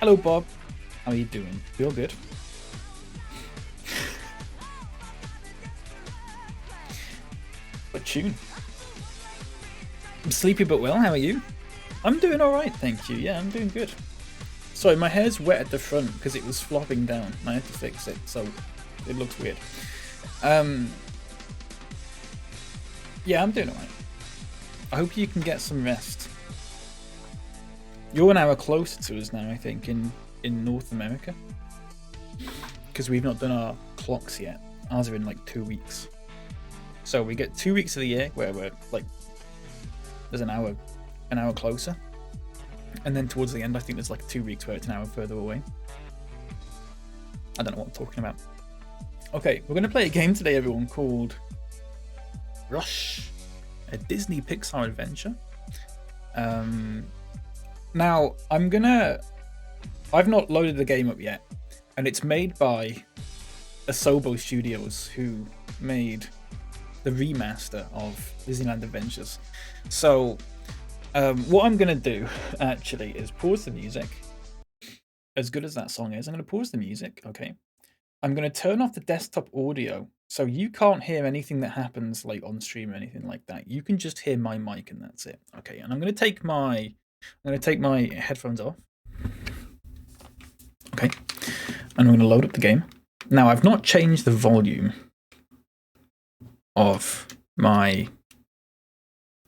Hello, Bob. How are you doing? Feel good? What tune? I'm sleepy but well. How are you? I'm doing alright, thank you. Yeah, I'm doing good. Sorry, my hair's wet at the front because it was flopping down. I had to fix it, so it looks weird. Yeah, I'm doing alright. I hope you can get some rest. You're an hour closer to us now, I think, in North America. Because we've not done our clocks yet. Ours are in like 2 weeks. So we get 2 weeks of the year where we're like, there's an hour closer. And then towards the end, I think there's like 2 weeks where it's an hour further away. I don't know what I'm talking about. Okay, we're going to play a game today, everyone, called Rush, a Disney Pixar adventure. Now, I've not loaded the game up yet, and it's made by Asobo Studios, who made the remaster of Disneyland Adventures. So, what I'm going to do, actually, is pause the music. As good as that song is, I'm going to pause the music, okay? I'm going to turn off the desktop audio, so you can't hear anything that happens like on stream or anything like that. You can just hear my mic and that's it, okay? And I'm going to take my headphones off. Okay, and I'm going to load up the game. Now, I've not changed the volume of my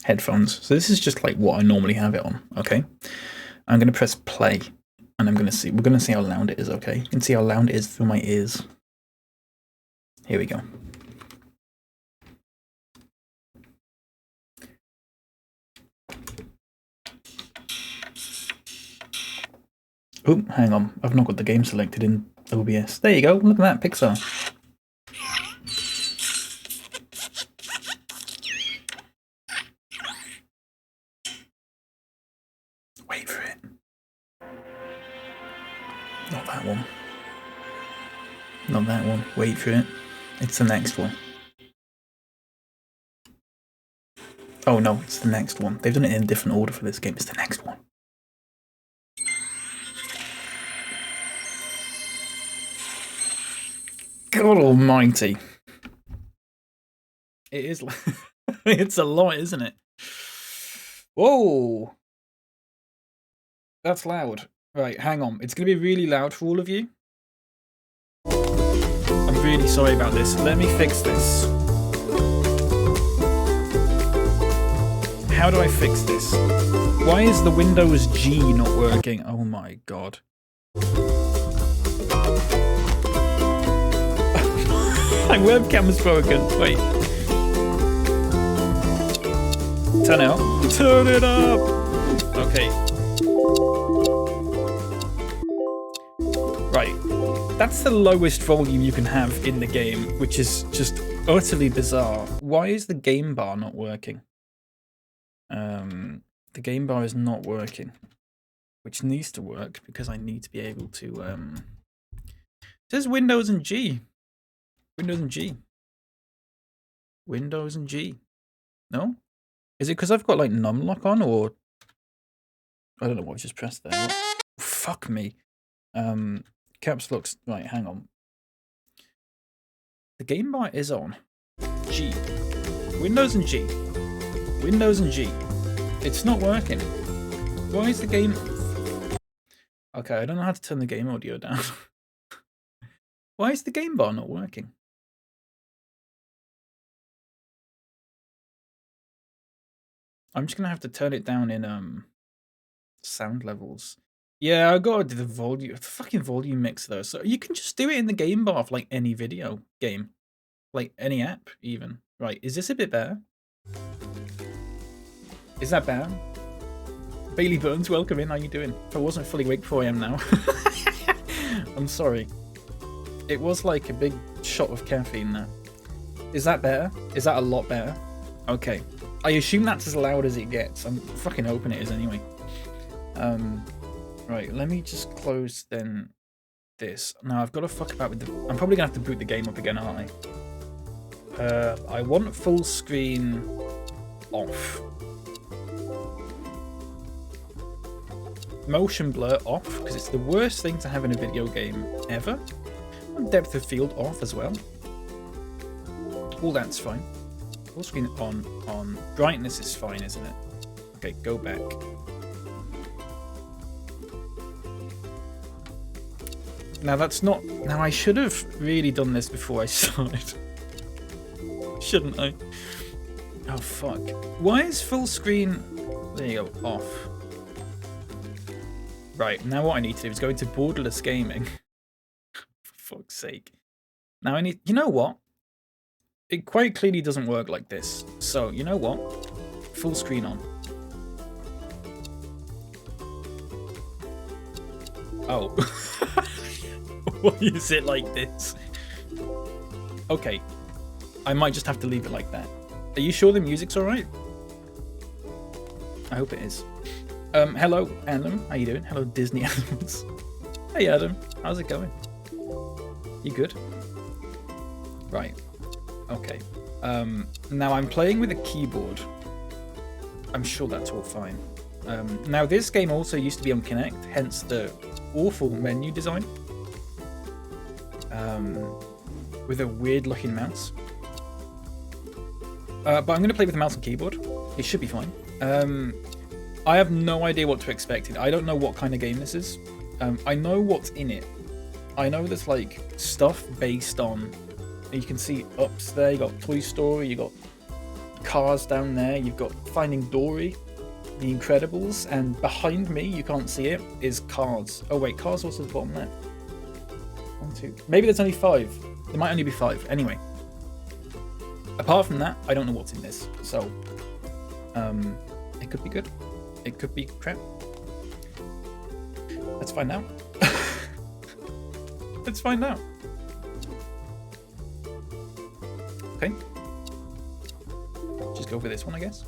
headphones, so this is just like what I normally have it on, okay? I'm going to press play, and we're going to see how loud it is, okay? You can see how loud it is through my ears. Here we go. Oh, hang on. I've not got the game selected in OBS. There you go. Look at that, Pixar. Wait for it. Not that one. Not that one. Wait for it. It's the next one. Oh no, it's the next one. They've done it in a different order for this game. It's the next one. God almighty. It is. It's a lot, isn't it? Whoa. That's loud. Right, hang on. It's going to be really loud for all of you. I'm really sorry about this. Let me fix this. How do I fix this? Why is the Windows G not working? Oh my god. My webcam is broken. Wait. Turn it up. Turn it up! Okay. Right. That's the lowest volume you can have in the game, which is just utterly bizarre. Why is the game bar not working? The game bar is not working, which needs to work because I need to be able to, it says Windows and G. Windows and G. Windows and G. No? Is it because I've got like numlock on, or I don't know what I just pressed there. What? Fuck me. Caps locks. Right, hang on. The game bar is on. G. Windows and G. Windows and G. It's not working. Why is the game... Okay, I don't know how to turn the game audio down. Why is the game bar not working? I'm just gonna have to turn it down in sound levels. Yeah, I gotta do the volume, the fucking volume mix though. So you can just do it in the game bar for like any video game, like any app even. Right? Is this a bit better? Is that better? Bailey Burns, welcome in. How you doing? If I wasn't fully awake before I am now. I'm sorry. It was like a big shot of caffeine there. Is that better? Is that a lot better? Okay. I assume that's as loud as it gets. I'm fucking hoping it is anyway. Right, let me just close then this. Now I've got to fuck about with the... I'm probably gonna have to boot the game up again, aren't I? I want full screen off. motion blur off, because it's the worst thing to have in a video game ever. And depth of field off as well. All that's fine. Full screen on. Brightness is fine, isn't it? Okay, go back. Now that's not... Now I should have really done this before I started. Shouldn't I? Oh, fuck. Why is full screen... There you go, off. Right, now what I need to do is go into borderless gaming. For fuck's sake. Now I need... You know what? It quite clearly doesn't work like this. So, you know what? Full screen on. Oh. Why is it like this? Okay. I might just have to leave it like that. Are you sure the music's alright? I hope it is. Hello, Adam. How you doing? Hello, Disney Adams. Hey, Adam. How's it going? You good? Right. Okay. Now I'm playing with a keyboard. I'm sure that's all fine. Now this game also used to be on Kinect, hence the awful menu design. With a weird looking mouse. But I'm going to play with the mouse and keyboard. It should be fine. I have no idea what to expect. I don't know what kind of game this is. I know what's in it. I know there's like stuff based on... You can see ups there, you got Toy Story, you got Cars down there, you've got Finding Dory, The Incredibles, and behind me, you can't see it, is Cars. Oh wait, Cars also at the bottom there. 1, 2... Maybe there's only 5. There might only be 5. Anyway. Apart from that, I don't know what's in this. So, it could be good. It could be crap. Let's find out. Let's find out. Okay. Just go for this one, I guess.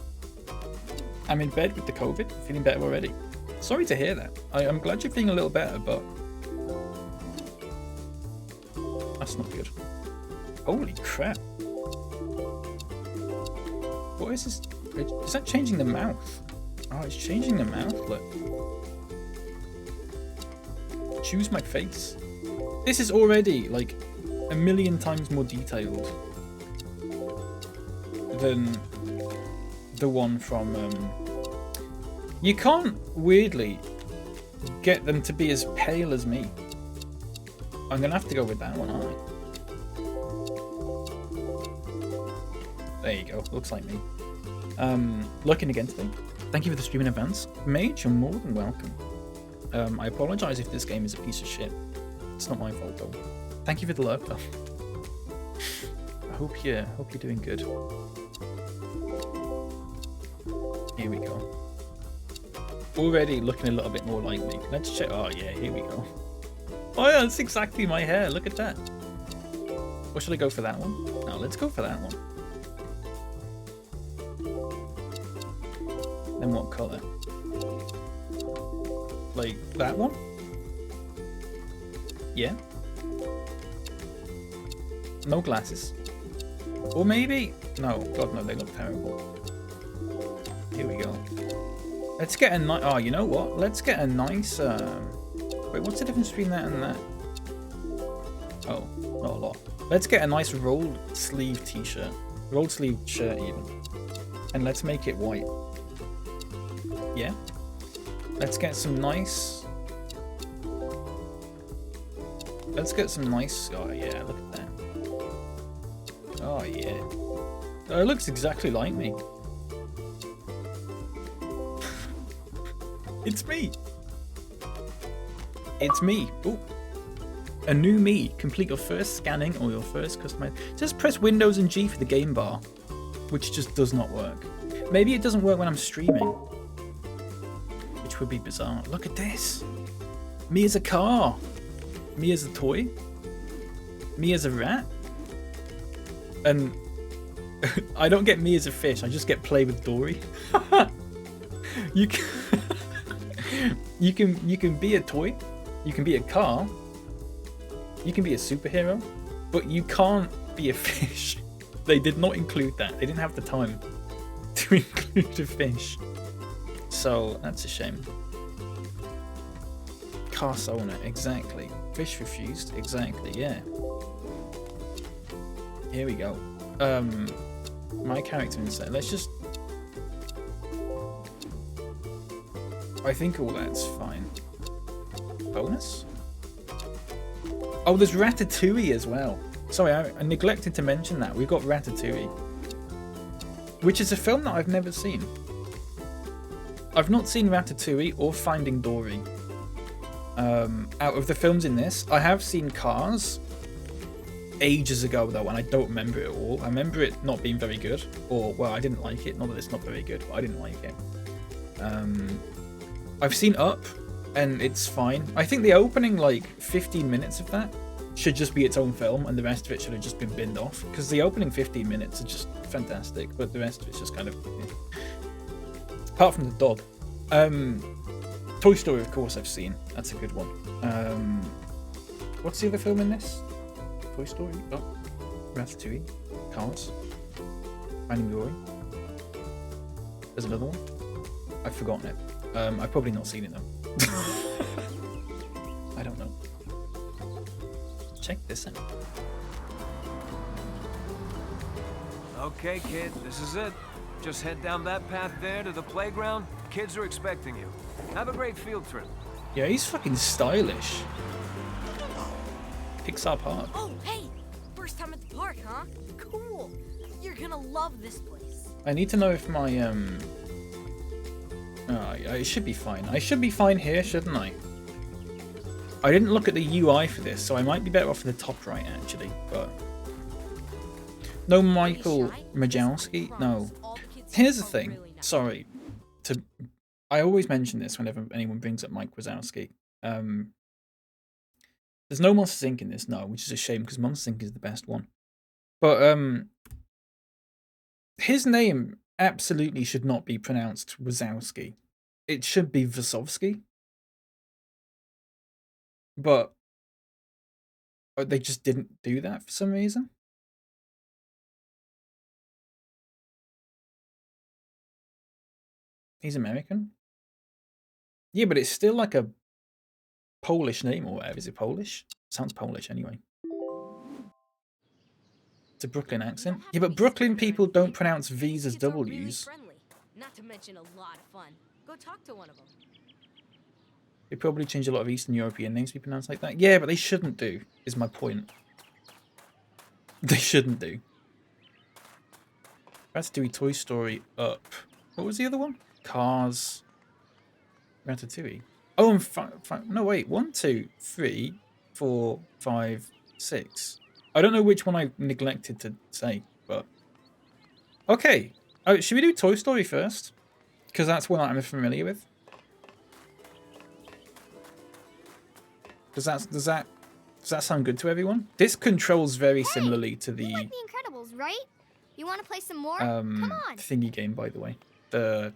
I'm in bed with the COVID, feeling better already. Sorry to hear that. I'm glad you're feeling a little better, but that's not good. Holy crap. What is this? Is that changing the mouth? Oh, it's changing the mouth, look. Choose my face. This is already like a million times more detailed than the one from you can't weirdly get them to be as pale as me. I'm gonna have to go with that one, aren't I? There you go, looks like me. Looking again today. Thank you for the stream in advance. Mage, you're more than welcome. I apologise if this game is a piece of shit. It's not my fault though. Thank you for the lurk though. I hope you're doing good. Here we go. Already looking a little bit more like me. Let's check. Oh yeah, here we go. Oh yeah, that's exactly my hair. Look at that. Or should I go for that one? No, let's go for that one. Then what colour? Like that one? Yeah. No glasses. Or maybe... No, God no, they look terrible. Here we go. Let's get a nice... Oh, you know what? Let's get a nice... Wait, what's the difference between that and that? Oh, not a lot. Let's get a nice rolled sleeve t-shirt. Rolled sleeve shirt even. And let's make it white. Yeah. Let's get some nice... Let's get some nice... Oh yeah, look at that. Oh yeah. Oh, it looks exactly like me. It's me. It's me. Ooh. A new me. Complete your first scanning or your first customize. Just press Windows and G for the game bar, which just does not work. Maybe it doesn't work when I'm streaming, which would be bizarre. Look at this. Me as a car. Me as a toy. Me as a rat. And I don't get me as a fish. I just get play with Dory. You can. You can be a toy, you can be a car, you can be a superhero, but you can't be a fish. They did not include that. They didn't have the time to include a fish. So that's a shame. car owner, exactly. Fish refused, exactly, yeah. Here we go. My character instead. Let's just... I think all that's fine. Bonus? Oh, there's Ratatouille as well. Sorry, I neglected to mention that. We've got Ratatouille. Which is a film that I've never seen. I've not seen Ratatouille or Finding Dory. Out of the films in this, I have seen Cars. Ages ago though, and I don't remember it all. I remember it not being very good. Or, well, I didn't like it. Not that it's not very good, but I didn't like it. I've seen Up, and it's fine. I think the opening, like, 15 minutes of that should just be its own film, and the rest of it should have just been binned off. Because the opening 15 minutes are just fantastic, but the rest of it's just kind of... Yeah. Apart from the dog. Toy Story, of course, I've seen. That's a good one. What's the other film in this? Toy Story? Oh, Ratatouille. Cars. Finding Dory. There's another one. I've forgotten it. I've probably not seen it though. I don't know. Check this out. Okay, kid, this is it. Just head down that path there to the playground. Kids are expecting you. Have a great field trip. Yeah, he's fucking stylish. Pixar Park. Oh, hey! First time at the park, huh? Cool. You're gonna love this place. I need to know if my yeah, it should be fine. I should be fine here, shouldn't I? I didn't look at the UI for this, so I might be better off in the top right actually. But no Michael Majowski. No. Here's the thing. Sorry. I always mention this whenever anyone brings up Mike Wazowski. There's no Monsters Inc. in this, no, which is a shame because Monsters Inc. is the best one. But his name absolutely should not be pronounced Wazowski. It should be Vasovsky. But they just didn't do that for some reason. He's American? Yeah, but it's still like a Polish name or whatever. Is it Polish? Sounds Polish anyway. It's a Brooklyn accent. Yeah, but Brooklyn people don't pronounce V's as W's. Not to mention a lot of fun. Go talk to one of them. They probably change a lot of Eastern European names to be pronounced like that. Yeah, but they shouldn't do, is my point. They shouldn't do. Ratatouille, Toy Story, Up. What was the other one? Cars. Ratatouille. Oh, and no, wait. 1, 2, 3, 4, 5, 6. I don't know which one I neglected to say, but... Okay. Oh, should we do Toy Story first? Because that's one I'm familiar with. Does that sound good to everyone? This controls very similarly to the... You like The Incredibles, right? You want to play some more? Come on. Thingy game, by the way. The...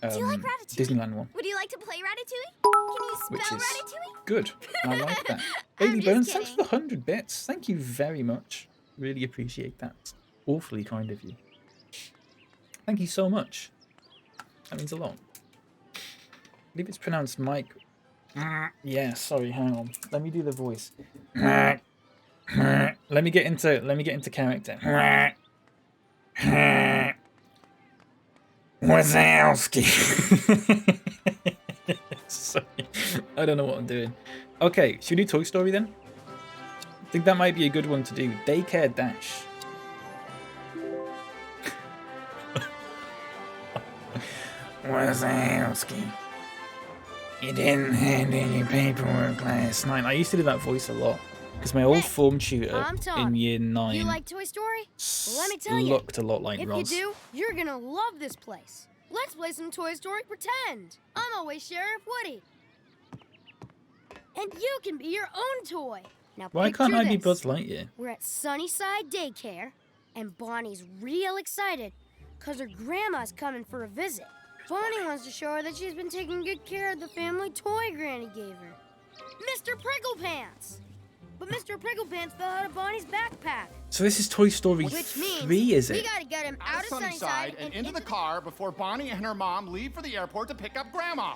Do you like Ratatouille? Disneyland one. Would you like to play Ratatouille? Can you spell Which is Ratatouille? good. I like that. I'm Baby just Bones, thanks kidding. for the 100 bits. Thank you very much. Really appreciate that. It's awfully kind of you. Thank you so much. That means a lot. I believe it's pronounced Mike. Yeah, sorry, hang on. Let me do the voice. Let me get into character. Wazowski. Sorry. I don't know what I'm doing. Okay, should we do Toy Story then? I think that might be a good one to do. Daycare Dash. Wazowski. You didn't hand in your paperwork last night. I used to do that voice a lot. Because my old form tutor in year 9 You like Toy Story? Well, let me tell you. Looked a lot like If Roz. you do, you're gonna love this place. Let's play some Toy Story Pretend. I'm always Sheriff Woody. And you can be your own toy. Now Why can't I be this. Buzz Lightyear? We're at Sunnyside Daycare, and Bonnie's real excited because her grandma's coming for a visit. Bonnie wants to show her that she's been taking good care of the family toy Granny gave her. Mr. Pricklepants! But Mr. Pricklepants fell out of Bonnie's backpack. So this is Toy Story Which means 3, is we it? gotta get him out of Sunnyside and into the car before Bonnie and her mom leave for the airport to pick up Grandma.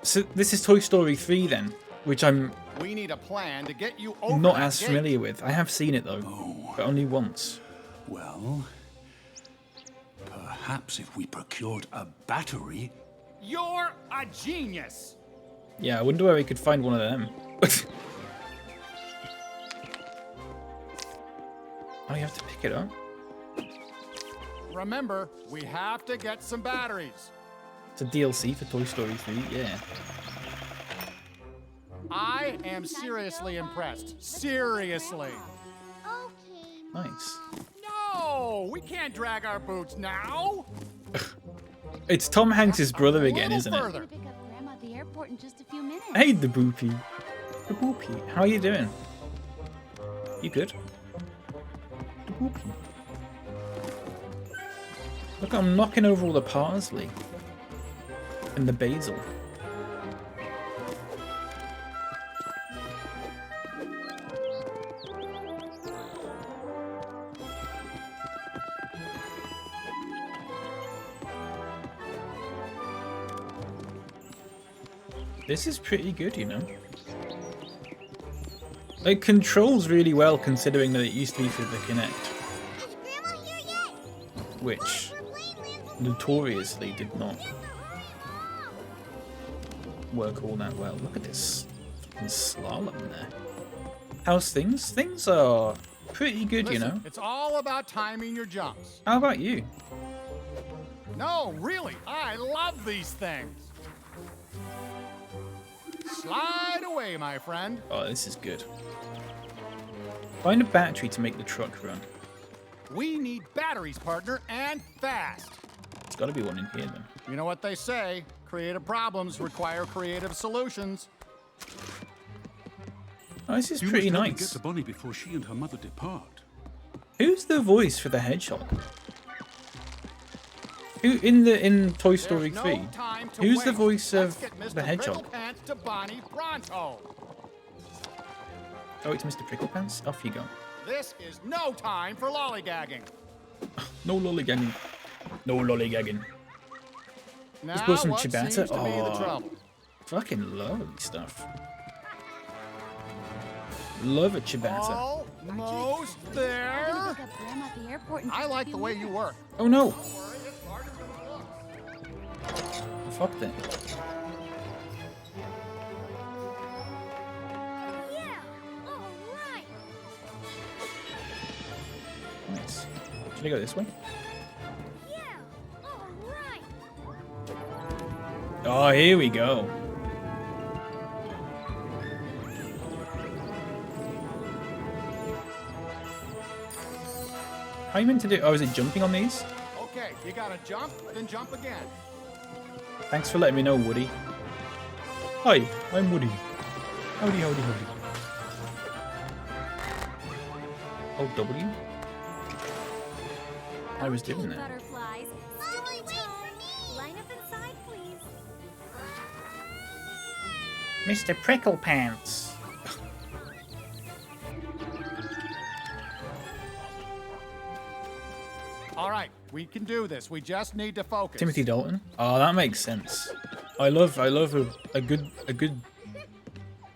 So this is Toy Story 3 then, which I'm We need a plan to get you over not that as gate. familiar with. I have seen it though, but only once. Well, perhaps if we procured a battery. You're a genius. Yeah, I wonder where we could find one of them. Oh, you have to pick it up? Remember, we have to get some batteries. It's a DLC for Toy Story 3, yeah. I am seriously impressed. Seriously. Nice. No, we can't drag our boots now. It's Tom Hanks' brother again, isn't it? Further. Pick up Grandma at the airport in just a few minutes. Hey, the Boopy. The Boopy. How are you doing? You good? The Boopy. Look, I'm knocking over all the parsley. And the basil. This is pretty good, you know. It controls really well considering that it used to be for the Kinect. Which notoriously did not work all that well. Look at this fucking slalom there. How's things? Things are pretty good, you know. It's all about timing your jumps. How about you? No, really, I love these things. Slide away, my friend. Oh, this is good. Find a battery to make the truck run. We need batteries, partner, and fast. There's got to be one in here then. You know what they say, creative problems require creative solutions. Oh, this is You pretty must help me get nice. to Bonnie before she and her mother depart. Who's the voice for the hedgehog? Who in Toy Story There's 3? no time to Who's the waste. voice Let's of get Mr. the hedgehog? Pricklepants to Bonnie pronto. Oh, it's Mr. Pricklepants. Off you go. This is no time for lollygagging. No lollygagging. No lollygagging. Now, put some what ciabatta. seems to be the Oh. trouble? Fucking lovely stuff. Love a ciabatta. Almost Pick there. up Grandma at the airport in just I a like few the way you minutes. work. Oh no. Don't worry, it's harder than it looks. Fuck that. Yeah, all right. Nice. Should I go this way? Yeah, all right. Oh, here we go. How are you meant to do? Oh, is it jumping on these? Okay, you gotta jump, then jump again. Thanks for letting me know, Woody. Hi, I'm Woody. Howdy, howdy, howdy. Oh, W? I was doing that. Butterflies. Story time. Line up inside, please. Mr. Pricklepants. All right, we can do this. We just need to focus. Timothy Dalton. Oh, that makes sense. I love a good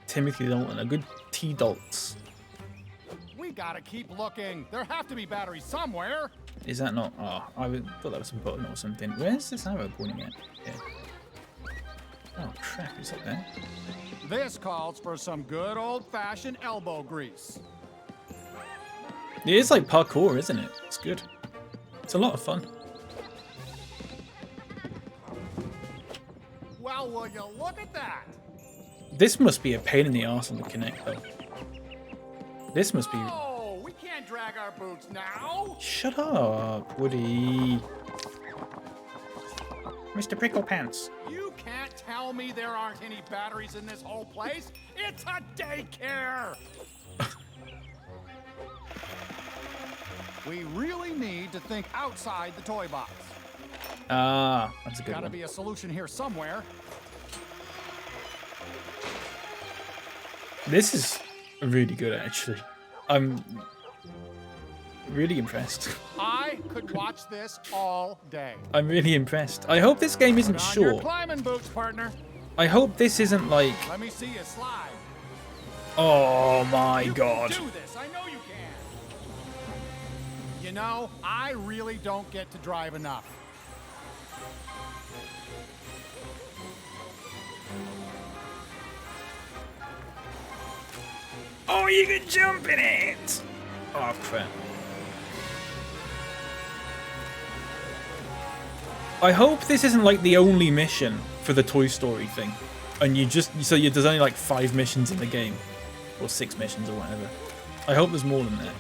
Timothy Dalton, a good T Daltz. We gotta keep looking. There have to be batteries somewhere. Is that not? Oh, thought that was a button or something. Where's this arrow pointing at? Yeah. Oh crap! It's up there. This calls for some good old-fashioned elbow grease. It is like parkour, isn't it? It's good. It's a lot of fun. Well, will you look at that? This must be a pain in the arse on the Kinect, though. This must be. Oh, we can't drag our boots now. Shut up, Woody. Mr. Pricklepants. You can't tell me there aren't any batteries in this whole place. It's a daycare. We really need to think outside the toy box. Ah, that's a good Gotta one. be a solution here somewhere. This is really good, actually. I'm really impressed. I could watch this all day. I'm really impressed. I hope this game isn't Put on your short. climbing boots, partner. I hope this isn't like... Let me see you slide. Oh my god. You can do this. I know you can. You know, I really don't get to drive enough. Oh, you can jump in it! Oh, crap. I hope this isn't like the only mission for the Toy Story thing. And there's only like 5 missions in the game. Or 6 missions or whatever. I hope there's more than that.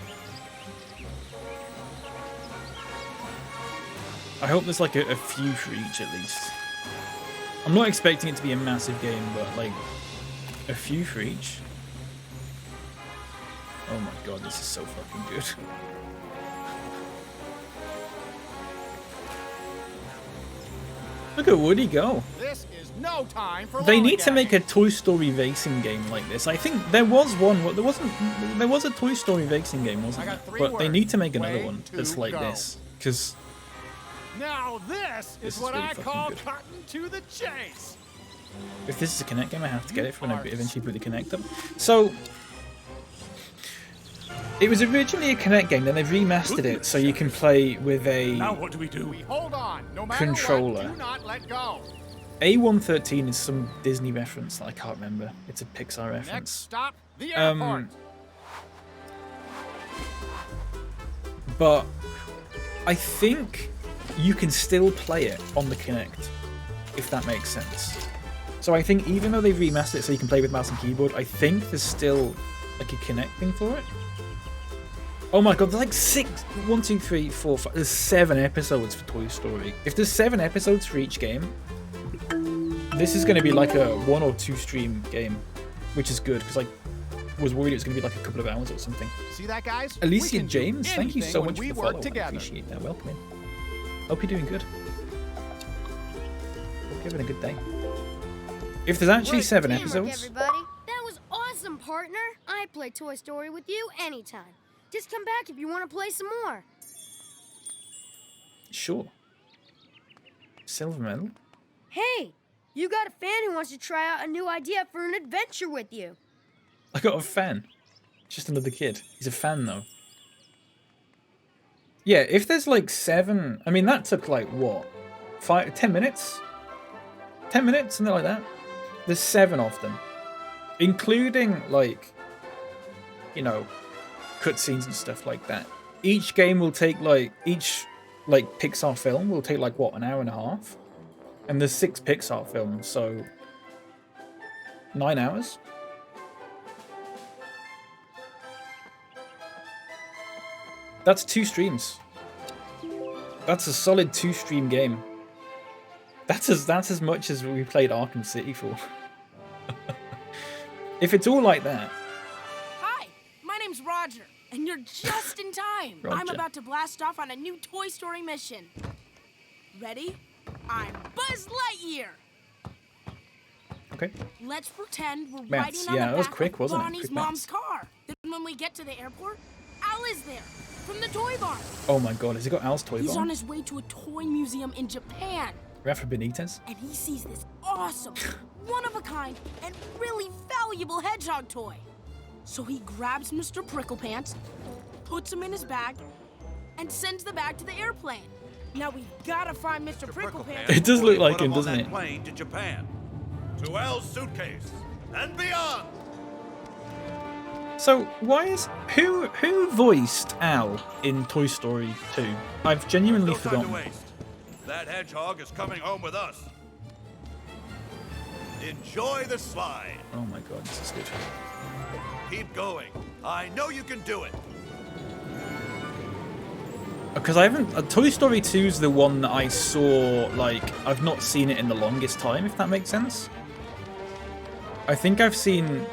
I hope there's like a few for each at least. I'm not expecting it to be a massive game, but like a few for each. Oh my god, this is so fucking good. Look at Woody go. This is no time for They need to make a Toy Story racing game like this. I think there was one. There was a Toy Story racing game, wasn't there? But they need to make another one that's like this, because now this is what really I fucking call good. cutting to the chase. if this is a Kinect game, I have to get it for when I eventually put the Kinect up. So it was originally a Kinect game, then they've remastered it so you can play with Now a what do we do? We hold on, no matter controller. what, do not let go. A113 is some Disney reference that I can't remember. It's a Pixar Next reference. stop, the airport. But I think you can still play it on the Kinect, if that makes sense. So I think even though they've remastered it so you can play with mouse and keyboard, I think there's still like a Kinect thing for it. Oh my god, there's like 5. There's 7 episodes for Toy Story. If there's 7 episodes for each game, this is going to be like a 1 or 2 stream game, which is good because I was worried it was going to be like a couple of hours or something. See that, guys? Alicia We can do James, thank you so anything much for when the we follow. work I together. appreciate that. Welcome in. Hope you're doing good. Hope you're having a good day. If there's actually 7 Teamwork, episodes, everybody. That was awesome, partner. I'd play Toy Story with you anytime. Just come back if you want to play some more. sure. Silver medal. Hey, you got a fan who wants to try out a new idea for an adventure with you. I got a fan. Just another kid. He's a fan though. Yeah, if there's like 7, I mean that took like what, 10 minutes? 10 minutes, something like that. There's 7 of them, including like, you know, cutscenes and stuff like that. Each game will take like Pixar film will take like what, an hour and a half, and there's 6 Pixar films, so 9 hours. That's 2 streams. That's a solid 2-stream game. That's as much as we played Arkham City for. If it's all like that. Hi, my name's Roger, and you're just in time. I'm Roger. about to blast off on a new Toy Story mission. Ready? I'm Buzz Lightyear. Okay. Let's pretend we're Maths, riding on yeah, the that was back quick, of wasn't it? Bonnie's Quick mom's maths. car. Then when we get to the airport, Al is there from the toy barn. Oh my god, has he got Al's toy He's on barn? his way to a toy museum in Japan, Rafa Benitez? and he sees this awesome, one-of-a-kind, and really valuable hedgehog toy. So he grabs Mr. Pricklepants, puts him in his bag, and sends the bag to the airplane. Now we've gotta find Mr. Pricklepants. It does look like Put him, on doesn't that it? plane to Japan, to Al's suitcase, and beyond. So why is who voiced Al in Toy Story 2? I've genuinely No time to forgotten. waste. That hedgehog is coming home with us. Enjoy the slide. Oh my god, this is good. Keep going. I know you can do it. Because I haven't. Toy Story 2 is the one that I saw, like, I've not seen it in the longest time, if that makes sense. I think I've seen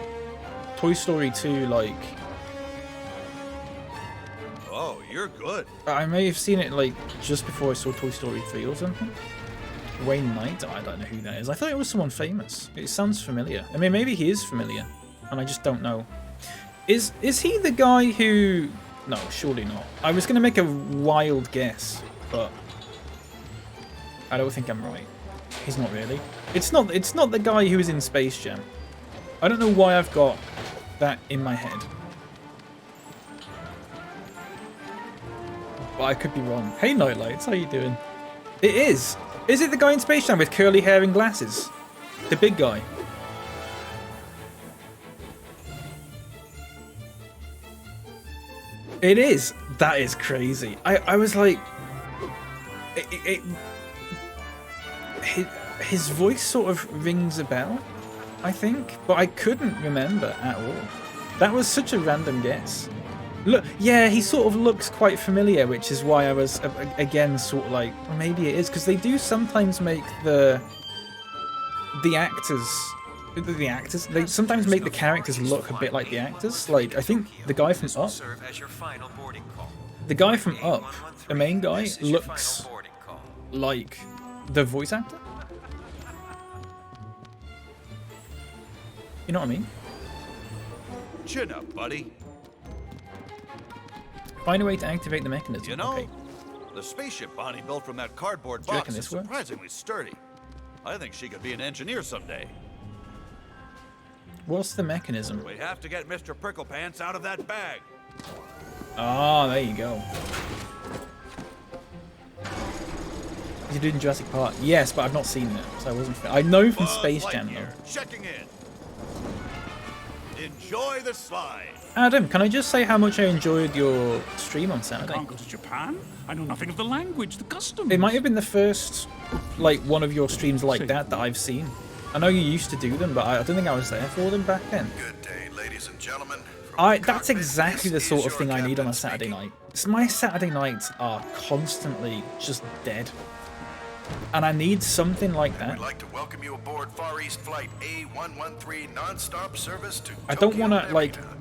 Toy Story 2, like, Oh, you're good. I may have seen it, like, just before I saw Toy Story 3 or something. Wayne Knight? I don't know who that is. I thought it was someone famous. It sounds familiar. I mean, maybe he is familiar, and I just don't know. Is he the guy who... No, surely not. I was going to make a wild guess, but I don't think I'm right. He's not really. It's not the guy who was in Space Jam. I don't know why I've got that in my head. But I could be wrong. Hey Nightlights, how you doing? It is! Is it the guy in Space Jam with curly hair and glasses? The big guy. It is! That is crazy. I was like... His voice sort of rings a bell, I think, but I couldn't remember at all. That was such a random guess. Look, yeah, he sort of looks quite familiar, which is why I was again sort of like, well, maybe it is, because they do sometimes make the actors. They sometimes make the characters look a bit like the actors. Like I think the guy from Up, the main guy, looks like the voice actor. You know what I mean? Chin up, buddy. Find a way to activate the mechanism. You know, okay. the spaceship Bonnie built from that cardboard Do you box reckon is this works? surprisingly sturdy. I think she could be an engineer someday. What's the mechanism? We have to get Mr. Pricklepants out of that bag. Ah, there you go. You did in Jurassic Park? Yes, but I've not seen it, so I wasn't. I know from Space Jam though. Checking in. Enjoy the slide. Adam, can I just say how much I enjoyed your stream on Saturday? I can't go to Japan. I know nothing of the language, the customs. It might have been the first, like, one of your streams like that I've seen. I know you used to do them, but I don't think I was there for them back then. Good day, ladies and gentlemen. That's exactly the sort of thing I need on a Saturday night. So my Saturday nights are constantly just dead. And I need something like that. We'd like to welcome you aboard Far East Flight A113 non-stop service to I don't Tokyo, want to, like, America.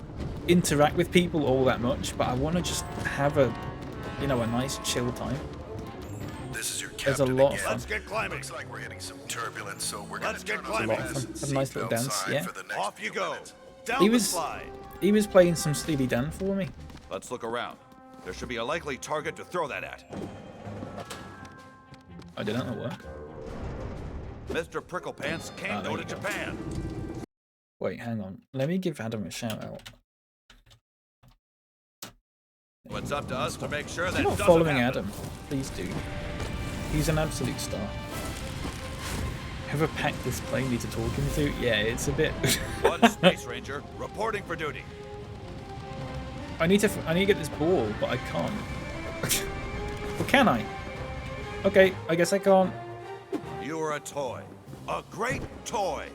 interact with people all that much, but I want to just have a, you know, a nice chill time. This is your There's a captain lot of again. fun. Let's get climbing. Looks like we're hitting some turbulence, so we're going Let's to get turn on climbing. the It's a lot of fun. fast Have a nice little seatbelt dance, sign yeah. for the next Off you few go. minutes. Down He the was- slide. He was playing some Steely Dan for me. Let's look around. There should be a likely target to throw that at. I did not work. Mr. Pricklepants can't there go to you go. Japan. Wait, hang on. Let me give Adam a shout out. It's up to us to make sure If that you're not doesn't following happen. Adam, please do. He's an absolute star. Whoever packed this plane needs to talk him to. Yeah, it's a bit. One Space Ranger reporting for duty. I need to get this ball, but I can't. Well, can I? Okay, I guess I can't. You are a toy. A great toy.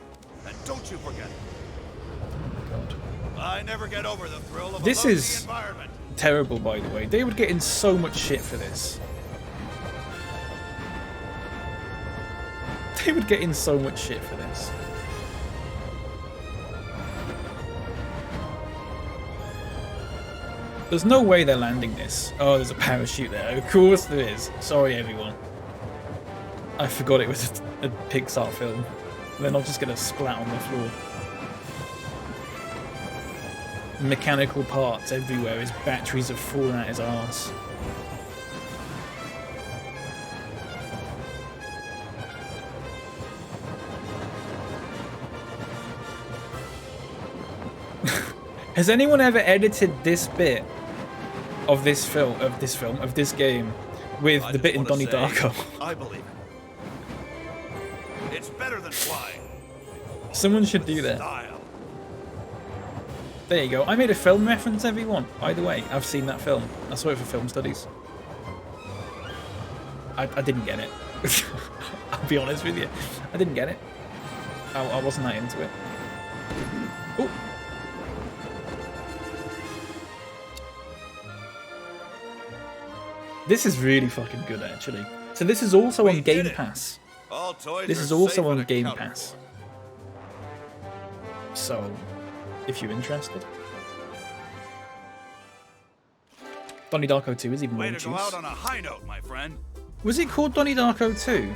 And don't you forget it. God. I never get over the thrill of This a lonely is- environment. Terrible, by the way. They would get in so much shit for this. They would get in so much shit for this. There's no way they're landing this. Oh, there's a parachute there. Of course there is. Sorry, everyone. I forgot it was a Pixar film. They're not just going to splat on the floor. Mechanical parts everywhere. His batteries have fallen out his arse. Has anyone ever edited this bit of this game with I the just bit in wanna Donnie say, Darko? I believe it. It's better than flying. Someone should do that. Style. There you go. I made a film reference, everyone. By the way, I've seen that film. I saw it for film studies. I didn't get it. I'll be honest with you. I didn't get it. I wasn't that into it. Oh. This is really fucking good, actually. So this is also We on did Game it. Pass. All toys This are is also safe on and Game accounted Pass. for. So, if you're interested. Donnie Darko 2 is even more Way to go juice. out on a high note, my friend. Was it called Donnie Darko 2?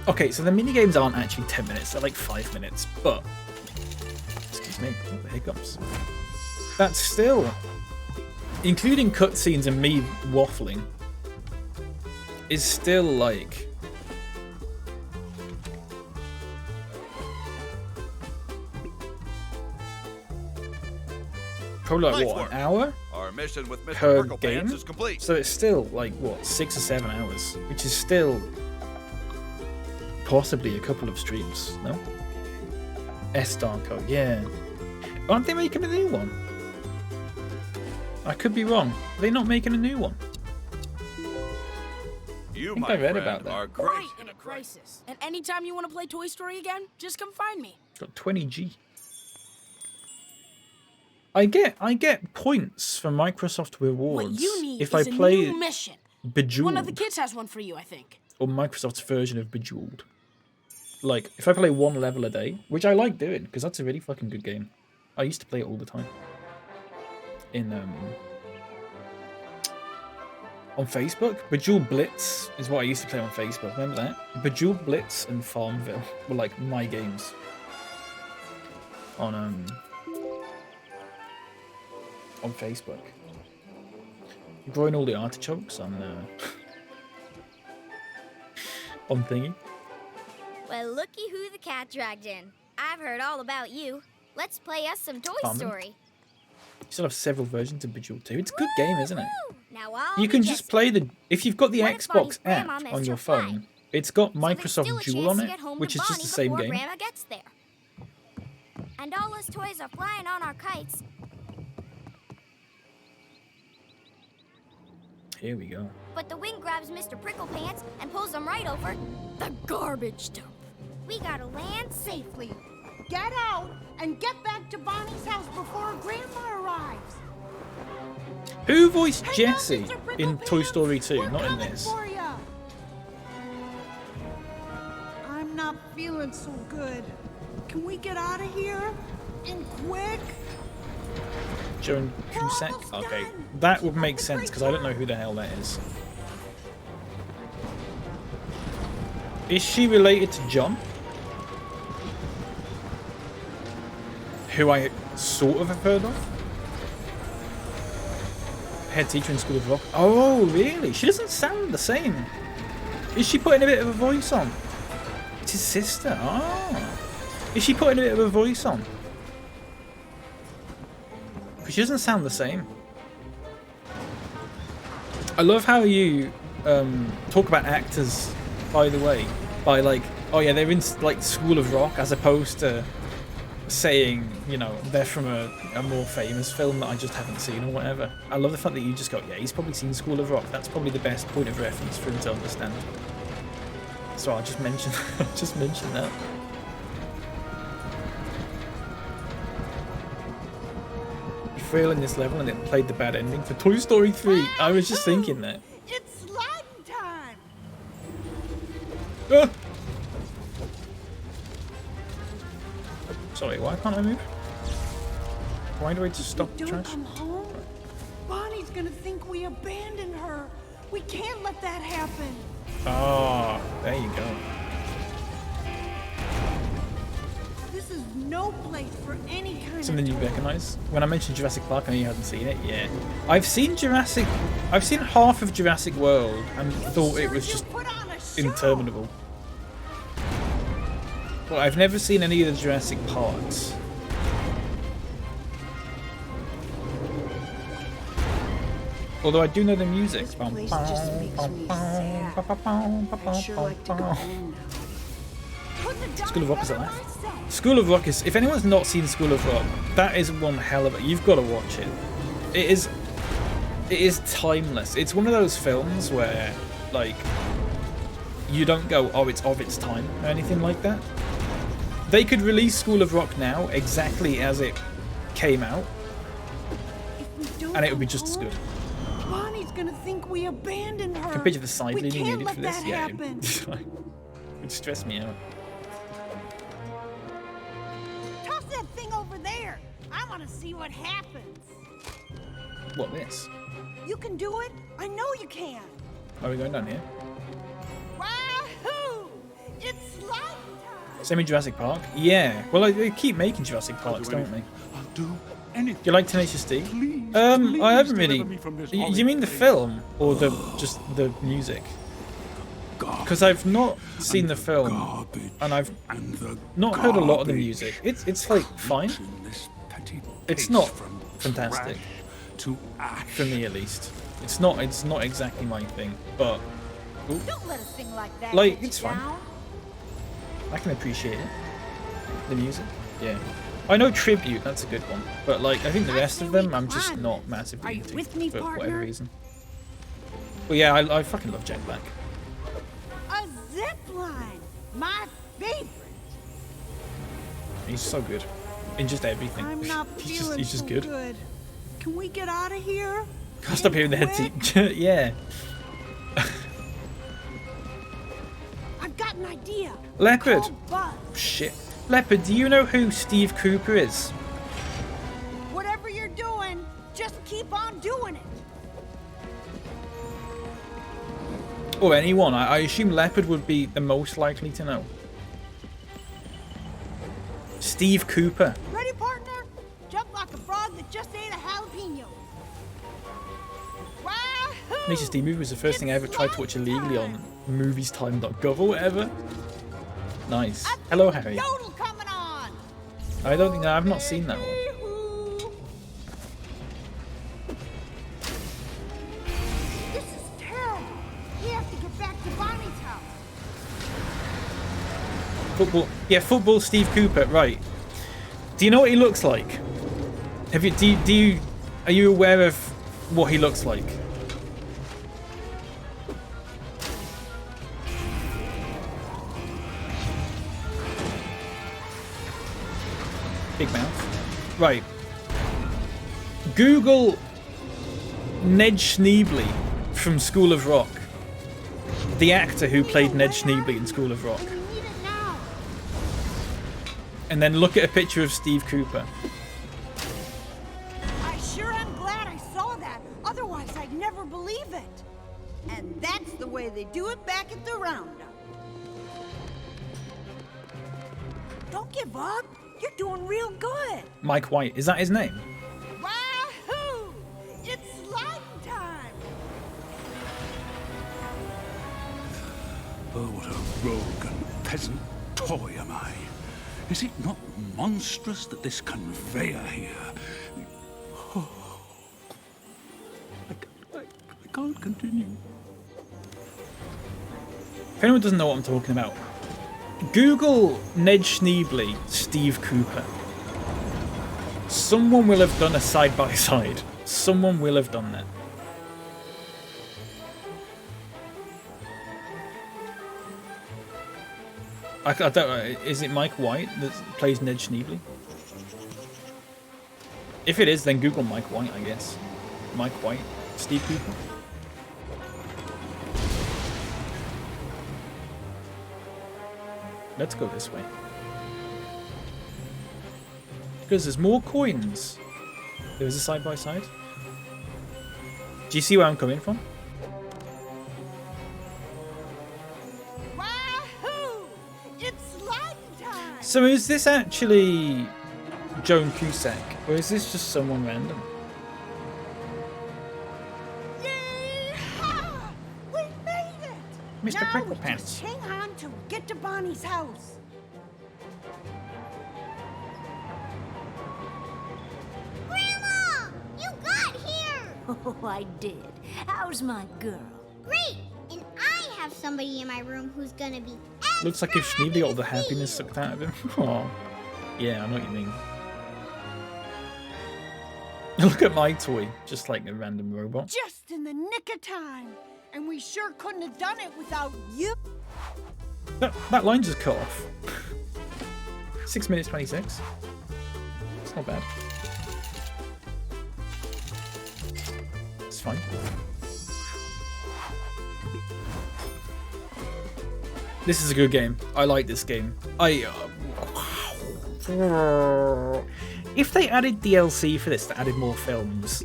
Okay, so the minigames aren't actually 10 minutes, they're like 5 minutes, but... Excuse me, the hiccups. That's still... Including cutscenes and me waffling, is still like... probably like, Nice what, work. an hour Our mission with Mr. per Pricklepants game? is complete. So it's still like, what, 6 or 7 hours, which is still possibly a couple of streams, no? S-Star Code, yeah. Aren't they making a new one? I could be wrong. Are they not making a new one? You, I think my I read friend, about that. are great. Right in a crisis. And anytime you want to play Toy Story again, just come find me. Got 20G. I get points for Microsoft rewards What you need if is I a play new mission. Bejeweled, One of the kids has one for you, I think. or Microsoft's version of Bejeweled. Like, if I play 1 level a day, which I like doing, because that's a really fucking good game. I used to play it all the time. On Facebook, Bejeweled Blitz is what I used to play on Facebook. Remember that? Bejeweled Blitz and Farmville were like my games. On Facebook. Growing all the artichokes on on thingy. Well, looky who the cat dragged in. I've heard all about you. Let's play us some Toy Farming. Story. You still have several versions of Bejeweled too. It's a good game, isn't it? Now I'll You can be just guessing. play the... If you've got the What if Bonnie's Xbox grandma app missed on your her flight? phone, it's got So there's Microsoft still a Jewel chance on to it, get home which to is just Bonnie the same before game. Grandma gets there. And all us toys are flying on our kites. Here we go. But the wind grabs Mr. Pricklepants and pulls them right over the garbage dump. We gotta land safely. Get out and get back to Bonnie's house before Grandma arrives. Who voiced Hang on, Jessie Mr. in Pricklepants. Toy Story 2? We're Not in coming this. for ya. I'm not feeling so good. Can we get out of here? And quick? Joan Cusack? almost Okay, done. that would make sense because I don't know who the hell that is. Is she related to John? Who I sort of have heard of? Head teacher in School of Rock. Oh, really? She doesn't sound the same. Is she putting a bit of a voice on? It's his sister. Ah. Is she putting a bit of a voice on? Because she doesn't sound the same. I love how you talk about actors, by the way, by like, oh yeah, they're in like School of Rock, as opposed to saying, you know, they're from a more famous film that I just haven't seen or whatever. I love the fact that you just go, yeah, he's probably seen School of Rock. That's probably the best point of reference for him to understand. So I'll just mention, that. You fail in this level and it played the bad ending for Toy Story 3. I was just thinking that. It's sliding time. Ah! Sorry, why can't I move? Why do I just stop Don't trash? come home. Bonnie's gonna think we abandoned her. We can't let that happen. Ah, there you go. This is no place for any kind Something of you recognise? When I mentioned Jurassic Park, I know you hadn't seen it. Yeah, I've seen half of Jurassic World and thought it was just interminable. Well, I've never seen any of the Jurassic Parks. Although I do know the music. place just makes me sad. I'd sure like to go home now. School of Rock is that left? School of Rock is... If anyone's not seen School of Rock, that is one hell of it. You've got to watch it. It is timeless. It's one of those films where, like, you don't go, oh, it's of its time or anything like that. They could release School of Rock now exactly as it came out, and it would be just as good. Bonnie's gonna think we abandoned her. Compared to the side we leaning can't needed let for this, that yeah, happen. it would stress me out. Toss that thing over there. I want to see what happens. What, this? You can do it. I know you can. Are we going down here? Wahoo! It's sliding time. Same in Jurassic Park? Yeah. Well, they keep making Jurassic Parks, don't they? I'll do anything. Do you like Tenacious D? Please, I haven't please really. deliver me from this Do you horrid mean the thing. film or just the music? because I've not seen the film and I've not heard a lot of the music. It's like fine. It's not fantastic for me, at least. It's not exactly my thing, but Don't let a thing like that like get it's you fine. down. I can appreciate it. The music, yeah. I know Tribute, that's a good one, but like I think the rest of them I'm just not massively into for whatever reason. But yeah, I fucking love Jack Black. A zip line, my favorite. He's so good in just everything. I'm not feeling he's just so good. Can we get out of here? Can't stop hearing the head teacher. Yeah. I've got an idea. Leopard. Call Buzz. Shit. Leopard, do you know who Steve Cooper is? Whatever you're doing, just keep on doing it. Or anyone. I assume Leopard would be the most likely to know. Steve Cooper. Ready, partner? Jump like a frog that just ate a jalapeno. Wahoo! Nature Steve movie was the first thing I ever tried to watch illegally on moviestime.gov or whatever. Nice. Hello, Harry. Yodel coming on. I don't think I've not seen that one. This is terrible. We have to get back to Bonnie's house. Football. Yeah, football Steve Cooper, right. Do you know what he looks like? Have you are you aware of what he looks like? Big mouth. Right. Google Ned Schneebly from School of Rock. The actor who played Ned Schneebly in School of Rock. And then look at a picture of Steve Cooper. I sure am glad I saw that. Otherwise, I'd never believe it. And that's the way they do it back at the Roundup. Don't give up. You're doing real good. Mike White, is that his name? Wahoo! It's slime time. Oh, what a rogue and peasant toy am I. Is it not monstrous that this conveyor here... Oh, I can't continue. If anyone doesn't know what I'm talking about, Google Ned Schneebly, Steve Cooper. Someone will have done a side-by-side. Someone will have done that. I don't know. Is it Mike White that plays Ned Schneebly? If it is, then Google Mike White, I guess. Mike White, Steve Cooper. Let's go this way. Because there's more coins. There is a side-by-side. Do you see where I'm coming from? Wahoo! It's slime time. So is this actually Joan Cusack, or is this just someone random? Yeehaw! We made it! Mr. Now Prickle we Pants. just hang on till we get to Bonnie's house. Grandma! You got here! Oh, I did. How's my girl? Great! And I have somebody in my room who's gonna be Looks like if Schneebly got all the happiness sucked out of him. Oh, yeah, I know what you mean. Look at my toy, just like a random robot. Just in the nick of time. And we sure couldn't have done it without you. That line just cut off. 6 minutes 26. It's not bad. It's fine. This is a good game. I like this game. If they added DLC for this that added more films,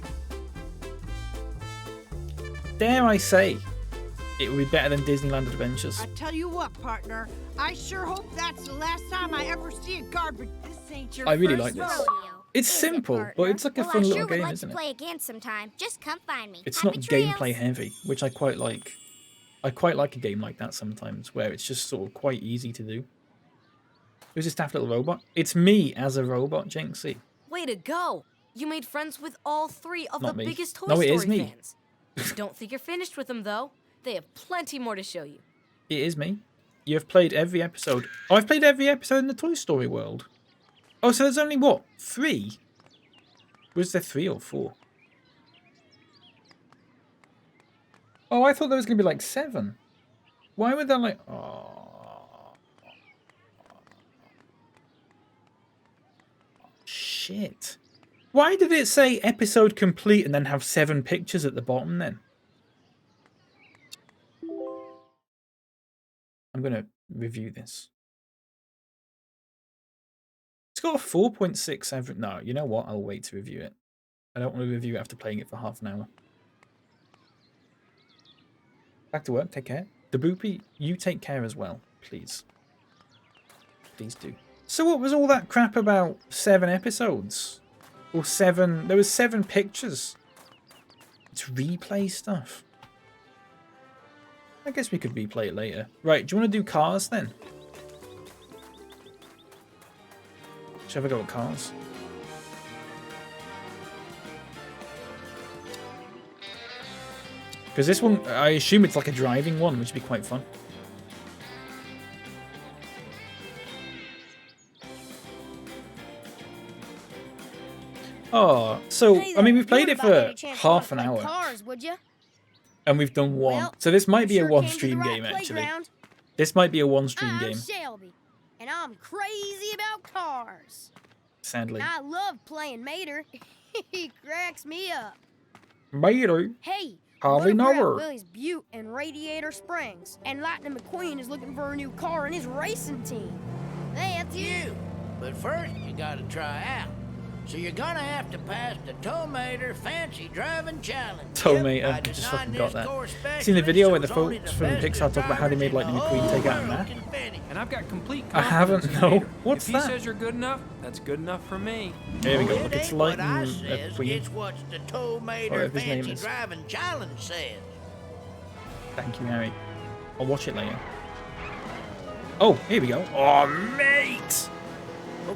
dare I say, it would be better than Disneyland Adventures. I tell you what, partner. I sure hope that's the last time I ever see a garbage. This ain't your I really first like this. rodeo. It's simple, but it's like a Well, fun I little sure would game, like isn't to it? play again sometime. Just come find me. It's Happy not trails. gameplay heavy, which I quite like. I quite like a game like that sometimes, where it's just sort of quite easy to do. Who's this daft little robot? It's me as a robot, Jinxie. Way to go! You made friends with all 3 of Not the me. biggest Toy No, it Story is me. fans. Don't think you're finished with them, though. They have plenty more to show you. It is me. You have played every episode. Oh, I've played every episode in the Toy Story world. Oh, so there's only, what, 3? Was there 3 or 4? Oh, I thought there was going to be like 7. Why would there like... Oh. Shit. Why did it say episode complete and then have 7 pictures at the bottom then? I'm going to review this. It's got a 4.6 average. No, you know what? I'll wait to review it. I don't want to review it after playing it for half an hour. Back to work. Take care. The Boopy, you take care as well, please. Please do. So what was all that crap about 7 episodes? Or 7... There was 7 pictures. It's replay stuff. I guess we could replay it later. Right, do you want to do cars then? Should I have a go at cars? Because this one, I assume it's like a driving one, which would be quite fun. Oh, so, I mean, we've played it for half an hour. Cars, would you? And we've done one. Well, so this might be sure a one-stream game, actually. Playground. This might be a one-stream I'm game. Shelby, and I'm crazy about cars. Sadly. And I love playing Mater. He cracks me up. Mater? Hey, hardly know her. Willie's Butte and Radiator Springs, and Lightning McQueen is looking for a new car in his racing team. That's you. But first, you gotta try out. So you're gonna have to pass the Tomater Fancy Driving Challenge. Tomater, I just fucking got that. Seen the video where the folks from Pixar talk about how they made Lightning McQueen take out a map? And I've got complete I haven't, no. What's if that? He says you're good enough, that's good enough for me. Here we go, look, it's Lightning It's McQueen. what the Tomater Fancy Driving Challenge says. Thank you, Harry. I'll watch it later. Oh, here we go. Oh, mate!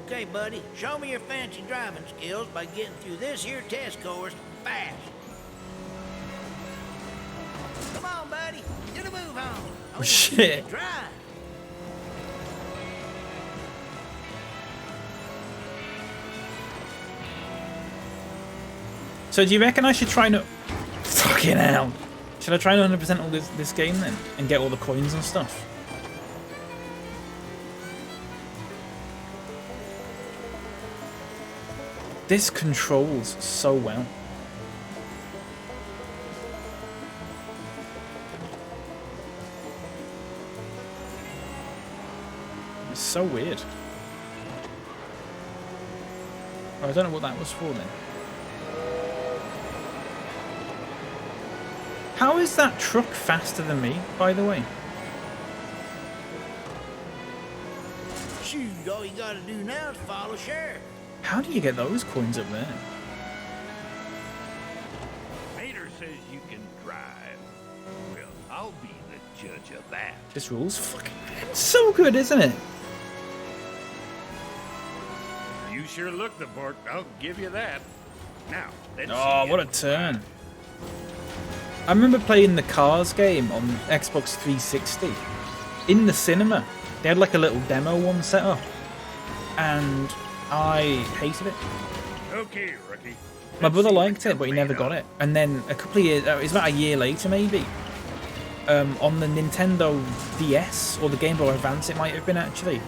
Okay, buddy, show me your fancy driving skills by getting through this here test course fast. Come on, buddy, get a move on. Oh, shit. Drive. So do you reckon I should try not... Fucking hell. Should I try 100% all this game then? And get all the coins and stuff? This controls so well. It's so weird. Oh, I don't know what that was for then. How is that truck faster than me, by the way? Shoot, all you gotta do now is follow Sheriff. How do you get those coins up there? Mater says you can drive. Well, I'll be the judge of that. This rule's fucking so good, isn't it? You sure look the part, I'll give you that. Now, let's Oh, what a turn. I remember playing the Cars game on Xbox 360 in the cinema. They had like a little demo one set up, and I hated it. Okay, rookie. My brother liked it, but he never got it. And then a couple of years, it was about a year later maybe, on the Nintendo DS, or the Game Boy Advance it might have been actually,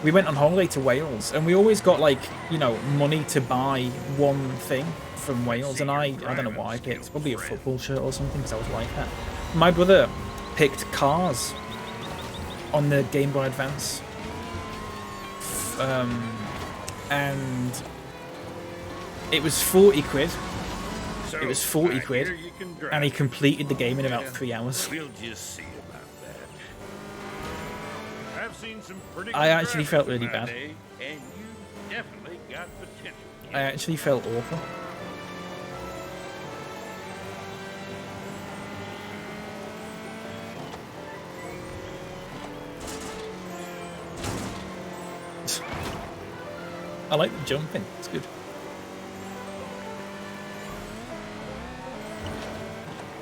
we went on holiday to Wales, and we always got like, you know, money to buy one thing from Wales, and I don't know what I picked, probably a football shirt or something, because I was like that. My brother picked Cars on the Game Boy Advance. And it was 40 quid. It was 40 quid, and he completed the game in about 3 hours. We'll just see about that. I've seen some pretty I actually felt really bad. Day, and you definitely got potential. I actually felt awful. I like the jumping. It's good.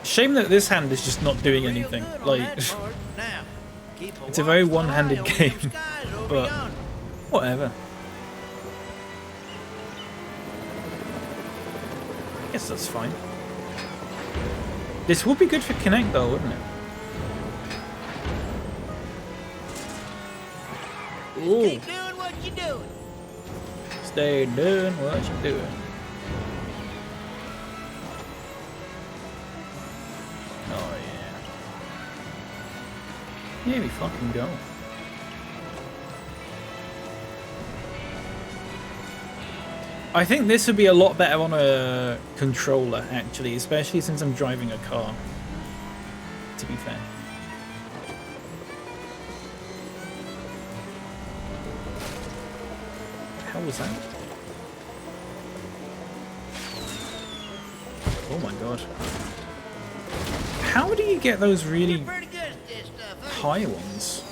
Shame that this hand is just not doing anything. Like, it's a very one-handed game, but whatever. I guess that's fine. This would be good for Connect though, wouldn't it? Ooh. Keep doing what you're doing. Stay doing what you're doing. Oh yeah. Here we fucking go. I think this would be a lot better on a controller, actually, especially since I'm driving a car, to be fair. How was that? Oh my god. How do you get those really high ones?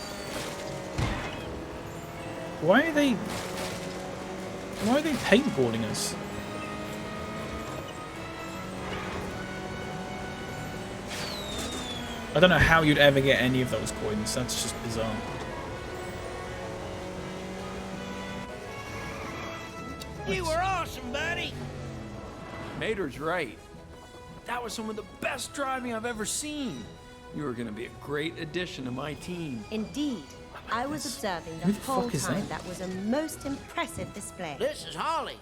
Why are they paintballing us? I don't know how you'd ever get any of those coins. That's just bizarre. You were awesome, buddy. Mater's right. That was some of the best driving I've ever seen. You are going to be a great addition to my team. Indeed. I was observing the whole time. That was a most impressive display. This is Holly.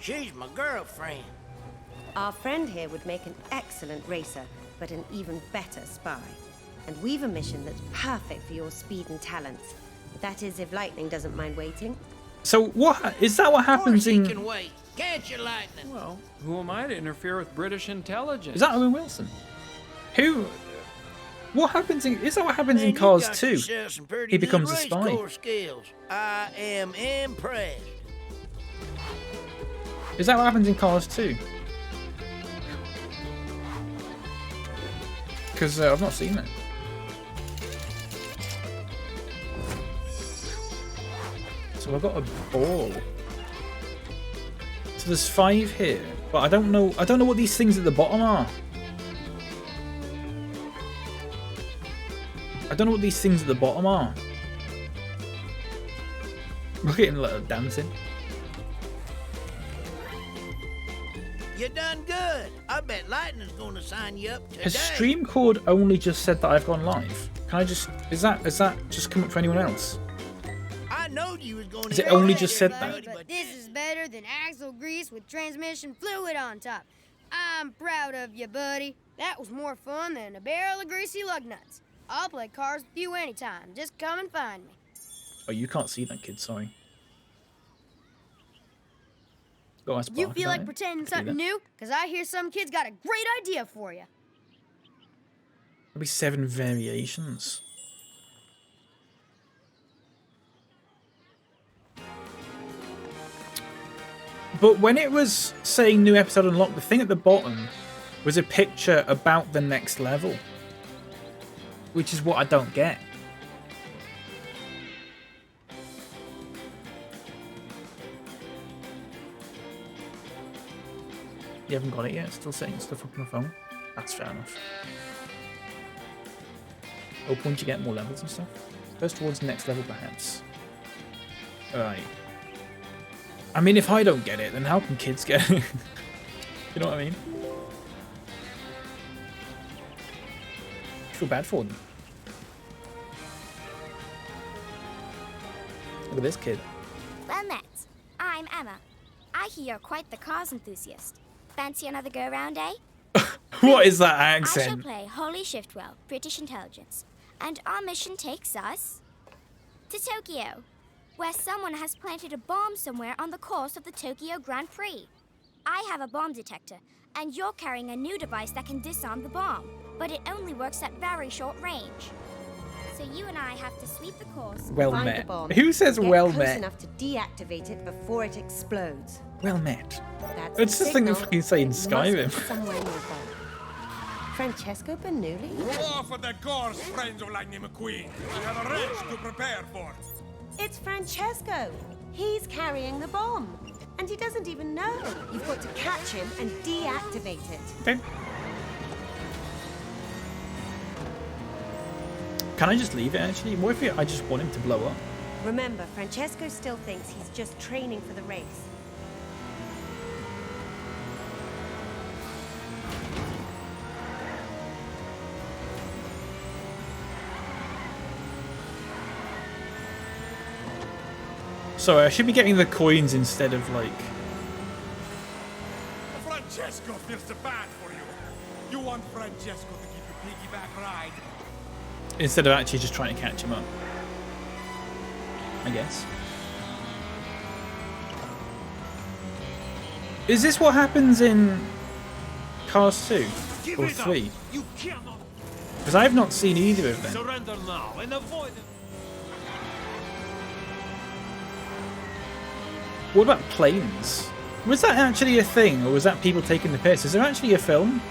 She's my girlfriend. Our friend here would make an excellent racer, but an even better spy. And we've a mission that's perfect for your speed and talents. That is, if Lightning doesn't mind waiting. So what is that? What happens in? Can wait, can't you, Lightning? Well, who am I to interfere with British intelligence? Is that Owen Wilson? Who? What happens in? Is that what happens in Cars 2? He becomes a spy. Skills. I am impressed. Is that what happens in Cars 2? Because I've not seen it. So I've got a ball. So there's 5 here, but I don't know what these things at the bottom are. I don't know what these things at the bottom are. Look at him dancing. You done good. I bet Lightning's gonna sign you up today. Has stream cord only just said that I've gone live? Can I just is that just come up for anyone else? I know you was gonna. Has it only just said that? But this is better than axle grease with transmission fluid on top. I'm proud of you, buddy. That was more fun than a barrel of greasy lug nuts. I'll play cars with you anytime. Just come and find me. Oh, you can't see that kid, sorry. Go ask You feel like pretending something new? Because I hear some kid's got a great idea for you. There'll be 7 variations. But when it was saying new episode unlocked, the thing at the bottom was a picture about the next level. Which is what I don't get. You haven't got it yet? Still setting stuff up on the phone? That's fair enough. Oh, once you get more levels and stuff? Goes towards the next level, perhaps. Alright. I mean, if I don't get it, then how can kids get it? You know what I mean? I feel bad for them. Look at this kid. Well met. I'm Emma. I hear you're quite the cars enthusiast. Fancy another go-round, eh? What is that I shall accent? play Holly Shiftwell, British Intelligence. And our mission takes us to Tokyo, where someone has planted a bomb somewhere on the course of the Tokyo Grand Prix. I have a bomb detector, and you're carrying a new device that can disarm the bomb, but it only works at very short range. So you and I have to sweep the course. Well Find met. the bomb. Who says Get well close met? enough to deactivate it before it explodes. Well met. That's It's the the thing that signal. fucking say in It must be Skyrim. somewhere nearby. Francesco Bernoulli? Roll off of the course, friends of Lightning McQueen. We have a race to prepare for. It's Francesco. He's carrying the bomb. And he doesn't even know. You've got to catch him and deactivate it. Okay. Can I just leave it, actually? What if I just want him to blow up? Remember, Francesco still thinks he's just training for the race. So I should be getting the coins instead of, like... Francesco feels bad for you. You want Francesco to give you piggyback ride? Instead of actually just trying to catch him up. I guess. Is this what happens in Cars 2 or 3? Because I have not seen either of them. Surrender now and avoid it. What about planes? Was that actually a thing, or was that people taking the piss? Is there actually a film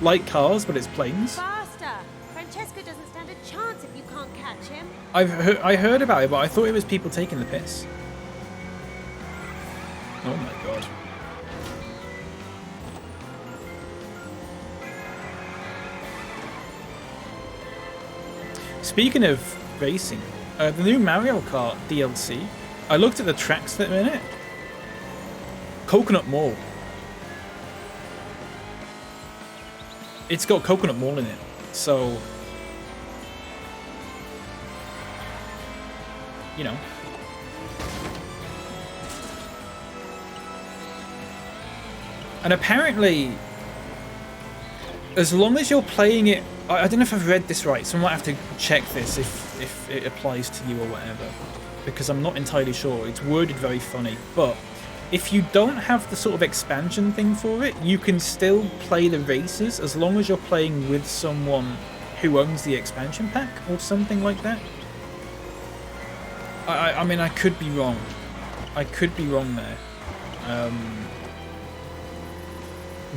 like Cars, but it's planes? Faster! Francesco doesn't stand a chance if you can't catch him. I heard about it, but I thought it was people taking the piss. Oh my god. Speaking of racing, the new Mario Kart Dlc, I looked at the tracks that are in it. Coconut Mall. It's got Coconut Mall in it, so... You know. And apparently, as long as you're playing it... I don't know if I've read this right, so I might have to check this if it applies to you or whatever. Because I'm not entirely sure. It's worded very funny, but... If you don't have the sort of expansion thing for it, you can still play the races as long as you're playing with someone who owns the expansion pack or something like that. I mean, I could be wrong. I could be wrong there.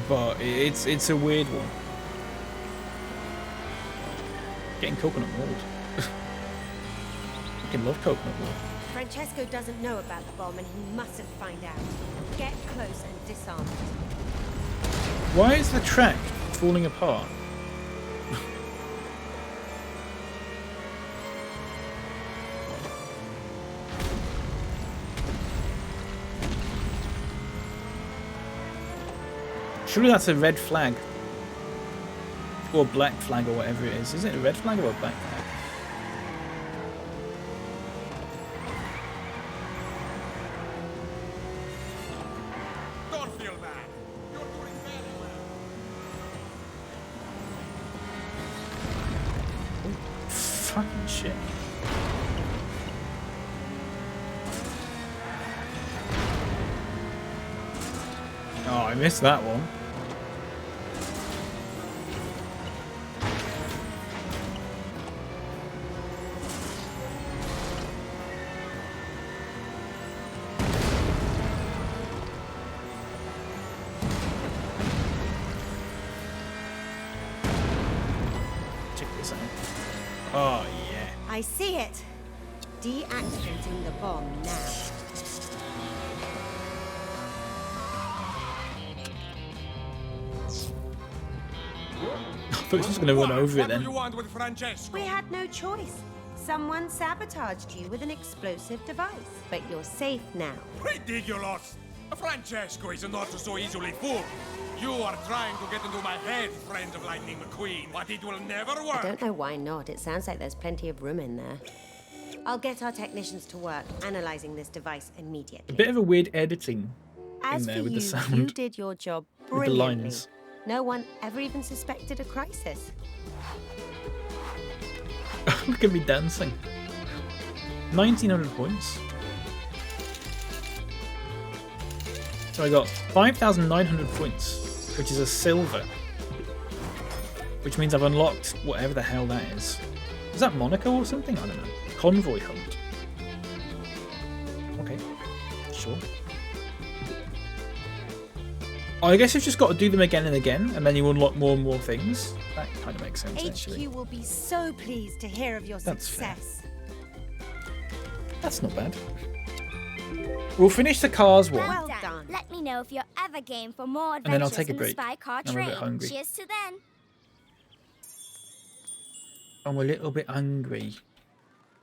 But it's a weird one. Getting coconut mold. I can love coconut mold. Francesco doesn't know about the bomb and he mustn't find out. Get close and disarm it. Why is the track falling apart? Surely that's a red flag. Or black flag or whatever it is. Is it a red flag or a black flag? Fucking shit. Oh, I missed that one. Check this out. Oh, yeah. I see it. Deactivating the bomb now. I thought he was just going to run over it then. We had no choice. Someone sabotaged you with an explosive device. But you're safe now. Ridiculous! Francesco is not so easily fooled. You are trying to get into my head, friend of Lightning McQueen, but it will never work. I don't know why not. It sounds like there's plenty of room in there. I'll get our technicians to work analyzing this device immediately. A bit of a weird editing As in there for with you, the sound. you did your job With the brilliantly. lines. No one ever even suspected a crisis. Look at me dancing. 1900 points. So I got 5,900 points, which is a silver. Which means I've unlocked whatever the hell that is. Is that Monaco or something? I don't know. Convoy hunt. Okay. Sure. Oh, I guess you've just got to do them again and again, and then you unlock more and more things. That kind of makes sense, actually. HQ will be so pleased to hear of your That's fair. success. That's not bad. We'll finish the cars one. Well done. Let me know if you're ever game for more And then I'll adventures take a in the break. spy car I'm a train. bit hungry. Cheers to then. I'm a little bit hungry.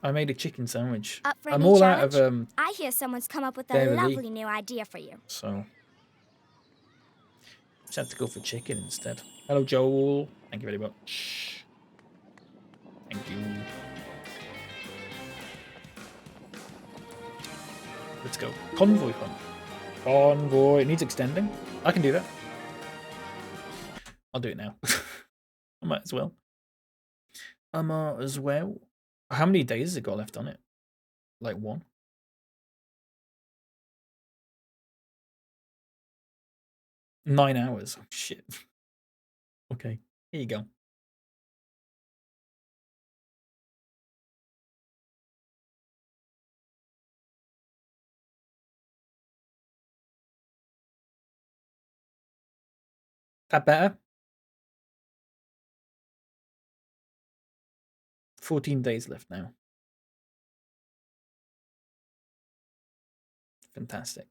I made a chicken sandwich. Up for a I'm new all challenge? out of I hear someone's come up with a dairy. lovely new idea for you. So just have to go for chicken instead. Hello, Joel. Thank you very much. Thank you. Let's go. Convoy hunt. Convoy. It needs extending. I can do that. I'll do it now. I might as well. I might as well. How many days has it got left on it? Like 1? Nine hours. Oh, shit. Okay. Here you go. That better? 14 days left now. Fantastic.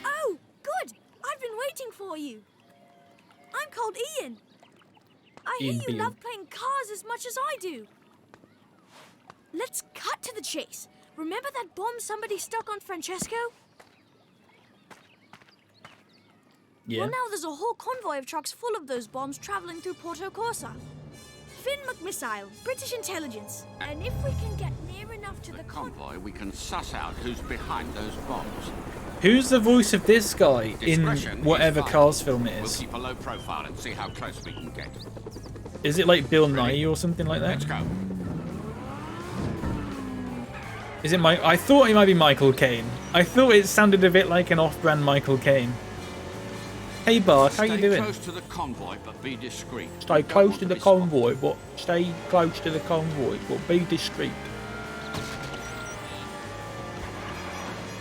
Oh, good! I've been waiting for you. I'm called Ian. I hear Ian you Beale. love playing cars as much as I do. Let's cut to the chase. Remember that bomb somebody stuck on Francesco? Yeah. Well, now there's a whole convoy of trucks full of those bombs traveling through Porto Corsa. Finn McMissile, British intelligence. And if we can get near enough to the convoy, we can suss out who's behind those bombs. Who's the voice of this guy in Discretion whatever is vital. Cars film it We'll is? keep a low profile and see how close we can get. Is it like Bill Nye or something like that? Let's go. Is it I thought it might be Michael Caine. I thought it sounded a bit like an off-brand Michael Caine. Hey Bart, how you Stay doing? close to the convoy, but be discreet. Stay close to the convoy, but stay close to the convoy, but be discreet.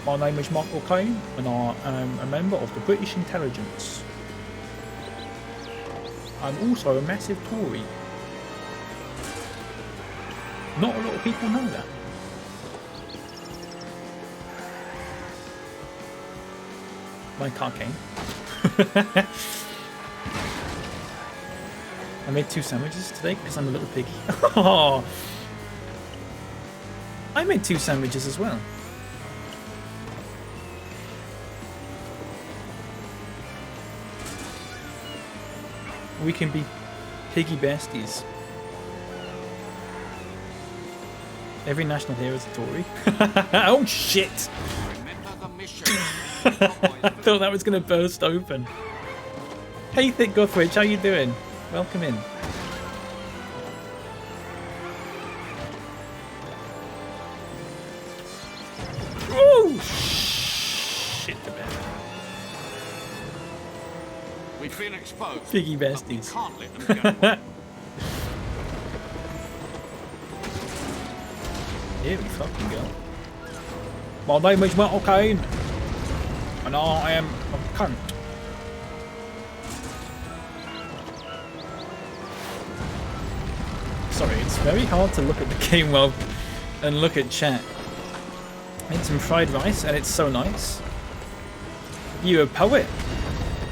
My name is Michael Caine, and I am a member of the British intelligence. I'm also a massive Tory. Not a lot of people know that. My car came. I made 2 sandwiches today because I'm a little piggy. Oh, I made 2 sandwiches as well. We can be piggy besties. Every national hero is a Tory. Oh shit! Remember the mission. I thought that was going to burst open. Hey Thick Guthridge, how you doing? Welcome in. Oh shit the bed. We've been exposed. Piggy but we besties. can't let them get away. Here we fucking go. My name is Michael Caine, and I am a cunt. Sorry, it's very hard to look at the game well and look at chat. I made some fried rice, and it's so nice. You're a poet,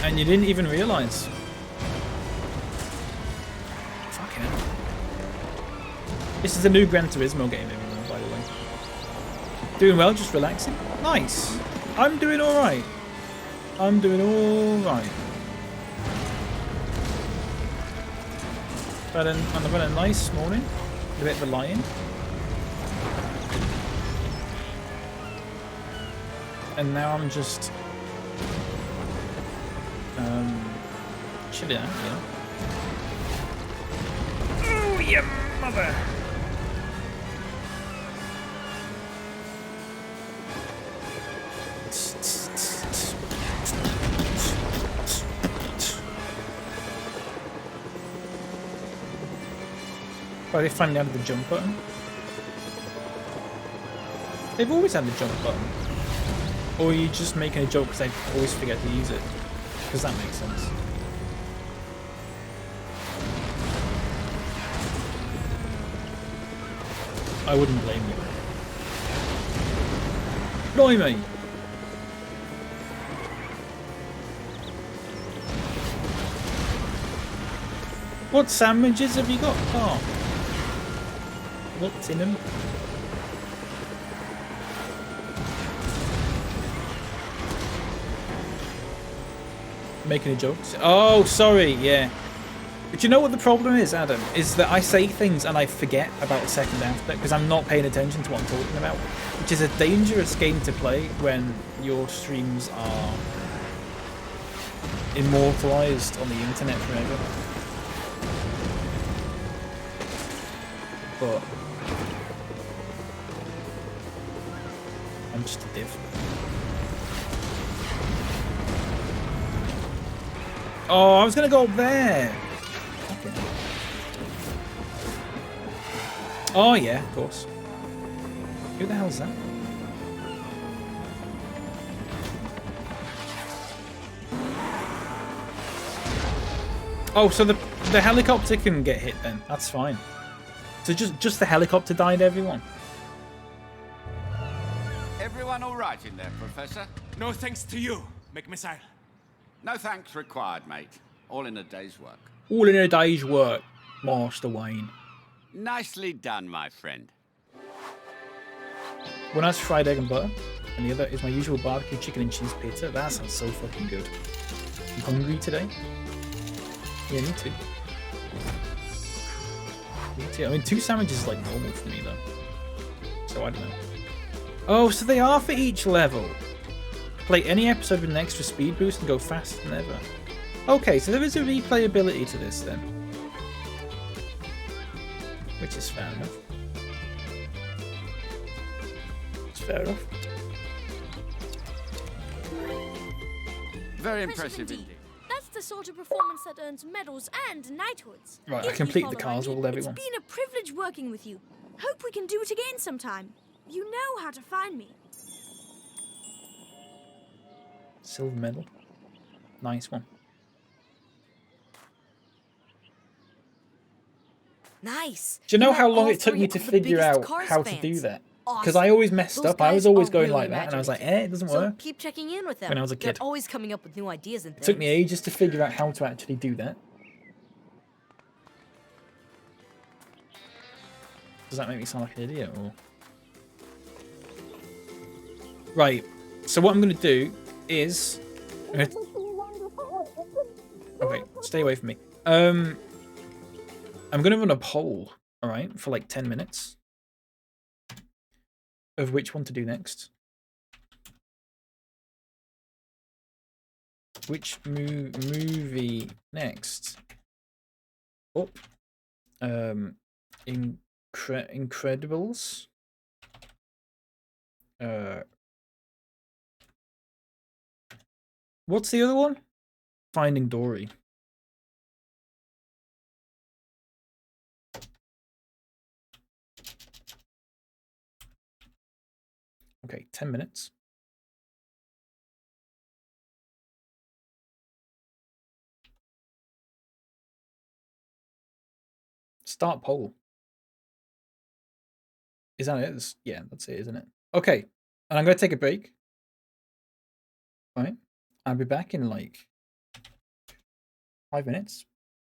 and you didn't even realise. Fucking hell. This is a new Gran Turismo game, everyone, by the way. Doing well, just relaxing. Nice. I'm doing alright. I'm doing alright. I've had a nice morning. A bit of a lie-in. And now I'm just chilling out, you know. Oh, your mother! Oh, they finally added the jump button. They've always had the jump button. Or are you just making a joke because I always forget to use it? Because that makes sense. I wouldn't blame you. Blimey! What sandwiches have you got? Oh. What's in them? Making a joke? Oh, sorry, yeah. But you know what the problem is, Adam? Is that I say things and I forget about the second after because I'm not paying attention to what I'm talking about. Which is a dangerous game to play when your streams are immortalized on the internet forever. But I'm just a div. Oh, I was gonna go up there. Okay. Oh yeah, of course. Who the hell's that? Oh, so the helicopter can get hit then. That's fine. So just the helicopter died, everyone? Everyone all right in there, Professor? No thanks to you, McMissile. No thanks required, mate. All in a day's work. All in a day's work, Master Wayne. Nicely done, my friend. One has fried egg and butter, and the other is my usual barbecue chicken and cheese pizza. That sounds so fucking good. You hungry today? Yeah, me too. Me too. I mean, 2 sandwiches is like normal for me though. So I don't know. Oh, so they are for each level. Play any episode with an extra speed boost and go faster than ever. Okay, so there is a replayability to this then. Which is fair enough. It's fair enough. Very impressive indeed. That's the sort of performance that earns medals and knighthoods. Right, If I completed the you follow cars me, all, everyone. It's been a privilege working with you. Hope we can do it again sometime. You know how to find me. Silver medal. Nice one. Nice. Do you know met how long all it took me three to of the figure biggest out Cars how to fans. do that? Because Awesome. I always messed Those up. I was guys always are going really like that, and I was like, imaginative. it doesn't So work. keep checking in with them. When I was a kid. They're always coming up with new ideas and It things. took me ages to figure out how to actually do that. Does that make me sound like an idiot? Or... Right. So what I'm going to do is... Okay, stay away from me. I'm going to run a poll, alright, for like 10 minutes. Of which one to do next. Which movie next? Oh. Incredibles. What's the other one? Finding Dory. Okay, 10 minutes. Start poll. Is that it? Yeah, that's it, isn't it? Okay, and I'm going to take a break. All right, I'll be back in like 5 minutes.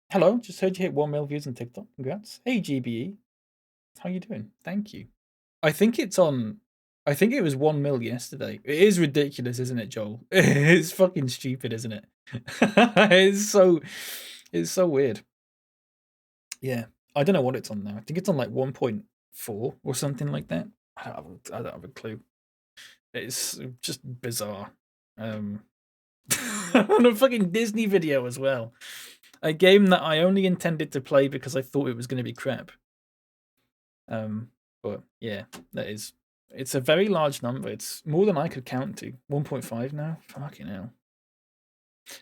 Hello, just heard you hit 1 million views on TikTok. Congrats. Hey, GBE. How you doing? Thank you. I think it's on... I think it was 1 mil yesterday. It is ridiculous, isn't it, Joel? It's fucking stupid, isn't it? It's so weird. Yeah, I don't know what it's on now. I think it's on like 1.4 or something like that. I don't have a clue. It's just bizarre. On a fucking Disney video as well. A game that I only intended to play because I thought it was going to be crap. But yeah, that is... It's a very large number. It's more than I could count to. 1.5 now? Fucking hell.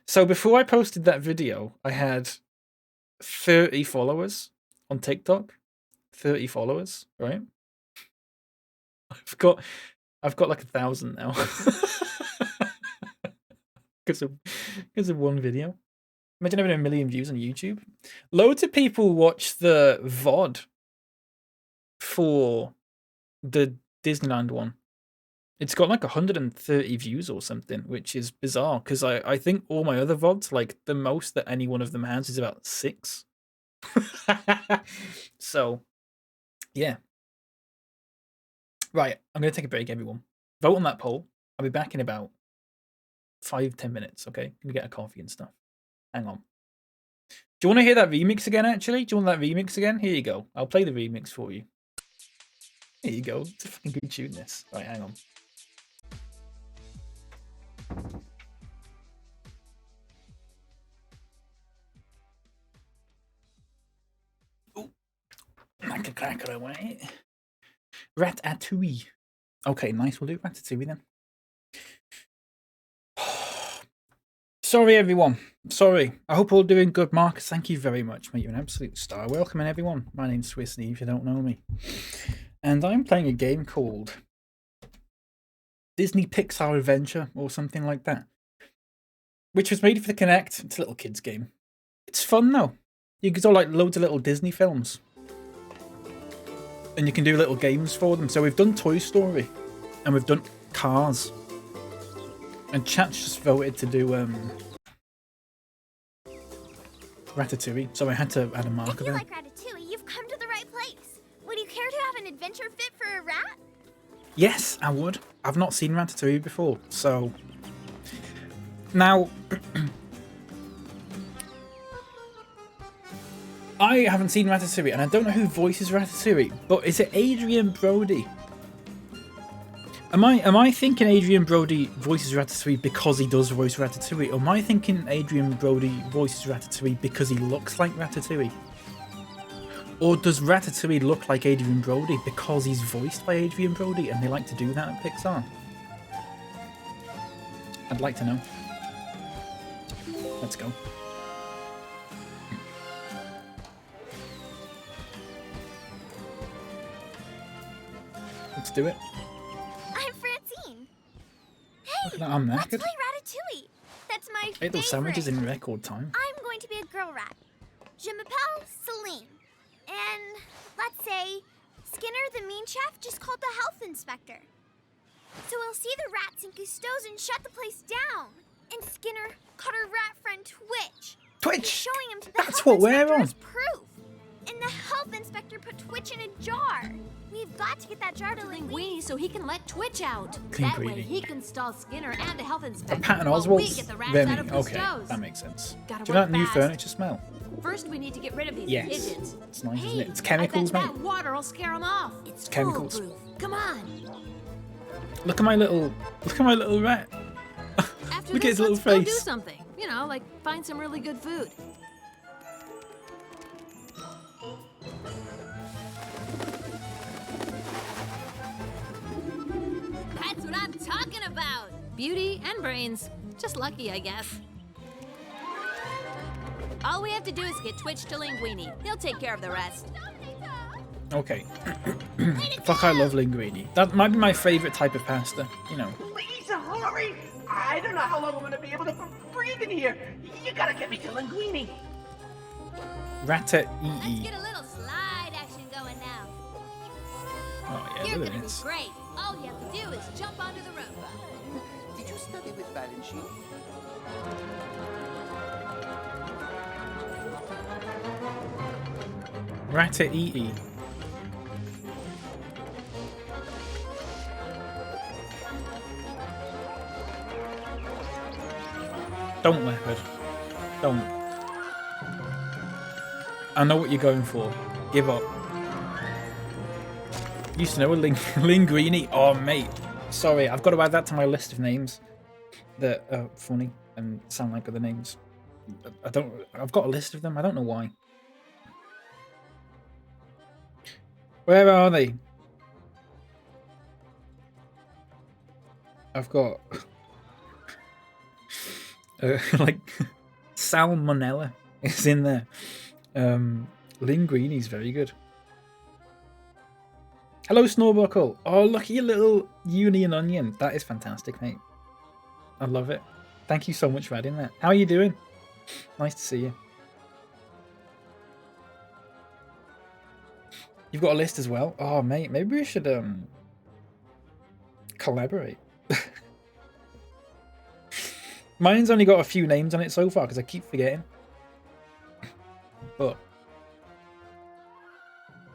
So before I posted that video, I had 30 followers on TikTok. 30 followers, right? I've got like 1,000 now. Because of one video. Imagine having 1 million views on YouTube. Loads of people watch the VOD for the Disneyland one. It's got like 130 views or something, which is bizarre because I think all my other VODs, like the most that any one of them has is about 6. So, yeah. Right, I'm going to take a break, everyone. Vote on that poll. I'll be back in about 5-10 minutes, okay? Gonna get a coffee and stuff. Hang on. Do you want to hear that remix again, actually? Do you want that remix again? Here you go. I'll play the remix for you. Here you go. It's a fucking good tune, this. Right, hang on. Oh, like a cracker away. Ratatouille. Okay, nice. We'll do Ratatouille then. Sorry, everyone. Sorry. I hope all doing good. Marcus, thank you very much, mate. You're an absolute star. Welcome, everyone. My name's SwissKnee, if you don't know me. And I'm playing a game called Disney Pixar Adventure or something like that, which was made for the Kinect. It's a little kids game. It's fun, though. You can do like loads of little Disney films. And you can do little games for them. So we've done Toy Story. And we've done Cars. And chat's just voted to do Ratatouille. So I had to add a marker there. If you like Ratatouille, you've come to the right place. Would you care to have an adventure fit for a rat? Yes, I would. I've not seen Ratatouille before. So now I haven't seen Ratatouille, and I don't know who voices Ratatouille, but is it Adrian Brody? Am I thinking Adrian Brody voices Ratatouille because he does voice Ratatouille, or am I thinking Adrian Brody voices Ratatouille because he looks like Ratatouille? Or does Ratatouille look like Adrian Brody because he's voiced by Adrian Brody and they like to do that at Pixar? I'd like to know. Let's go. Let's do it. I'm Francine. Look Hey, at that, I'm let's knackered. play Ratatouille. That's my Ate favorite. those sandwiches in record time. I'm going to be a girl rat. Je m'appelle Celine. And let's say Skinner, the mean chef, just called the health inspector. So we'll see the rats and Cousteau's and shut the place down. And Skinner caught her rat friend Twitch. Twitch? He's showing him to the That's health what we're inspector on. as proof. And the health inspector put Twitch in a jar. We've got to get that jar to Linguini so he can let Twitch out. That way he can stall Skinner and the health The inspector. Patton while we Oswalt's get the rats Remy. out of Okay, Cousteau's. that makes sense. Gotta Do you know work that new fast. furniture smell? First, we need to get rid of these Yes. pigeons. It's nice, hey, isn't it? It's chemicals, I bet mate. that water will scare them off. It's chemicals. foolproof. Come on. Look at my little rat. After Look at this, his little let's go do face. something. You know, like find some really good food. That's what I'm talking about. Beauty and brains. Just lucky, I guess. All we have to do is get Twitch to Linguini. He'll take care of the rest. Okay. Fuck, I love linguine. That might be my favourite type of pasta, you know. Please hurry! I don't know how long I'm gonna be able to breathe in here. You gotta get me to Linguini. Ratatouille. Get a little slide action going now. Oh yeah, You're look at gonna be this. great. All you have to do is jump onto the rope. Did you study with Balanchine? Ratatouille. Don't, leopard. Don't. I know what you're going for. Give up. Used to know a Linguini. Oh, mate. Sorry, I've got to add that to my list of names that are funny and sound like other names. I've got a list of them. I don't know why. Where are they? I've got like salmonella is in there. Linguini's very good. Hello, Snowbuckle. Oh, look at your little union onion. That is fantastic, mate. I love it. Thank you so much for adding that. How are you doing? Nice to see you. You've got a list as well? Oh, mate, maybe we should Collaborate. Mine's only got a few names on it so far because I keep forgetting. But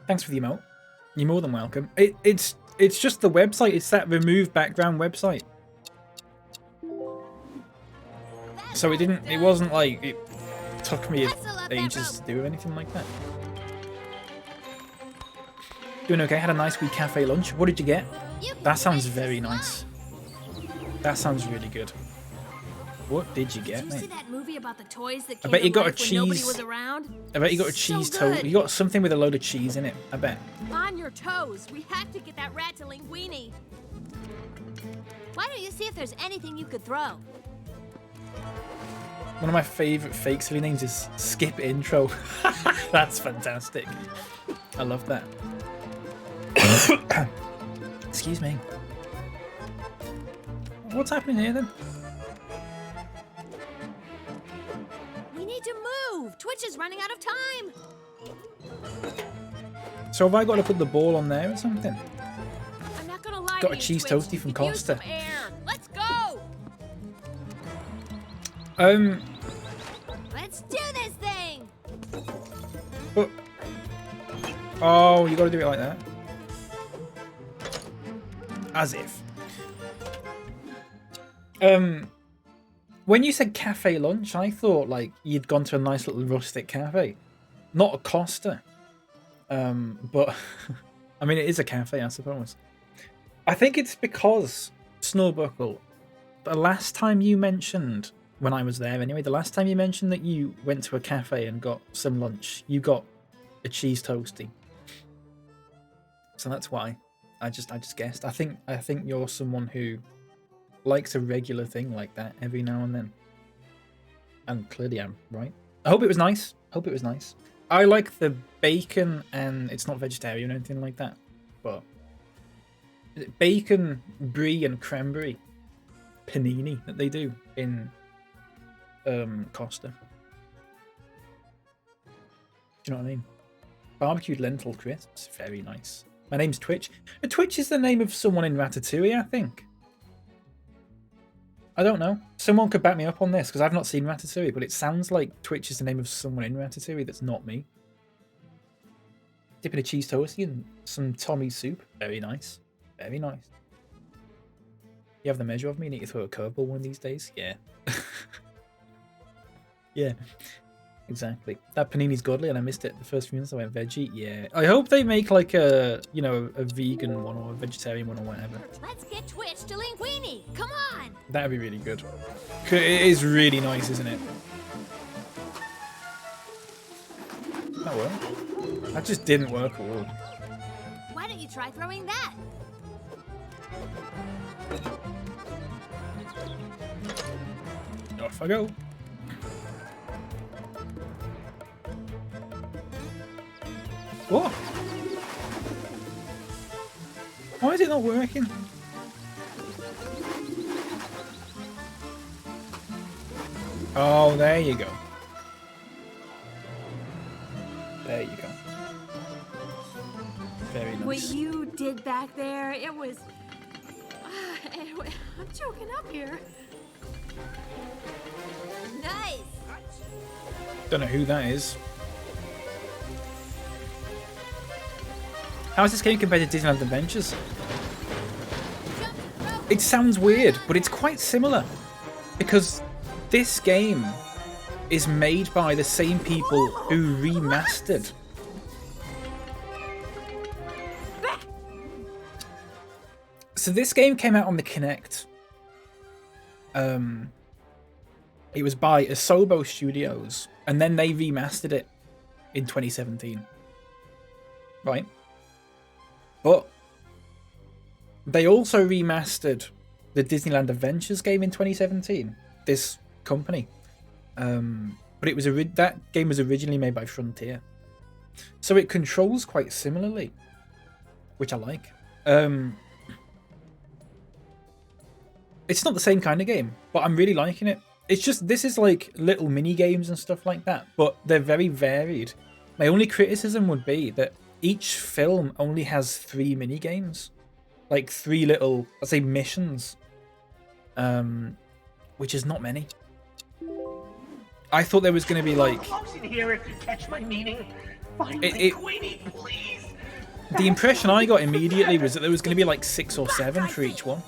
thanks for the emote. You're more than welcome. It's just the website. It's that remove background website. So it wasn't like it took me ages to do or anything like that. Doing okay, had a nice wee cafe lunch. What did you get? That sounds very nice. That sounds really good. What did you get, Did you see mate? that movie about the toys that I came bet you to got a life when nobody cheese. was around? I bet you got a cheese toast. You got something with a load of cheese in it, I bet. On your toes. We have to get that rat to linguine. Why don't you see if there's anything you could throw? One of my favourite fake silly names is Skip Intro. That's fantastic. I love that. Excuse me. What's happening here then? We need to move. Twitch is running out of time. So have I got to put the ball on there or something? I'm not gonna lie Got to a you, cheese Twitch. toasty from Could use Costa. some air. Let's go. Let's do this thing. Oh, you got to do it like that. As if. When you said cafe lunch, I thought like you'd gone to a nice little rustic cafe, not a Costa. But I mean, it is a cafe, I suppose. I think it's because Snowbuckle. The last time you mentioned, when I was there anyway, the last time you mentioned that you went to a cafe and got some lunch, you got a cheese toasty. So that's why. I just guessed. I think you're someone who likes a regular thing like that every now and then. And clearly I'm right. I hope it was nice. Hope it was nice. I like the bacon and it's not vegetarian or anything like that. But bacon, brie and cranberry panini that they do in Costa. Do you know what I mean? Barbecued lentil crisps, very nice. My name's Twitch. Twitch is the name of someone in Ratatouille, I think. I don't know. Someone could back me up on this because I've not seen Ratatouille, but it sounds like Twitch is the name of someone in Ratatouille that's not me. Dipping a cheese toasty and some Tommy soup. Very nice. Very nice. You have the measure of me? You need to throw a curveball one of these days? Yeah. Yeah. Exactly. That panini's godly and I missed it the first few minutes. I went veggie. Yeah. I hope they make like a, you know, a vegan one or a vegetarian one or whatever. Let's get Twitch to linguine. Come on. That'd be really good. It is really nice, isn't it? That worked. That just didn't work at all. Why don't you try throwing that? Off I go. What? Why is it not working? Oh, there you go. There you go. Very nice. What you did back there, it was... I'm choking up here. Nice. Don't know who that is. How is this game compared to Disneyland Adventures? It sounds weird, but it's quite similar. Because this game is made by the same people who remastered. So this game came out on the Kinect. It was by Asobo Studios, and then they remastered it in 2017. Right? But they also remastered the Disneyland Adventures game in 2017. This company, but it was that game was originally made by Frontier, so it controls quite similarly, which I like. It's not the same kind of game, but I'm really liking it. It's just this is like little mini games and stuff like that, but they're very varied. My only criticism would be that each film only has 3 mini games. like 3 little, I'd say, missions, which is not many. I thought there was going to be like Close in here if you catch my meaning. Finally, Queenie, please. the impression I got immediately was that there was going to be like 6 or 7 for each one,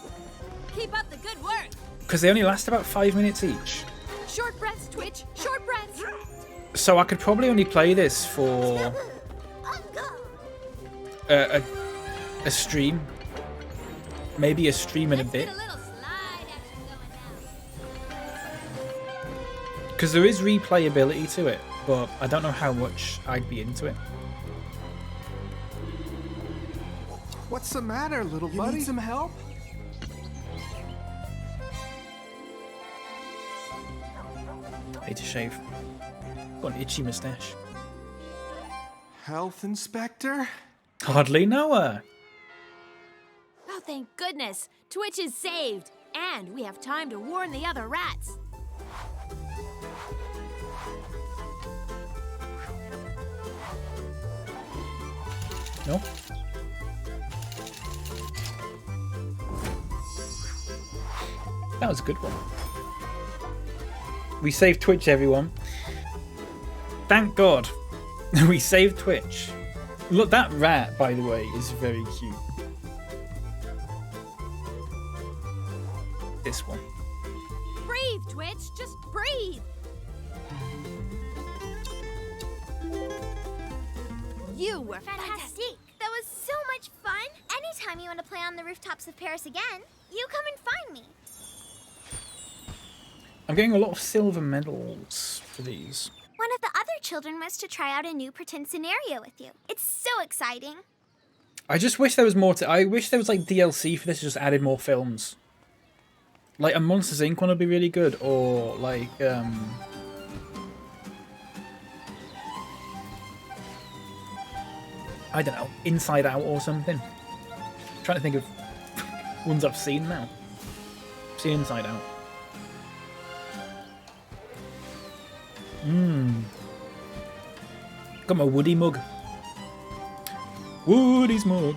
Keep up the good work. because they only last about 5 minutes each. Short breaths, Twitch. Short breaths. So I could probably only play this for a stream, maybe a stream and a bit, because there is replayability to it, but I don't know how much I'd be into it. What's the matter, little buddy? You need some help? I need to shave. Got an itchy mustache. Health inspector? Hardly know her. Oh, thank goodness. Twitch is saved. And we have time to warn the other rats. No? That was a good one. We saved Twitch, everyone. Thank God. We saved Twitch. Look, that rat, by the way, is very cute. This one. Breathe, Twitch. Just breathe. You were fantastic. That was so much fun. Anytime you want to play on the rooftops of Paris again, you come and find me. I'm getting a lot of silver medals for these. One of the other children was to try out a new pretend scenario with you. It's so exciting. I just wish there was more to... I wish there was like DLC for this, just added more films. Like a Monsters Inc. one would be really good, or like I don't know, Inside Out or something. I'm trying to think of ones I've seen now. I've seen Inside Out. Got my Woody mug. Woody's mug.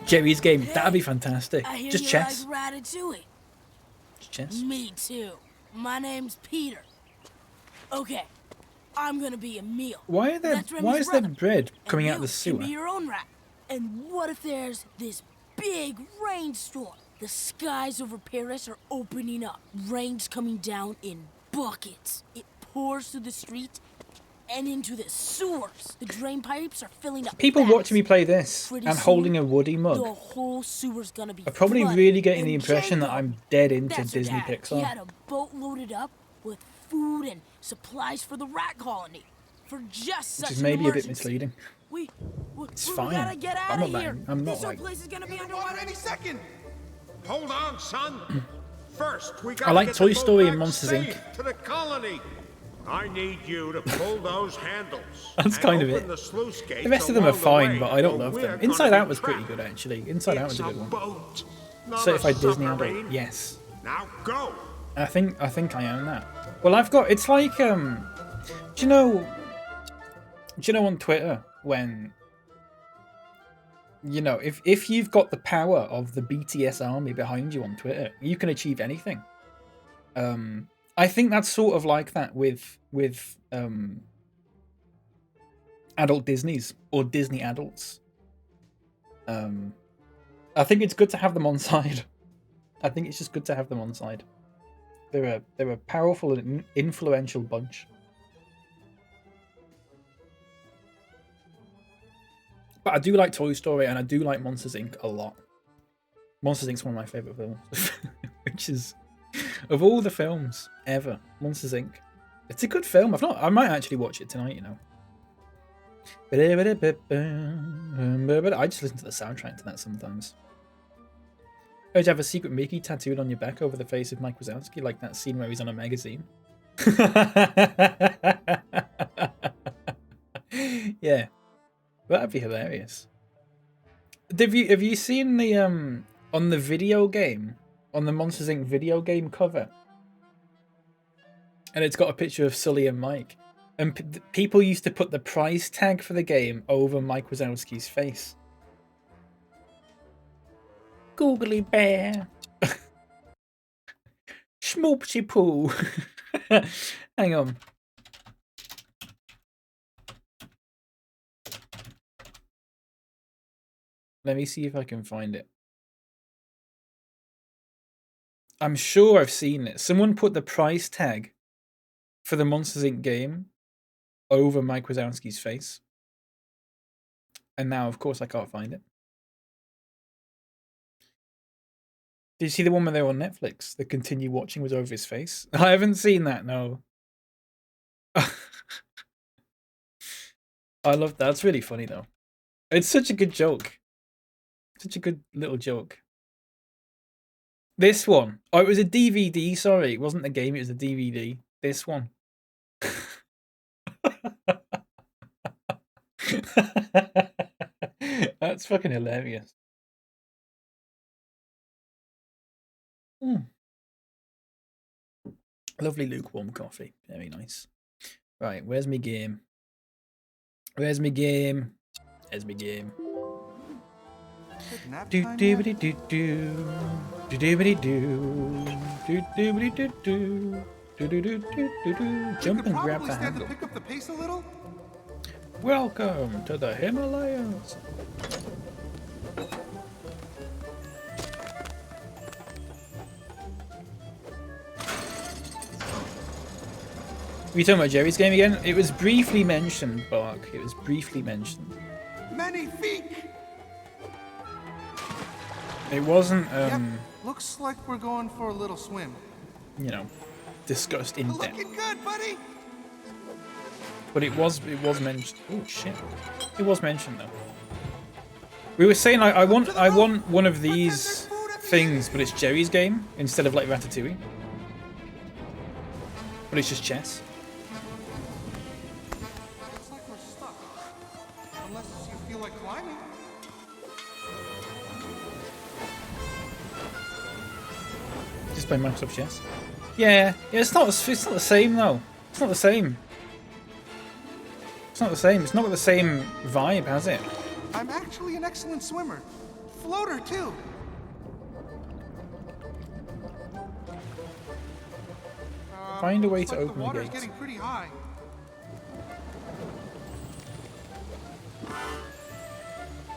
Jerry's game, that'd be fantastic. I hear Just you chess. like Ratatouille. Just chess. Me too. My name's Peter. Okay, I'm gonna be a meal. Why are there? That's Remy's Why is there brother. bread And coming out of you the can sewer? be your own rat. And what if there's this big rainstorm? The skies over Paris are opening up. Rain's coming down in buckets. It pours through the streets and into the sewers. The drain pipes are filling up. People fast. watching me play this Pretty and soon, holding a Woody The mug whole sewer's gonna be are probably flooded. really getting the And impression that Django, I'm dead into that's your Disney dad. He Pixar. had a boat loaded up with food and supplies for the rat colony. For just such Which is an maybe a bit emergency. misleading. It's fine. We gotta get out I'm of not here. bad. I'm not This whole like- place is gonna be underwater any second. Hold on, son. First, we I gotta like get Toy the boat Story and back Monsters, safe Inc. to the colony. I need you to pull those handles. That's and kind of open it. The sluice gates The rest of them are along the fine, way, but I don't or love we're them. gonna Inside be Out was pretty trapped. good, actually. Inside Out was a good one. Boat, not Certified a Disney submarine. adult, yes. Now go. I think I own that. Well, I've got. It's like do you know on Twitter when if you've got the power of the BTS army behind you on Twitter, you can achieve anything. I think that's sort of like that with adult Disneys or Disney adults. I think it's good to have them on side. I think it's just good to have them on side. They're a powerful and influential bunch. But I do like Toy Story and I do like Monsters Inc. a lot. Monsters Inc. is one of my favourite films. Which is, of all the films ever, Monsters Inc. It's a good film. I might actually watch it tonight, I just listen to the soundtrack to that sometimes. Oh, do you have a secret Mickey tattooed on your back over the face of Mike Wazowski, like that scene where he's on a magazine? Yeah, that'd be hilarious. Have you seen the on the video game on the Monsters Inc. video game cover. And it's got a picture of Sully and Mike. And people used to put the price tag for the game over Mike Wazowski's face. Googly bear. Schmoopsy poo. Hang on. Let me see if I can find it. I'm sure I've seen it. Someone put the price tag for the Monsters Inc. game over Mike Wazowski's face. And now, of course, I can't find it. Did you see the one where they were on Netflix? The continue watching was over his face? I haven't seen that, no. I love that. It's really funny, though. It's such a good joke. Such a good little joke. This one. Oh, it was a DVD, sorry. It wasn't a game, it was a DVD. This one. That's fucking hilarious. Lovely lukewarm coffee. Very nice. Right, where's my game? Where's my game? There's my game. Do doobity doo doo. Do doobity doo. Do doobity doo doo. Do do do do do do. Jump and grab the handle. Pick up the pace a little. Welcome to the Himalayas. Are you talking about Jerry's game again? It was briefly mentioned, Bark. It was briefly mentioned. Magnifique! It wasn't, Yep. Looks like we're going for a little swim. you know, discussed in depth. Looking good, buddy! But it was mentioned. Oh shit! It was mentioned though. We were saying I want one of these things, but it's Jerry's game instead of like Ratatouille. But it's just chess. Looks like we're stuck. Unless you feel like climbing. Just play Microsoft Chess. Yeah, it's not the same though. It's not the same. It's not the same. It's not got the same vibe, has it? I'm actually an excellent swimmer. Floater, too. Find a way to Looks like open the water's the gate. getting pretty high.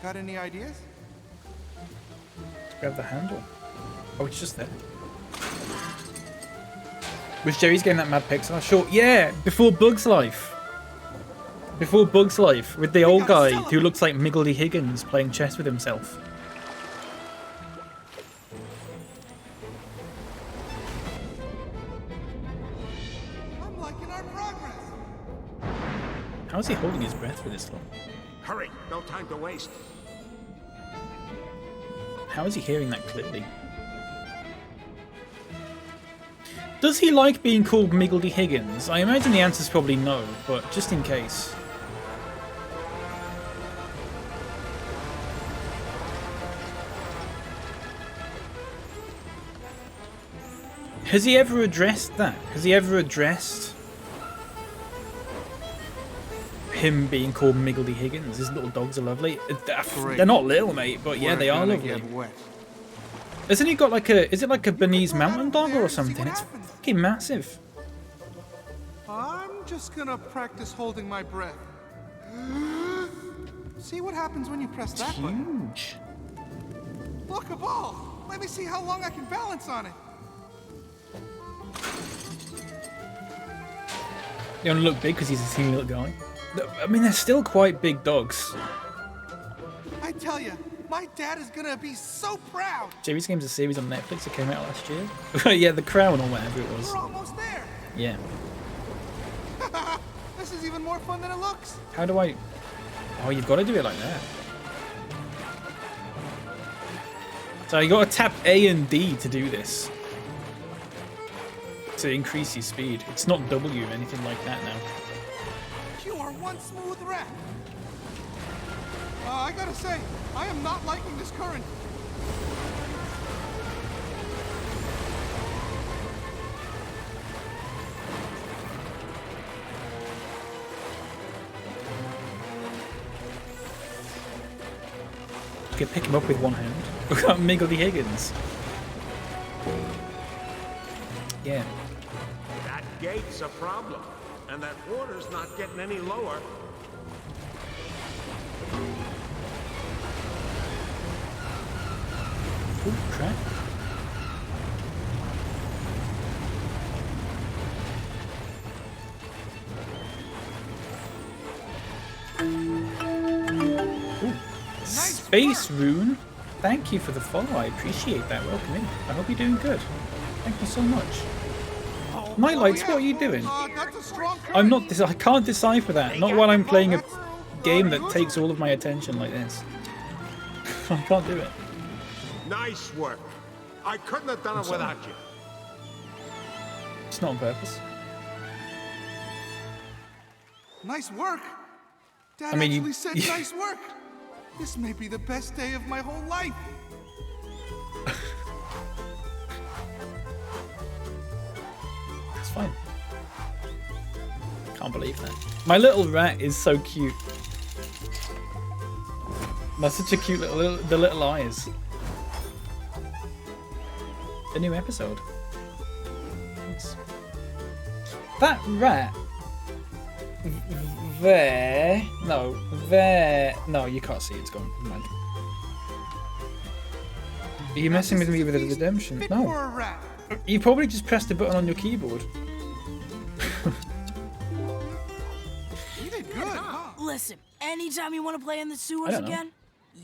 Got any ideas? Grab the handle. Oh, it's just there. Was Jerry's game that Mad Pixar? Sure. Yeah, before Bug's Life. Before Bug's Life, with the old guy who looks like Miggledy Higgins playing chess with himself. I'm liking our progress. How is he holding his breath for this long? Hurry, no time to waste. How is he hearing that clearly? Does he like being called Miggledy Higgins? I imagine the answer's probably no, but just in case. Has he ever addressed that? Has he ever addressed him being called Miggledy Higgins? His little dogs are lovely. They're not little, mate, but yeah, they are lovely. Hasn't he got like a... Is it like a Bernese mountain dog or something? It's fucking massive. I'm just gonna practice holding my breath. See what happens when you press that button. Huge. Look, a ball. Let me see how long I can balance on it. They only look big because he's a teeny little guy. I mean, they're still quite big dogs. I tell you, my dad is gonna be so proud. Jerry's Game's a series on Netflix that came out last year. Yeah, The Crown or whatever it was. We're almost there. Yeah. This is even more fun than it looks. How do I... Oh, you've got to do it like that. So you got to tap A and D to do this. To increase your speed. It's not W or anything like that now. You are one smooth rat. I gotta say, I am not liking this current. Okay, pick him up with one hand. We've got Miggledy Higgins. Yeah. That gate's a problem, and that water's not getting any lower. Ooh, crap. Ooh. Space Rune, thank you for the follow. I appreciate that. Welcome in. I hope you're doing good. Thank you so much. Nightlights, what are you doing? I'm not. I can't decipher that. Not while I'm playing a game that takes all of my attention like this. I can't do it. Nice work. I couldn't have done it without you. It's not on purpose. Nice work. Dad I mean, actually said nice work. This may be the best day of my whole life. It's fine. Can't believe that. My little rat is so cute. That's such a cute little, the little eyes. A new episode. Nice. That rat. There. No. There. No, you can't see it. It's gone. Never mind. Are you messing with me with the redemption? No. You probably just pressed a button on your keyboard. You did good, huh? Listen, anytime you want to play in the sewers again,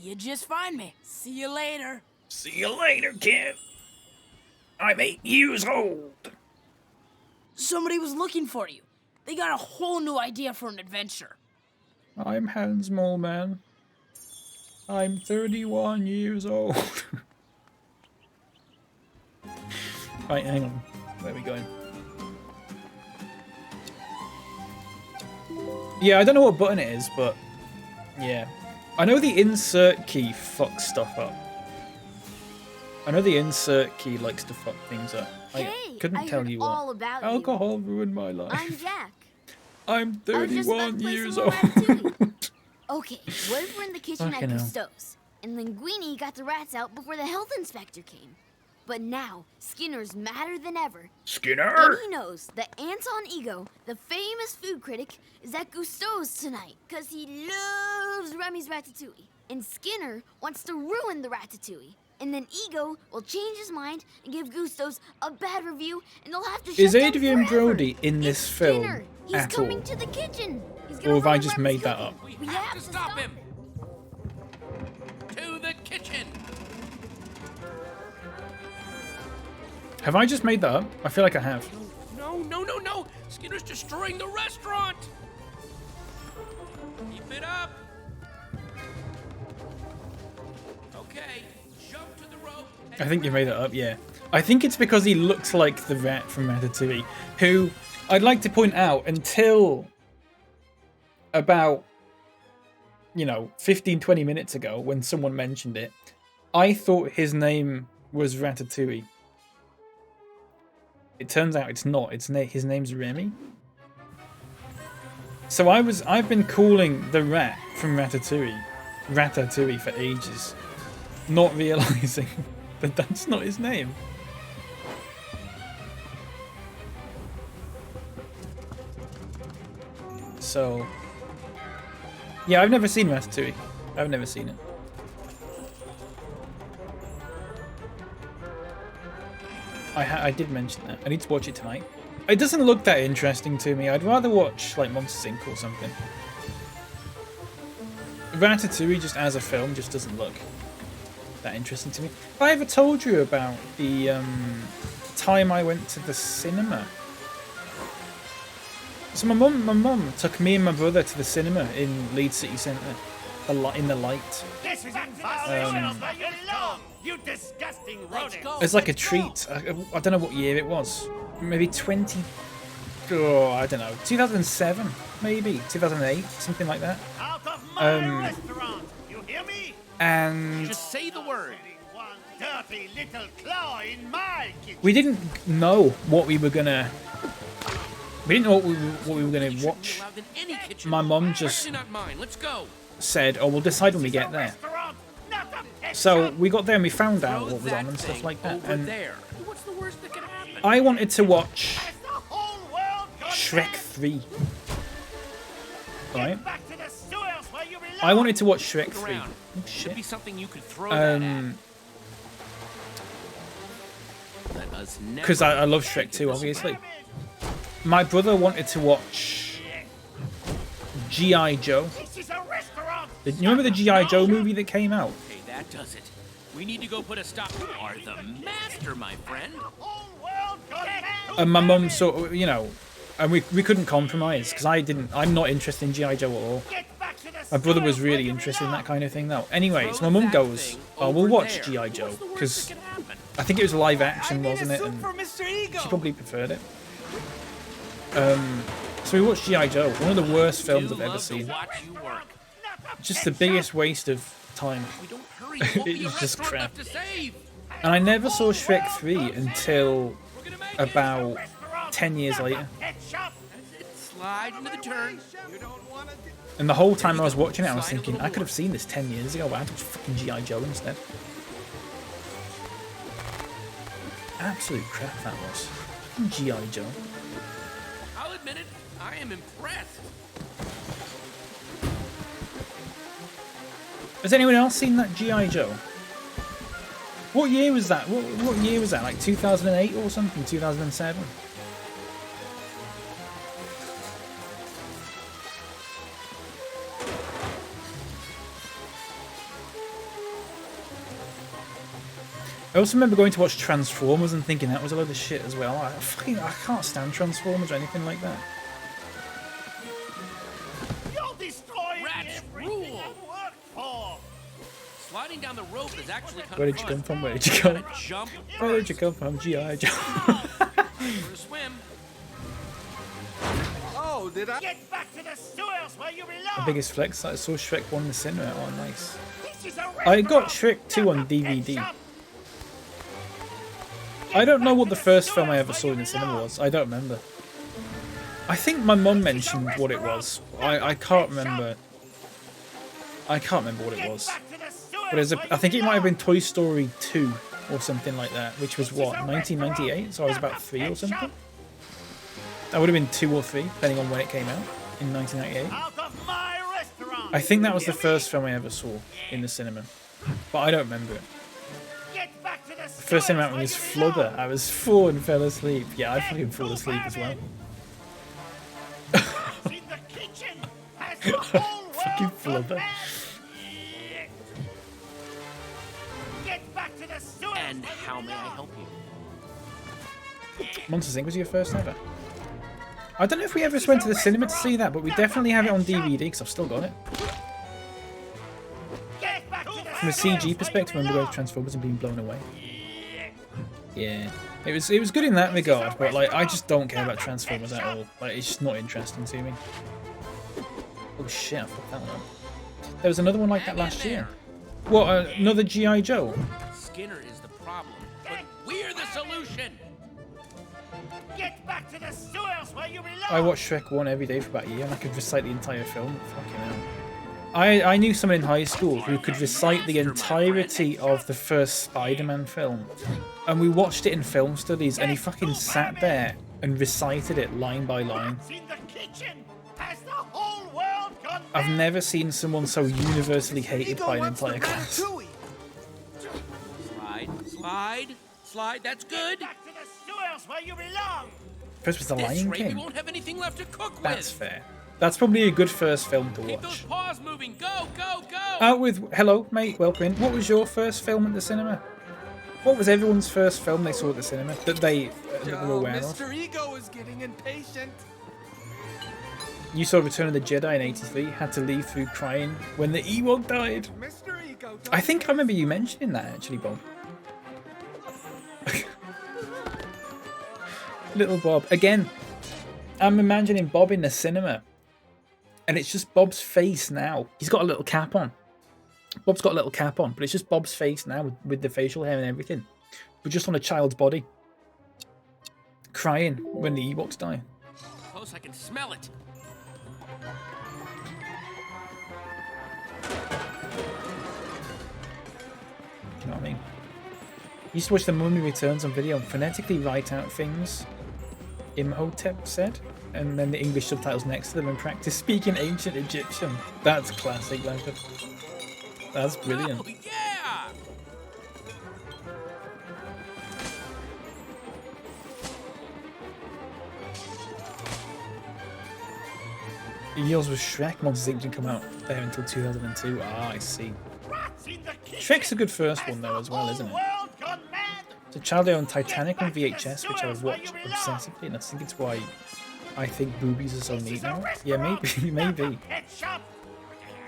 you just find me. See you later. See you later, kid. I'm 8 years old. Somebody was looking for you. They got a whole new idea for an adventure. I'm Hans Moleman. I'm 31 years old. Right, hang on. Where are we going? Yeah, I don't know what button it is, but yeah. I know the insert key fucks stuff up. I know the insert key likes to fuck things up. I couldn't tell you what. All about Alcohol ruined my life. I'm Jack. I'm 31 years old. Okay, what if we're in the kitchen Fucking at hell. Gusteau's, and Linguini got the rats out before the health inspector came. But now, Skinner's madder than ever. Skinner! And he knows that Anton Ego, the famous food critic, is at Gusteau's tonight, because he loves Remy's ratatouille. And Skinner wants to ruin the ratatouille. And then Ego will change his mind and give Gusteau's a bad review, and they'll have to shut Is down Adrian forever. Brody in this film Skinner, he's at all? coming to the kitchen. He's Or gonna have I ruin just Remy's made that cooking. up? We have to stop him. To the kitchen. Have I just made that up? I feel like I have. No, no, no, no. Skinner's destroying the restaurant. Keep it up. Okay, jump to the rope. I think you made that up, yeah. I think it's because he looks like the rat from Ratatouille, who I'd like to point out until about, 15, 20 minutes ago when someone mentioned it, I thought his name was Ratatouille. It turns out it's not. His name's Remy. So I've been calling the rat from Ratatouille for ages, not realizing that that's not his name. So, yeah, I've never seen Ratatouille. I've never seen it. I did mention that. I need to watch it tonight. It doesn't look that interesting to me. I'd rather watch like Monsters Inc. or something. Ratatouille just as a film just doesn't look that interesting to me. Have I ever told you about the time I went to the cinema? So my mum took me and my brother to the cinema in Leeds City Centre, in the light. This is in violation of the law, you disgusting rodent. It's like a treat. I don't know what year it was. Maybe 2007, maybe 2008, something like that. Out of my restaurant, you hear me? And Just say the word. One dirty little claw in my kitchen. we didn't know what we were gonna. We didn't know what we were gonna watch. My mum just Not mine. Let's go. said, "Oh, we'll decide when we get there." So we got there and we found out what was on and stuff like that. And What's the worst that could happen? I wanted to watch Shrek 3. Right? I wanted to watch Shrek 3. Oh, shit. Could be something you could throw that at. Because I love Shrek 2, obviously. My brother wanted to watch G.I. Joe. You remember the G.I. Joe movie that came out? Okay, that does it. We need to go put a stop. You are the master, my friend. And my mum sort of, you know, and we couldn't compromise because I'm not interested in G.I. Joe at all. My brother was really interested in that kind of thing though. Anyway, so my mum goes, oh, we'll watch G.I. Joe because I think it was live action, wasn't it? And she probably preferred it. So we watched G.I. Joe, one of the worst films I've ever seen. Just the biggest waste of time. It was just crap. And I never saw Shrek 3 until about 10 years later. Slide into the turn. And the whole time I was watching it, I was thinking, I could have seen this 10 years ago, but I had to watch fucking G.I. Joe instead. Absolute crap that was. Fucking G.I. Joe. I'll admit it, I am impressed. Has anyone else seen that G.I. Joe? What year was that? What year was that? Like 2008 or something? 2007? I also remember going to watch Transformers and thinking that was a load of shit as well. I can't stand Transformers or anything like that. You'll destroy rule. Sliding down the rope is actually kind Where did you come from? Where did you go? Where did you come from? G.I. Joe. For a swim. Oh, did I get back to the sewers where you belong? The biggest flex. I saw Shrek 1 in the cinema. Oh, nice. I got Shrek 2 on DVD. I don't know what the first film I ever saw in the cinema was. I don't remember. I think my mum mentioned what it was. I can't remember. I can't remember what it was. But I think it might have been Toy Story 2 or something like that, which was what, 1998? So I was about 3 or something. That would have been 2 or 3, depending on when it came out in 1998. I think that was the first film I ever saw in the cinema, but I don't remember it. The first time out was Flubber. I was 4 and fell asleep. Yeah, I fucking fall asleep as well. Fucking Flubber. And how may I help you? Monsters Inc. was your first ever? I don't know if we ever went to the cinema to see that, but we definitely have it on DVD because I've still got it. From a CG perspective, I remember going to Transformers and being blown away. Yeah, it was good in that regard, but like I just don't care about Transformers at all. Like it's just not interesting to me. Oh shit! I fucked that one up. There was another one like that last year. What? Another G.I. Joe? Skinner is the problem, but we're the solution. Get back to the sewers where you belong. I watched Shrek 1 every day for about a year, and I could recite the entire film. Fucking hell. I knew someone in high school who could recite the entirety of the first Spider-Man film. And we watched it in film studies, and he fucking sat there and recited it line by line. I've never seen someone so universally hated by an entire class. Slide, that's good. First was The Lion King. We won't have anything left to cook with. That's fair. That's probably a good first film to Keep those watch. paws moving. Go. Out with hello, mate. Welcome in. What was your first film at the cinema? What was everyone's first film they saw at the cinema that they were aware of? Mr. Ego is getting impatient. You saw Return of the Jedi in '83. Had to leave through crying when the Ewok died. Mr. Ego. I think I remember you mentioning that actually, Bob. Little Bob again. I'm imagining Bob in the cinema. And it's just Bob's face now. He's got a little cap on. Bob's got a little cap on, but it's just Bob's face now with the facial hair and everything. But just on a child's body. Crying when the Ewoks die. Close, I can smell it. you know what I mean? Used to watch The Mummy Returns on video and phonetically write out things Imhotep said, and then the English subtitles next to them and practice speaking ancient Egyptian. That's classic, Leopard. That's brilliant. Oh, yeah! Yours was Shrek. Monsters Inc. didn't come out there until 2002. Ah, I see. Shrek's a good first one though as well, isn't it? So Childo on Titanic on VHS, which I would watch obsessively, and I think it's why I think boobies are so neat now. Yeah, maybe, maybe.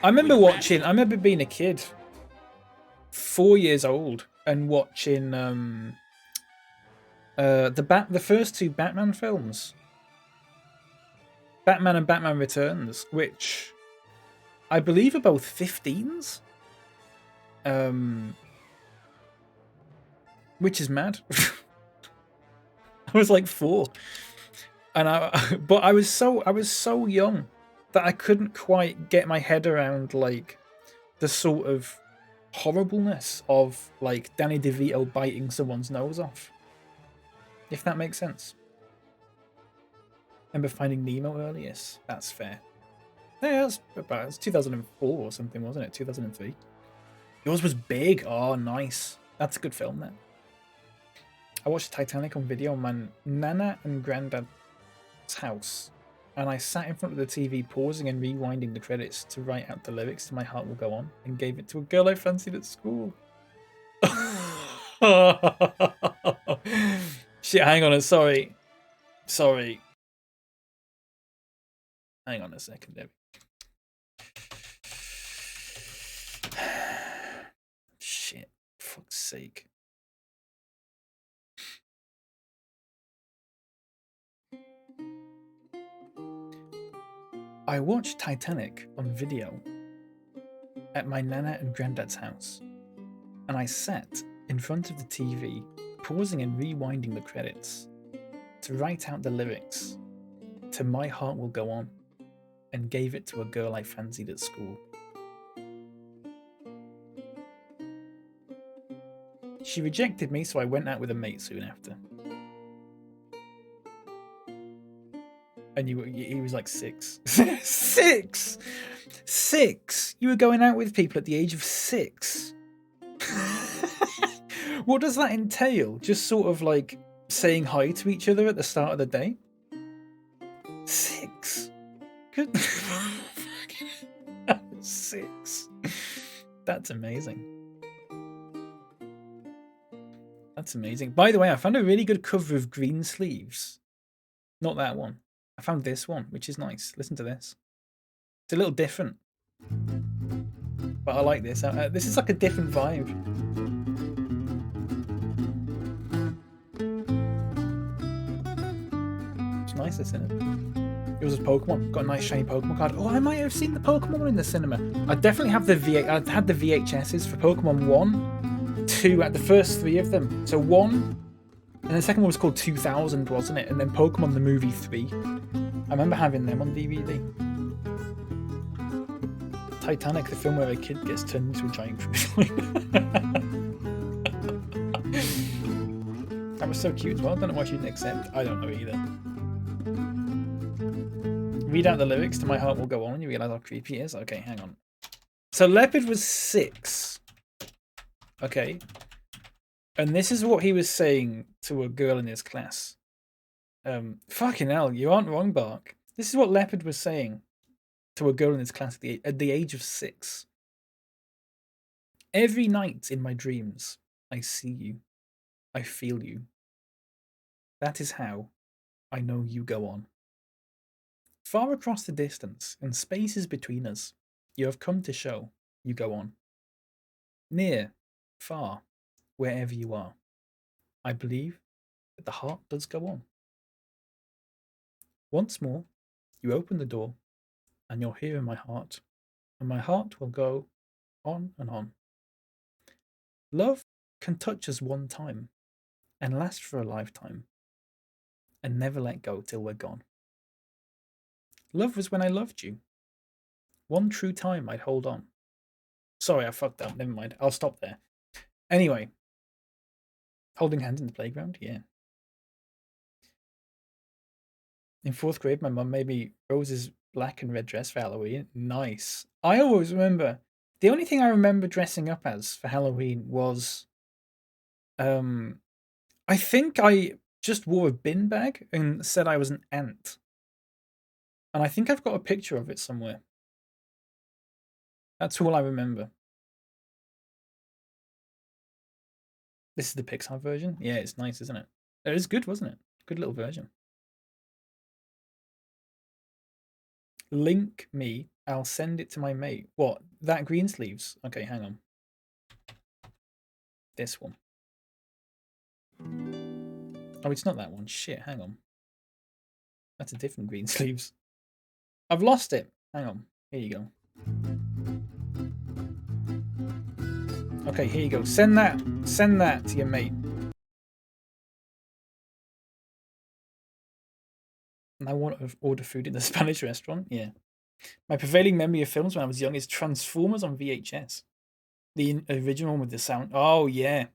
I remember being a kid, 4 years old, and watching the first two Batman films. Batman and Batman Returns, which I believe are both 15s. Which is mad. I was like 4. And but I was so young that I couldn't quite get my head around like the sort of horribleness of like Danny DeVito biting someone's nose off. If that makes sense. Remember Finding Nemo earliest? That's fair. Yeah, it's 2004 or something, wasn't it? 2003. Yours was big. Oh, nice. That's a good film, then. I watched Titanic on video on my Nana and Granddad's house, and I sat in front of the TV pausing and rewinding the credits to write out the lyrics to My Heart Will Go On and gave it to a girl I fancied at school. Shit, hang on, sorry. Hang on a second, Debbie. Shit, fuck's sake. I watched Titanic on video at my Nana and Granddad's house, and I sat in front of the TV, pausing and rewinding the credits to write out the lyrics to My Heart Will Go On, and gave it to a girl I fancied at school. She rejected me, so I went out with a mate soon after. And he was like 6. 6! 6! You were going out with people at the age of 6. What does that entail? Just sort of like saying hi to each other at the start of the day? 6. Good. 6. That's amazing. That's amazing. By the way, I found a really good cover of Green Sleeves. Not that one. I found this one, which is nice. Listen to this. It's a little different. But I like this. This is like a different vibe. It's nice, isn't it? It was a Pokemon. Got a nice shiny Pokemon card. Oh, I might have seen the Pokemon one in the cinema. I definitely have I had the VHSs for Pokemon 1, 2, at the first 3 of them. So 1, and the second one was called 2000, wasn't it? And then Pokemon the movie 3. I remember having them on DVD. Titanic, the film where a kid gets turned into a giant cruise That was so cute as well. I don't know why she didn't accept. I don't know either. Read out the lyrics to My Heart Will Go On and you realise how creepy it is. Okay, hang on. So Leopard was 6. Okay. And this is what he was saying to a girl in his class. Fucking hell, you aren't wrong, Bark. This is what Leopard was saying to a girl in his class at the age of 6. Every night in my dreams, I see you. I feel you. That is how I know you go on. Far across the distance and spaces between us, you have come to show you go on. Near, far, wherever you are, I believe that the heart does go on. Once more, you open the door, and you're here in my heart, and my heart will go on and on. Love can touch us one time, and last for a lifetime, and never let go till we're gone. Love was when I loved you. One true time I'd hold on. Sorry, I fucked up. Never mind. I'll stop there. Anyway, holding hands in the playground, yeah. In 4th grade, my mum made me Rose's black and red dress for Halloween. Nice. I always remember, the only thing I remember dressing up as for Halloween was, I think I just wore a bin bag and said I was an ant. And I think I've got a picture of it somewhere. That's all I remember. This is the Pixar version. Yeah, it's nice, isn't it? It was good, wasn't it? Good little version. Link me. I'll send it to my mate. What? That green sleeves? Okay, hang on. This one. Oh, it's not that one. Shit, hang on. That's a different green sleeves. I've lost it. Hang on. Here you go. Okay, here you go. Send that to your mate. And I want to order food in the Spanish restaurant. Yeah. My prevailing memory of films when I was young is Transformers on VHS. The original one with the sound. Oh, yeah.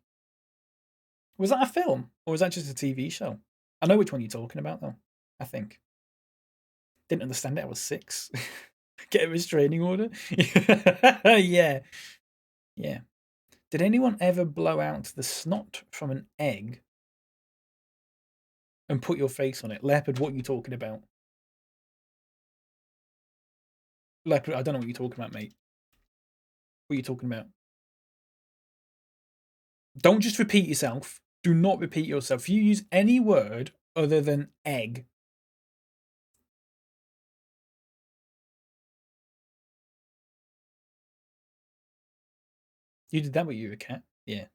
Was that a film? Or was that just a TV show? I know which one you're talking about, though. I think. Didn't understand it. I was 6. Get a restraining order? Yeah. Yeah. Did anyone ever blow out the snot from an egg and put your face on it? Leopard, what are you talking about? Leopard, I don't know what you're talking about, mate. What are you talking about? Don't just repeat yourself. Do not repeat yourself. If you use any word other than egg, you did that when you were a cat? Yeah.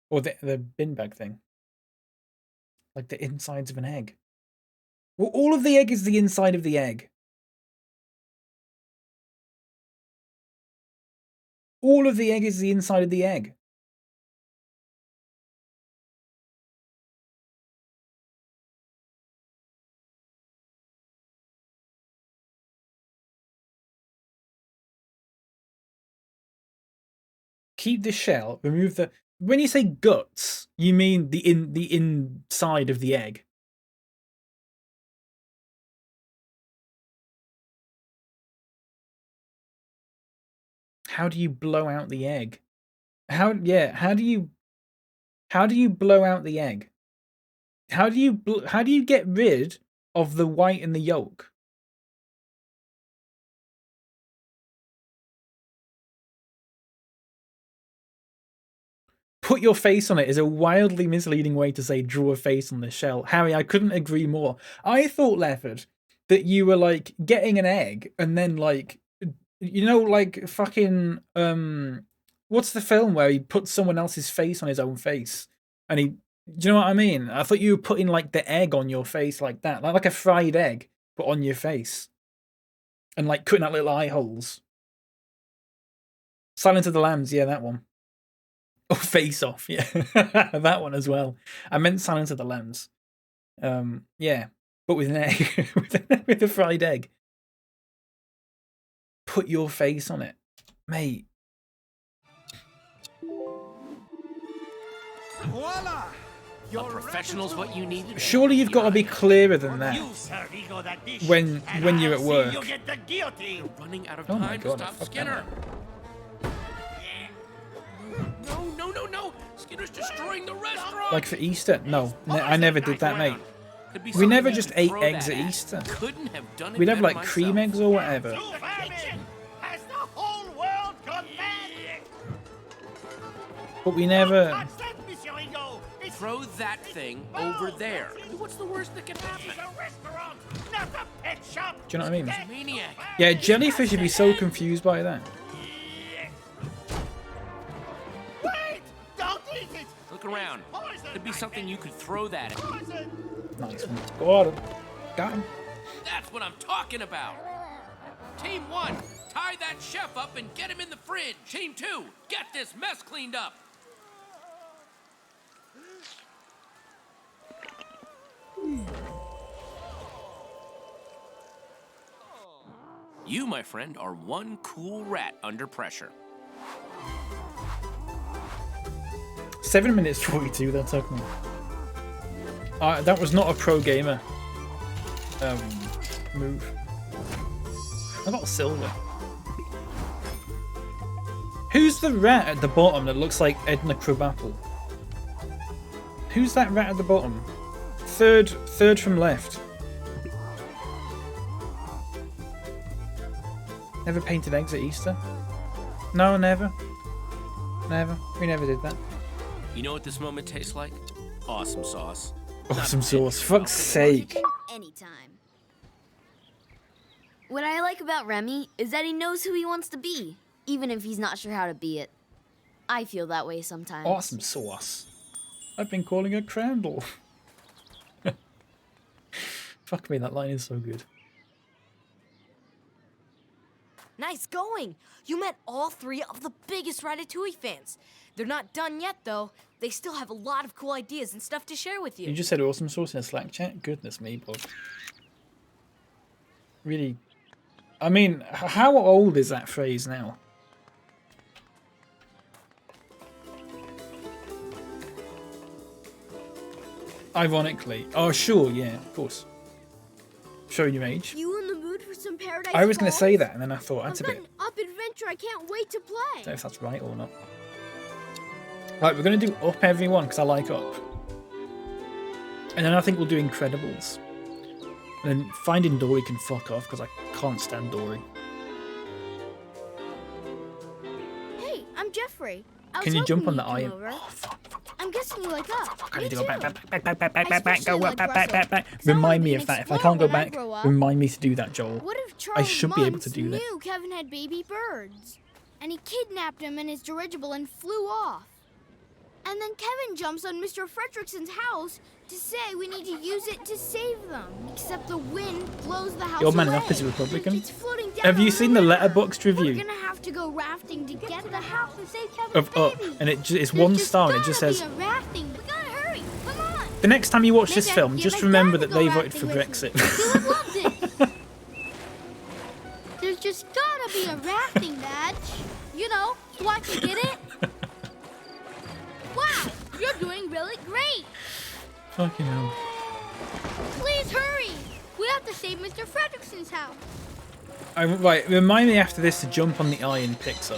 Or the bin bag thing. Like the insides of an egg. Well, all of the egg is the inside of the egg. All of the egg is the inside of the egg. Keep the shell, remove the... When you say guts, you mean the inside of the egg. How do you blow out the egg? How do you blow out the egg? How do you get rid of the white and the yolk? Put your face on it is a wildly misleading way to say draw a face on the shell. Harry, I couldn't agree more. I thought, Leopard, that you were like getting an egg and then like, you know, like fucking, what's the film where he puts someone else's face on his own face? And do you know what I mean? I thought you were putting like the egg on your face like that, like a fried egg, but on your face. And like cutting out little eye holes. Silence of the Lambs, yeah, that one. Oh, Face Off, yeah. That one as well. I meant Silence of the Lambs. Yeah, but with an egg. with a fried egg. Put your face on it. Mate. Voila! A professional's what you need. Surely you've got to be clearer than that. When you're at work. You're running out of Oh time my God, to stop fuck Skinner. No. Skinner's destroying the restaurant. Like for Easter? No, I never did that, mate. We never just ate eggs at Easter. We'd have like cream eggs or whatever. Has the whole world gone mad? But we never... Throw that thing over there. What's the worst that can happen? It's a restaurant, not a pet shop. Do you know what I mean? Maniac. Yeah, jellyfish would be so confused by that. Wait! Don't eat it! Look around. Could be something you could throw that at. Nice one. Got him. Got him. That's what I'm talking about. Team 1, tie that chef up and get him in the fridge. Team 2, get this mess cleaned up. You, my friend, are one cool rat under pressure. 7 minutes 42 that took me. That was not a pro gamer move. I got silver. Who's the rat at the bottom that looks like Edna Crabapple? Who's that rat at the bottom? Third from left. Never painted eggs at Easter? No, never. Never. We never did that. You know what this moment tastes like? Awesome sauce. Awesome sauce. Fuck's sake. Anytime. What I like about Remy is that he knows who he wants to be, even if he's not sure how to be it. I feel that way sometimes. Awesome sauce. I've been calling her Crandall. Fuck me, that line is so good. Nice going! You met all 3 of the biggest Ratatouille fans. They're not done yet, though. They still have a lot of cool ideas and stuff to share with you. You just said awesome sauce in a Slack chat? Goodness me, bud. Really... I mean, how old is that phrase now? Ironically. Oh, sure, yeah, of course. Showing your age. You in the mood for some Paradise I was going to Falls? say that, and then I thought, that's a I've got bit... an up adventure I can't wait to play. I don't know if that's right or not. Right, we're going to do Up everyone, because I like Up. And then I think we'll do Incredibles. And then Finding Dory can fuck off, because I can't stand Dory. Hey, I'm Jeffrey. I was Can you jump on hoping the you'd iron? come over. I'm guessing you like Up. I need to Me go back, too. back, go up, back. Because I wanna Remind be me an of that. If I explorer can't go when I back, grow up. remind me to do that, Joel. What if I Charles should be able to Muntz do that. knew Kevin had baby birds, and he kidnapped him in his dirigible and flew off? And then Kevin jumps on Mr. Fredrickson's house to say we need to use it to save them. Except the wind blows the house The old man in away. office is Republican. It's floating down Have you on seen the river. Letterboxd We're review gonna have to go rafting to get to the house and save Kevin's of Up? baby. And it's There's 1 just star, and it just gotta says... be a rafting. We gotta hurry. Come on. The next time you watch this Maybe I film, can get just my remember dad that to they go voted for rafting with me. Brexit. He would love this. There's just gotta be a rafting badge. You know, so I can get it. Wow, you're doing really great. Fucking hell. Please hurry. We have to save Mr. Fredrickson's house. Right, remind me after this to jump on the eye in Pixar.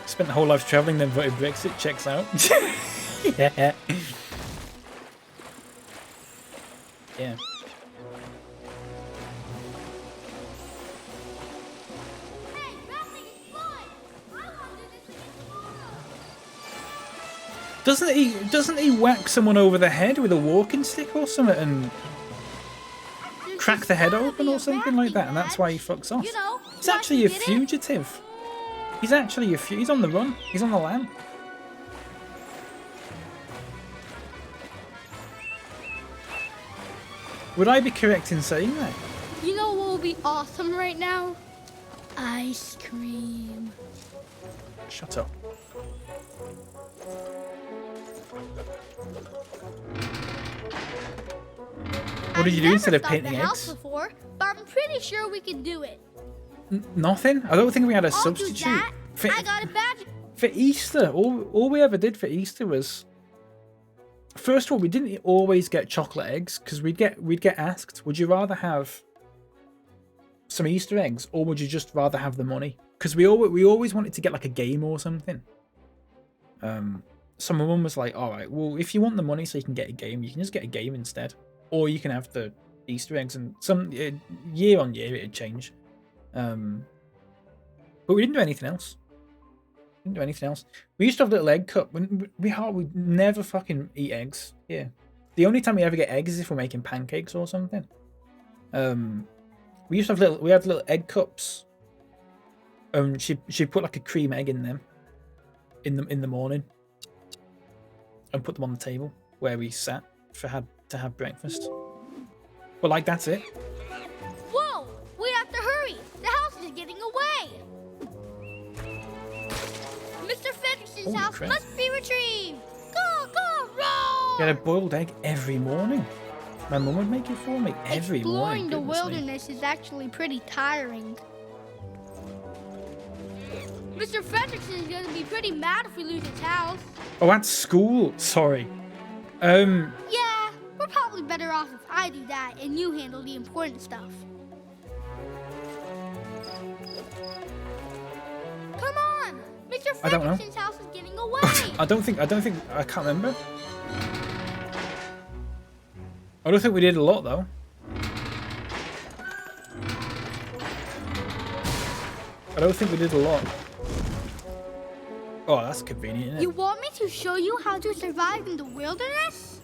Spent the whole life travelling, then voted Brexit. Checks out. Yeah. Yeah. Doesn't he whack someone over the head with a walking stick or something and crack the head open or something like that, and that's why he fucks off? He's actually a fugitive. He's actually he's on the run. He's on the lam. Would I be correct in saying that? You know what will be awesome right now? Ice cream. Shut up. What did you do instead of painting I've never stopped eggs? the house before, but I'm pretty sure we can do it. Nothing? I don't think we had a I'll do substitute. that. For, I got a badge. for Easter, all we ever did for Easter was... First of all, we didn't always get chocolate eggs, because we'd get asked, would you rather have some Easter eggs, or would you just rather have the money? Because we always wanted to get like a game or something. So my mum was like, alright, well, if you want the money so you can get a game, you can just get a game instead. Or you can have the Easter eggs, and year on year it'd change. But we didn't do anything else. We used to have a little egg cup. We never fucking eat eggs. Yeah. The only time we ever get eggs is if we're making pancakes or something. We used to have little egg cups. She'd put like a cream egg in them in the morning and put them on the table where we sat to have breakfast. But like, that's it. Whoa! We have to hurry. The house is getting away. Mr. Fredrickson's Holy house crap. must be retrieved. Go, go, roll! Get a boiled egg every morning. My mum would make it for me every morning. Exploring the wilderness is actually pretty tiring. Mr. Fredrickson is gonna be pretty mad if we lose his house. Oh, at school. Sorry. Yeah, we're probably better off if I do that and you handle the important stuff. Come on! Mr. I don't know. Fredrickson's house is getting away! I can't remember. I don't think we did a lot, though. I don't think we did a lot. Oh, that's convenient, isn't it? You want me to show you how to survive in the wilderness?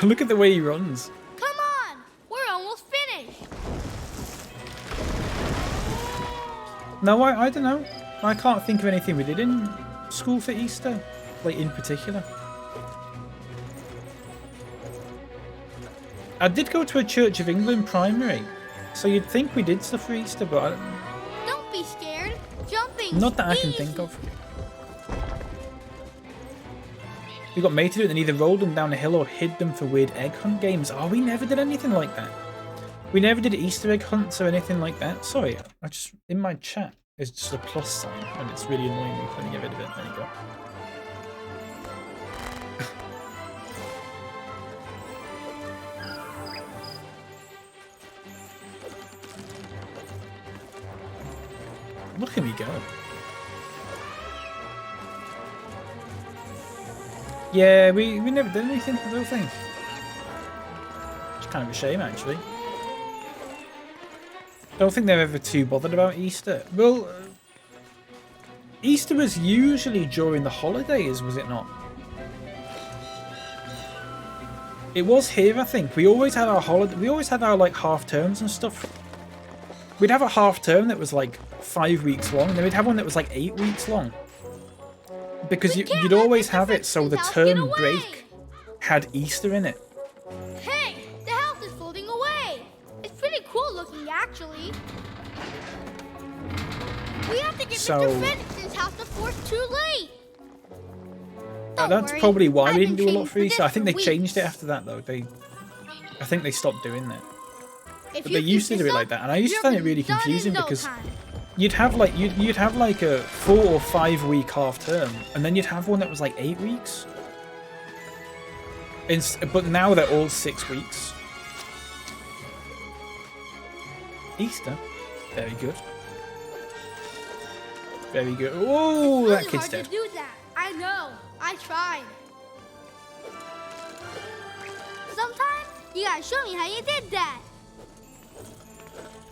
Look at the way he runs. Come on! We're almost finished! No, I don't know. I can't think of anything we did in school for Easter, like in particular. I did go to a Church of England primary, so you'd think we did stuff for Easter, but I don't... Don't be scared. Jumping. Not that I can think of. We got made to do it and either rolled them down a hill or hid them for weird egg hunt games. Oh, we never did anything like that. We never did Easter egg hunts or anything like that. Sorry, I just, in my chat, it's just a plus sign and it's really annoying me when you get rid of it. There you go. Look at me go. Yeah, we never did anything, I don't think. It's kind of a shame, actually. Don't think they're ever too bothered about Easter. Well, Easter was usually during the holidays, was it not? It was here, I think. We always had our holiday. We always had our like half terms and stuff. We'd have a half term that was like 5 weeks long, and then we'd have one that was like 8 weeks long. Because you'd always have it so the term break had Easter in it. Hey, the house is floating away. It's pretty cool looking, actually. We have to get Mr. Fredrickson's house before it's too late. That's probably why we didn't do a lot for Easter. I think they changed it after that, though. I think they stopped doing that. But they used to do it like that, and I used to find it really confusing because you'd have like a 4 or 5 week half term, and then you'd have one that was like 8 weeks. But now they're all 6 weeks. Easter, very good, very good. Oh, that kid's dead. To do that. I know. I tried. Sometimes you gotta show me how you did that.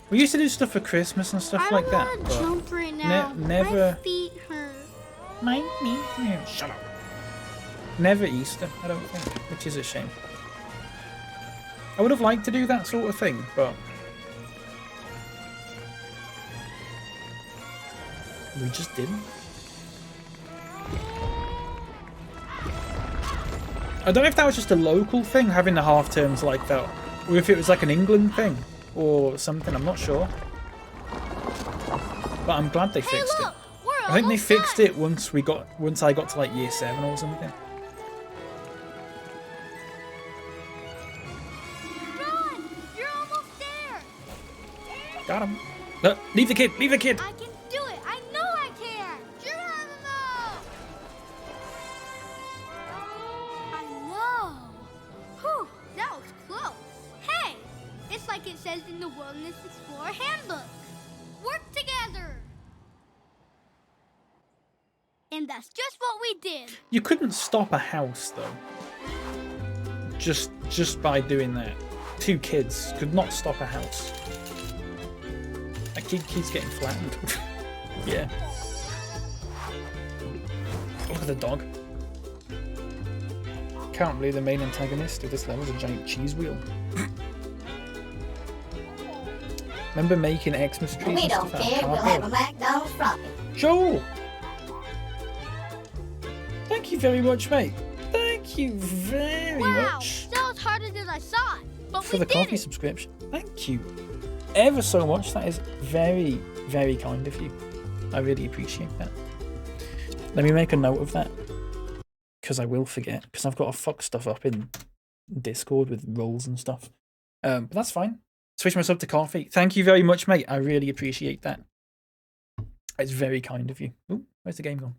We used to do stuff for Christmas and stuff like that. I don't want to jump right now. Never. My feet hurt. My feet. Shut up. Never Easter, I don't think, which is a shame. I would have liked to do that sort of thing, but we just didn't. I don't know if that was just a local thing, having the half terms like that, or if it was like an England thing or something. I'm not sure, but I'm glad they fixed it. I think they fixed it once I got to like year 7 or something. Run! You're almost there. Got him. Leave the kid. Leave the kid. I can do it. I know I can. Geronimo! I know. Whew, that was close. Hey, it's like it says in the Wilderness Explorer Handbook. Work together. And that's just what we did. You couldn't stop a house though. Just by doing that. 2 kids could not stop a house. That kid's getting flattened. Yeah. Look at the dog. Can't believe the main antagonist of this level is a giant cheese wheel. Remember making Xmas trees We and don't stuff care, we'll have a McDonald's Frosty. Joel! Thank you very much, mate. Thank you very much. That was harder than I thought. But For the coffee subscription. Thank you ever so much. That is very, very kind of you. I really appreciate that. Let me make a note of that. because I will forget, because I've got to fuck stuff up in Discord with roles and stuff. But that's fine. Switch my sub to coffee. Thank you very much, mate. I really appreciate that. It's very kind of you. Ooh, where's the game gone?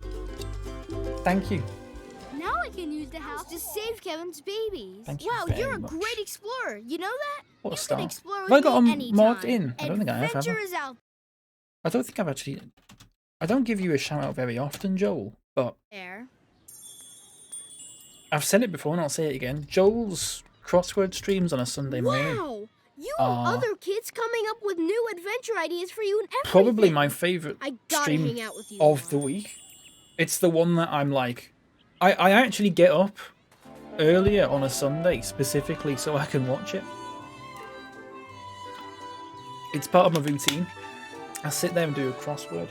Thank you. Now I can use the house to save Kevin's babies. Thank you Wow, very you're a much. great explorer. You know that? What a You star. can explore Have I with got me them marked anytime. in? I don't think I have. Adventure is out I don't think I've actually... I don't give you a shout out very often, Joel, but there. I've said it before and I'll say it again. Joel's crossword streams on a Sunday morning Wow! You and other kids coming up with new adventure ideas for you and everything. probably my favourite I gotta stream hang out with you of the week. It's the one that I'm like... I actually get up earlier on a Sunday specifically so I can watch it. It's part of my routine. I sit there and do a crossword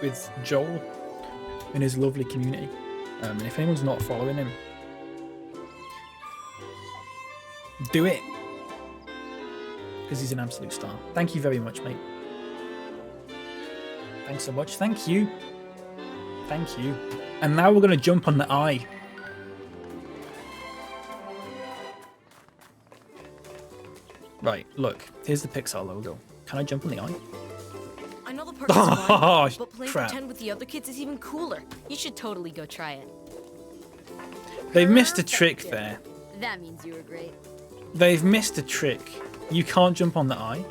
with Joel in his lovely community. And if anyone's not following him, do it. Because he's an absolute star. Thank you very much, mate. Thanks so much. Thank you. Thank you. And now we're going to jump on the eye. Right, look. Here's the Pixar logo. Can I jump on the eye? I know the park is Oh, fun, but playing crap. pretend with the other kids is even cooler. You should totally go try it. They've missed a trick there. That means you were great. They've missed a trick. You can't jump on the eye.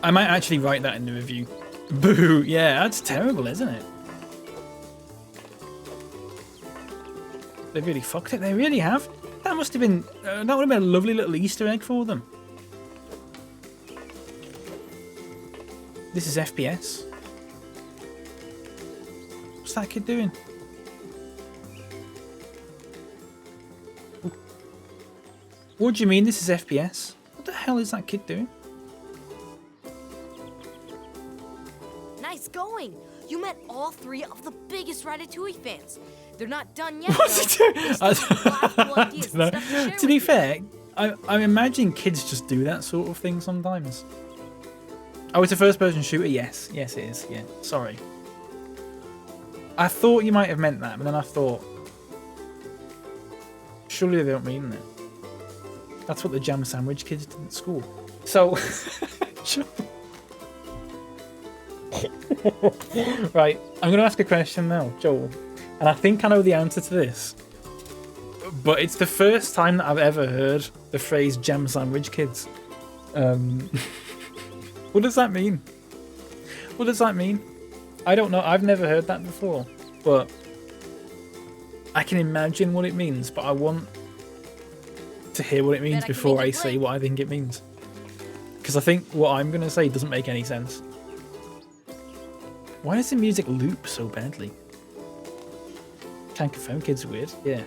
I might actually write that in the review. Boo! Yeah, that's terrible, isn't it? They really fucked it. They really have. That must have been... that would have been a lovely little Easter egg for them. This is FPS. What's that kid doing? Ooh. What do you mean this is FPS? What the hell is that kid doing? Nice going. You met all three of the biggest Ratatouille fans. They're not done yet, though. They still have a lot of cool ideas and stuff to share To be with you. fair, I imagine kids just do that sort of thing sometimes. Oh, it's a first-person shooter? Yes. Yes, it is. Yeah. Sorry. I thought you might have meant that, but then I thought... Surely they don't mean that. That's what the jam sandwich kids did at school. So... Right, I'm going to ask a question now, Joel. And I think I know the answer to this. But it's the first time that I've ever heard the phrase jam sandwich kids. What does that mean? What does that mean? I don't know. I've never heard that before. But I can imagine what it means. But I want to hear what it means before I say what I think it means. Because I think what I'm going to say doesn't make any sense. Why does the music loop so badly? Can't confirm kids are weird. Yeah.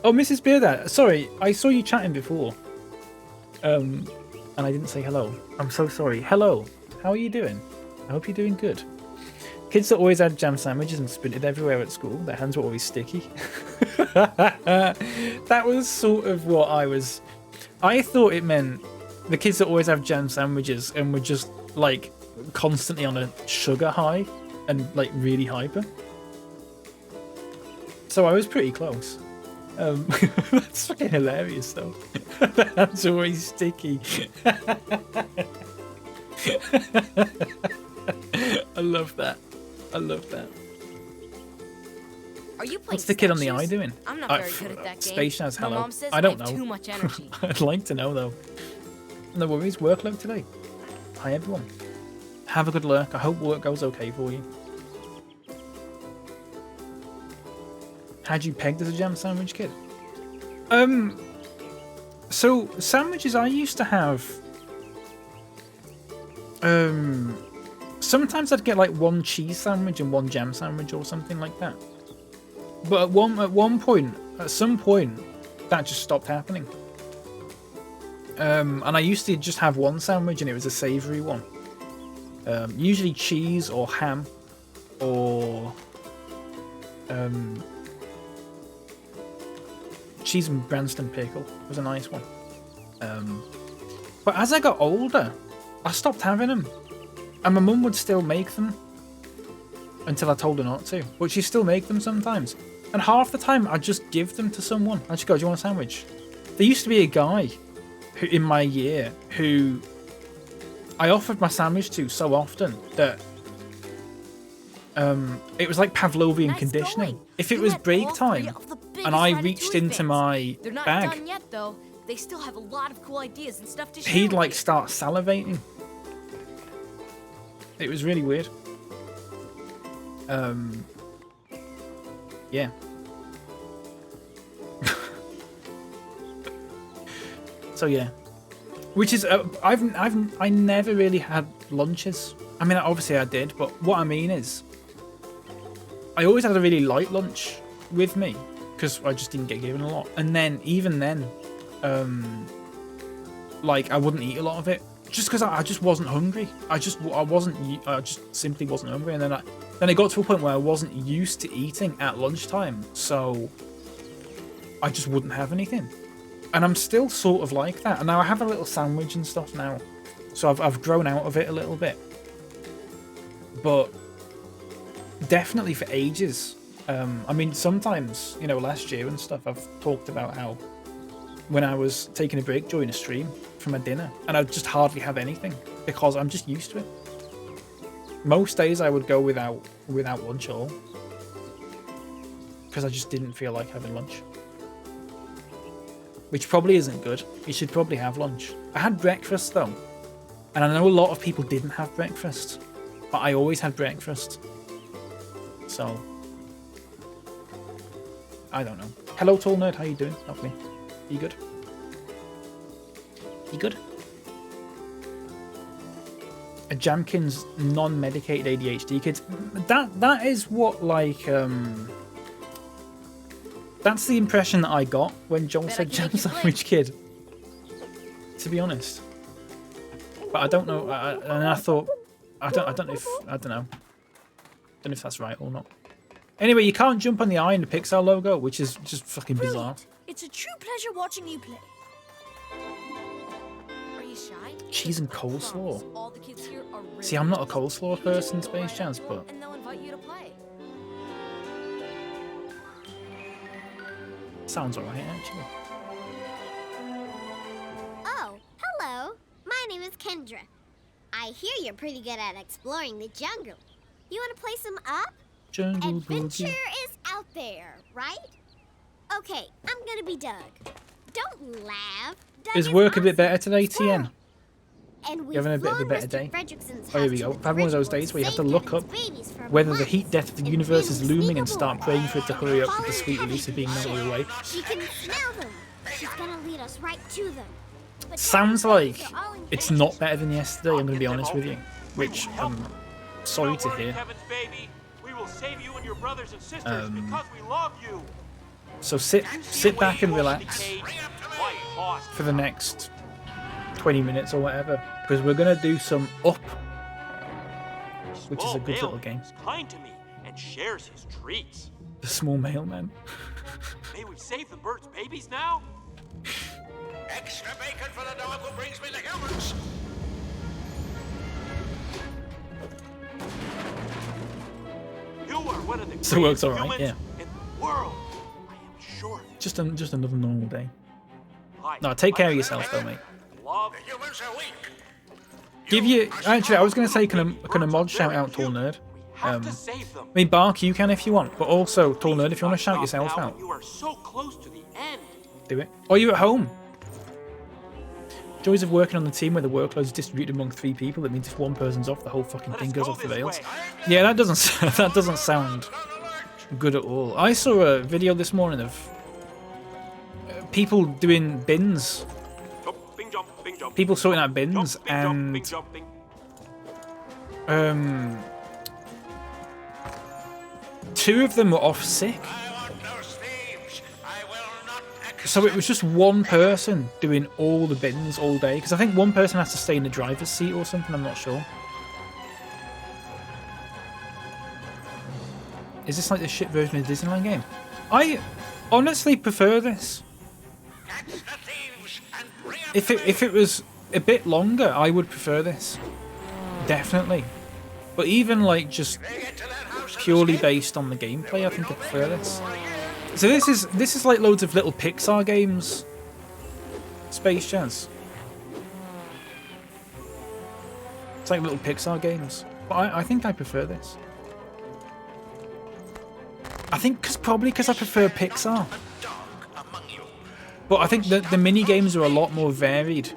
Oh, Mrs. Beardad. Sorry, I saw you chatting before. And I didn't say hello. I'm so sorry. Hello. How are you doing? I hope you're doing good. Kids that always had jam sandwiches and sprinted everywhere at school. Their hands were always sticky. That was sort of what I was... I thought it meant the kids that always have jam sandwiches and were just, like, constantly on a sugar high and, like, really hyper. So I was pretty close. That's fucking hilarious, though. That's always sticky. I love that. I love that. Are you playing What's the kid on the Statues? eye doing? I'm not very good at that game. Space Shaz, My hello. mom says I don't have know. too much energy. I'd like to know, though. No worries. Workload today. Hi, everyone. Have a good lurk. I hope work goes okay for you. Had you pegged as a jam sandwich kid? So sandwiches I used to have. Sometimes I'd get like one cheese sandwich and one jam sandwich or something like that. But at some point, that just stopped happening. And I used to just have one sandwich and it was a savoury one. Usually cheese or ham or cheese and Branston pickle was a nice one. But as I got older, I stopped having them. And my mum would still make them until I told her not to. But she'd still make them sometimes. And half the time, I'd just give them to someone. I'd just go, do you want a sandwich? There used to be a guy who, in my year who I offered my sandwich to so often that it was like Pavlovian conditioning. If it was break time and I reached into my They're not bag, done yet, though. They still have a lot of cool ideas and stuff to share. he'd like start salivating. It was really weird. Yeah. So yeah, which is I never really had lunches. I mean, obviously I did, but what I mean is, I always had a really light lunch with me because I just didn't get given a lot. And then even then, like I wouldn't eat a lot of it just because I just wasn't hungry. I just simply wasn't hungry. And then it got to a point where I wasn't used to eating at lunchtime, so I just wouldn't have anything. And I'm still sort of like that. And now I have a little sandwich and stuff now, so I've grown out of it a little bit. But definitely for ages. I mean, sometimes, you know, last year and stuff, I've talked about how when I was taking a break during a stream from my dinner, and I'd just hardly have anything because I'm just used to it. Most days I would go without lunch at all because I just didn't feel like having lunch. Which probably isn't good. You should probably have lunch. I had breakfast though, and I know a lot of people didn't have breakfast, but I always had breakfast. So, I don't know. Hello, Tall Nerd. How you doing? Lovely. You good? You good? A Jamkins non-medicated ADHD kids. That is what, like, that's the impression that I got when Joel said Jam Sandwich Kid. To be honest. But I don't know. And I thought, I don't know if that's right or not. Anyway, you can't jump on the eye in the Pixar logo, which is just fucking bizarre. It's a true pleasure watching you play. Are you shy? Cheese and coleslaw. All the kids here are really See, I'm not a coleslaw person, Space Chance, but and they'll invite you to play. sounds alright actually. Oh, hello. My name is Kendra. I hear you're pretty good at exploring the jungle. You want to play some Up? Jungle Adventure Boogie. is out there, right? Okay, I'm gonna be Doug. Don't laugh. Doug Is work a bit better today, TN? And You having a bit of a flown better Mr. day? Fredrickson's Oh, here we house go. to Have one of those Bridgewood days where you have to saved look him up and his babies for whether the months. heat death of the universe is looming and start praying for it to hurry up with the sweet release of being melted away. She can smell them. She's gonna lead us right to them. But Sounds like it's not better than yesterday, I'm going to be honest with you. Which I'm sorry to hear. Kevin's baby. We will save you and your brothers and sisters because we love you. So sit back and relax for the next 20 minutes or whatever, because we're going to do some Up, which is a good little game. He's kind to me and shares his treats. The small mailman. May we save the birds' babies now? Extra bacon for the dog who brings me the humans. You are one of the So it works greatest alright, humans yeah. in the world. I am sure. Just another normal day. Hi. No, take care of yourself though, mate. Love. The humans are weak. Give you actually, I was going to say, can a mod shout out Tall Nerd? I mean, Bark, you can if you want, but also Tall Nerd, if you want to shout yourself out, You are so close to the end. do it. Or you at home. Joys of working on the team where the workload is distributed among 3 people. That means if one person's off, the whole fucking thing goes off the rails. Yeah, that doesn't sound good at all. I saw a video this morning of people doing bins. People sorting out bins and two of them were off sick. So it was just one person doing all the bins all day, because I think one person has to stay in the driver's seat or something, I'm not sure. Is this like the shit version of the Disneyland game? I honestly prefer this. If a bit longer, I would prefer this. Definitely. But even like just purely based on the gameplay, I think I prefer this. So this is like loads of little Pixar games. Space Jazz. It's like little Pixar games. But I think I prefer this. I think probably because I prefer Pixar. But I think the mini games are a lot more varied.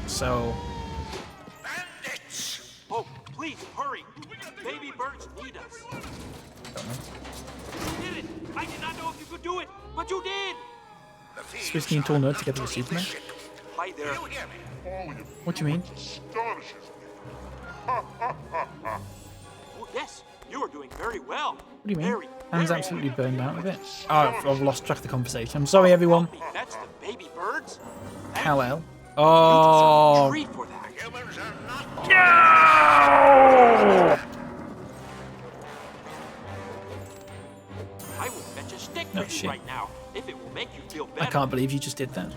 So. Oh, please hurry! Baby birds need us. You did it! I did not know if you could do it, but you did. SwissKnee and Tall Nerd together with Superman. Hi there. What do you mean? Oh yes, you are doing very well. What do you mean? Ham's absolutely burned out of it. Oh, I've lost track of the conversation. I'm sorry, everyone. That's the baby birds. Kal-El. Oh. Treat for that. No! I will fetch a stick No for you shit. right now if it will make you feel better. I can't believe you just did that.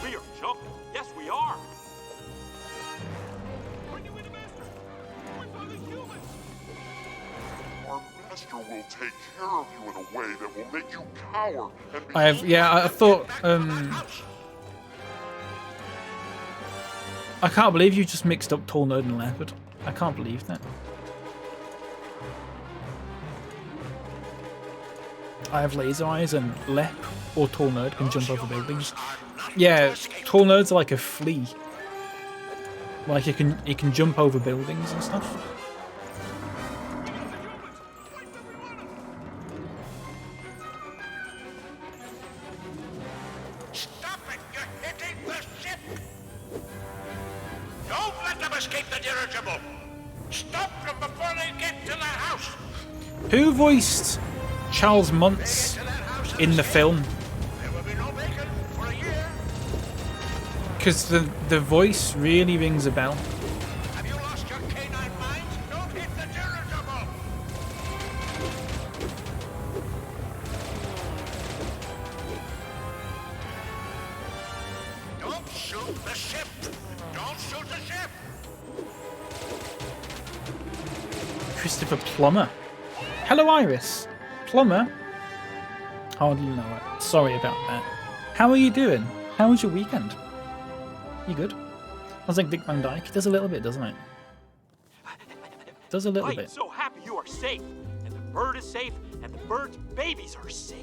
We are jumping. Yes, we are. Our master will take care of you in a way that will make you cower and be I thought, I can't believe you just mixed up Tall Nerd and Leopard. I can't believe that. I have laser eyes and Lep or Tall Nerd can jump over buildings. Yeah, Tall Nerd's like a flea. Like he can jump over buildings and stuff. Stop it! You're hitting the ship! Don't let them escape the dirigible! Stop them before they get to the house! Who voiced Charles Muntz in the film? There will be no bacon for a year. Because the voice really rings a bell. Have you lost your canine mind? Don't hit the dirigible! Don't shoot the ship! Don't shoot the ship! Christopher Plummer. Hello, Iris. Plummer? Hardly know it. Sorry about that. How are you doing? How was your weekend? You good? Sounds like Dick Van Dyke. Does a little bit, doesn't it? Does a little I'm bit. so happy you are safe, and the bird is safe, and the bird's babies are safe.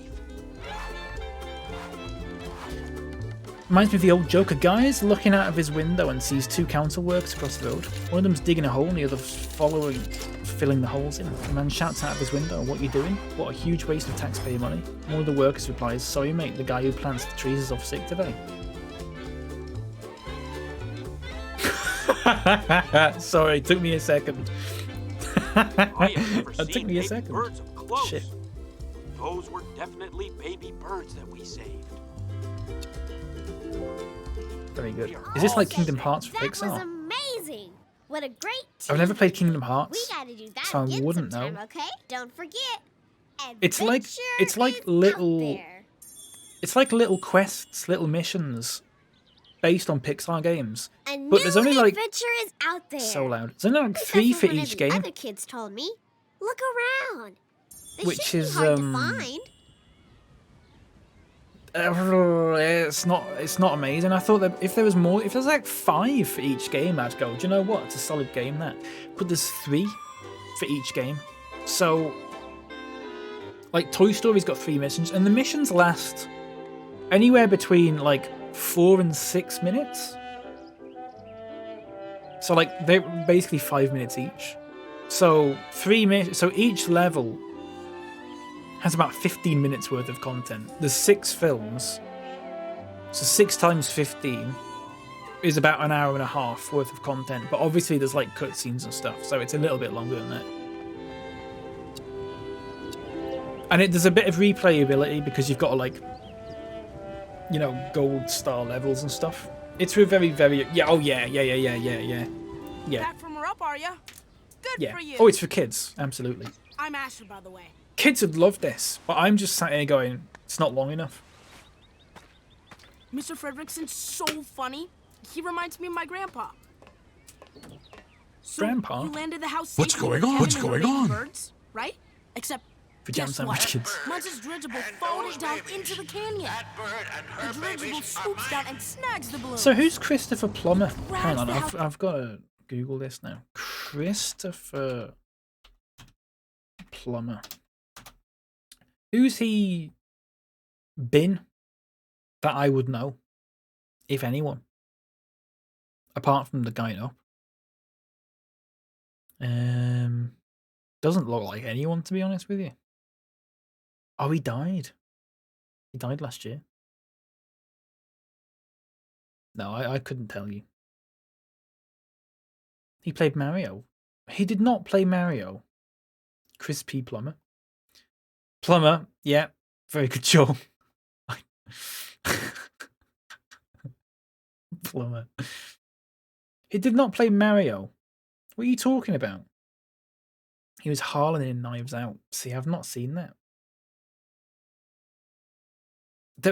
Reminds me of the old Joker. Guys looking out of his window and sees two council workers across the road. One of them's digging a hole and the other's filling the holes in. The man shouts out of his window, "What are you doing? What a huge waste of taxpayer money." One of the workers replies, "Sorry mate, the guy who plants the trees is off sick today." Sorry, it took me a second. I have never It took seen me a baby second. birds up close. Shit. Those were definitely baby birds that we saved. Very good. Is this like Kingdom Hearts for That was Pixar? amazing. What a great I've never played Kingdom Hearts, We gotta do that so I again wouldn't sometime, know. okay? Don't forget. It's like little it's like little quests, little missions based on Pixar games. A But there's only like adventure is out there. so loud. There's only like 3 for That's what one each of the game, Other kids told me. Look around. They which shouldn't is be hard to find. it's not amazing. I thought that if there was more, if there's like 5 for each game, I'd go, do you know what? It's a solid game that. But there's 3 for each game. So like Toy Story's got 3 missions, and the missions last anywhere between like 4 and 6 minutes. So like they're basically 5 minutes each. So 3 minutes. So each level has about 15 minutes worth of content. There's 6 films. So 6 times 15 is about an hour and a half worth of content. But obviously there's like cutscenes and stuff, so it's a little bit longer than that. And there's a bit of replayability because you've got to like, you know, gold star levels and stuff. It's a very, very, yeah, oh yeah. Back from her up, are ya? Good Yeah. for you. Oh, it's for kids. Absolutely. I'm Asher, by the way. Kids would love this, but I'm just sat here going, it's not long enough. Mr. Fredrickson's so funny. He reminds me of my grandpa. So Grandpa? you landed the house What's safely going with on? Kevin What's and the going baby on? Birds, right? Except Pajama guess sandwich what? kids. Munch's dirigible folded down into the canyon. The dirigible swoops down and snags the balloon. So who's Christopher Plummer? Hang on, the house- I've got to Google this now. Christopher Plummer. Who's he been that I would know, if anyone, apart from the guy up? Doesn't look like anyone, to be honest with you. Oh, he died. He died last year. No, I couldn't tell you. He played Mario. He did not play Mario. Chris P. Plummer. Plummer, yeah, very good job. Plummer. He did not play Mario. What are you talking about? He was Harlan in Knives Out. See, I've not seen that.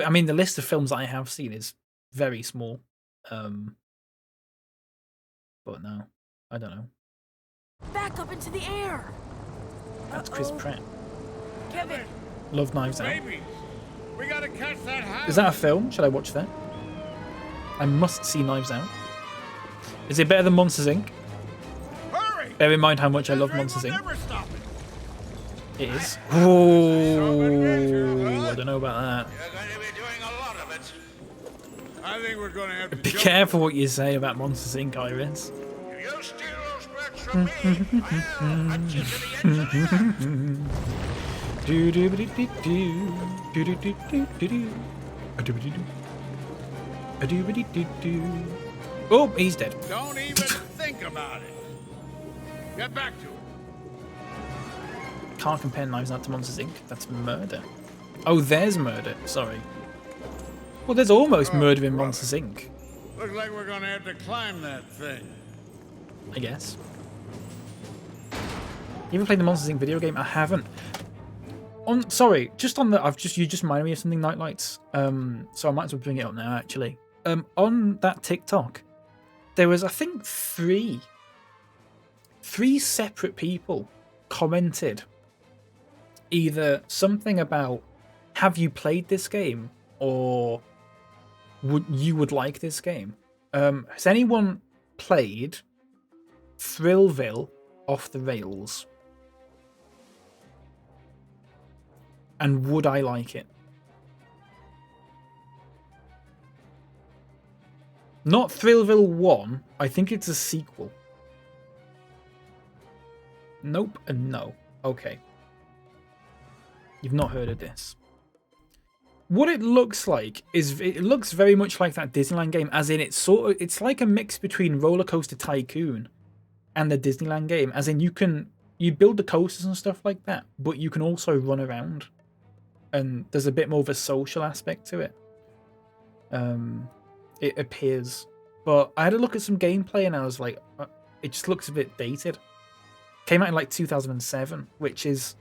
I mean, the list of films I have seen is very small. But no, I don't know. Back up into the air. That's Chris Pratt. Kevin. Love Knives Out. Babies, we gotta catch that house. Is that a film? Should I watch that? I must see Knives Out. Is it better than Monsters Inc? Hurry! Bear in mind how much I love Monsters Inc. Never stop it. It is. Oh, I don't know about that. You're going to be doing a lot of it. I think we're going to have to Be careful what you say about Monsters Inc, Iris. If you steal those bricks from me, I'll hunt you to the ends of the earth. Do do do do do do do do do do do do do. Oh, he's dead. Don't even think about it. Get back to it. Can't compare Knives Out to Monsters Inc. That's murder. Oh, there's murder. Sorry. Well, there's almost murder in Monsters Inc. Looks like we're going to have to climb that thing. I guess. You ever played the Monsters Inc. video game? I haven't. Sorry, just on the, you just reminded me of something, Nightlights. So I might as well bring it up now. Actually, on that TikTok, there was, I think, three separate people commented either something about have you played this game or would like this game. Has anyone played Thrillville Off the Rails? And would I like it? Not Thrillville 1. I think it's a sequel. Nope and no. Okay. You've not heard of this. What it looks like is it looks very much like that Disneyland game, as in it's like a mix between Roller Coaster Tycoon and the Disneyland game, as in you build the coasters and stuff like that, but you can also run around. And there's a bit more of a social aspect to it. It appears. But I had a look at some gameplay and I was like, it just looks a bit dated. Came out in like 2007, which is...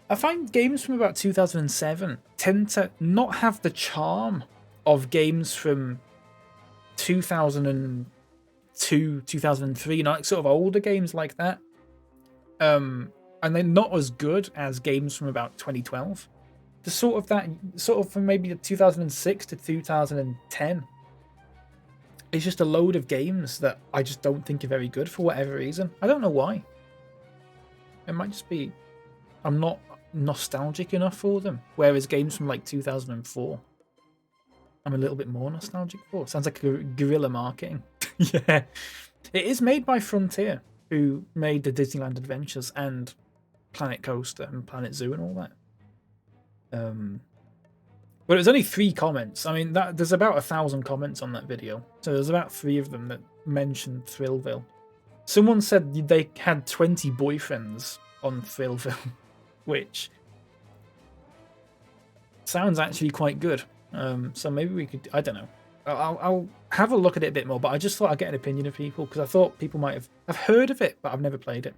I find games from about 2007 tend to not have the charm of games from 2002, 2003, you know, like sort of older games like that. And they're not as good as games from about 2012. The sort of from maybe 2006 to 2010. It's just a load of games that I just don't think are very good for whatever reason. I don't know why. It might just be I'm not nostalgic enough for them. Whereas games from like 2004, I'm a little bit more nostalgic for. Sounds like guerrilla marketing. Yeah. It is made by Frontier, who made the Disneyland Adventures and Planet Coaster and Planet Zoo and all that. But it was only 3 comments. I mean, there's about 1,000 comments on that video. So there's about 3 of them that mentioned Thrillville. Someone said they had 20 boyfriends on Thrillville, which sounds actually quite good. So maybe we could, I don't know. I'll have a look at it a bit more, but I just thought I'd get an opinion of people because I thought people might have. I've heard of it, but I've never played it.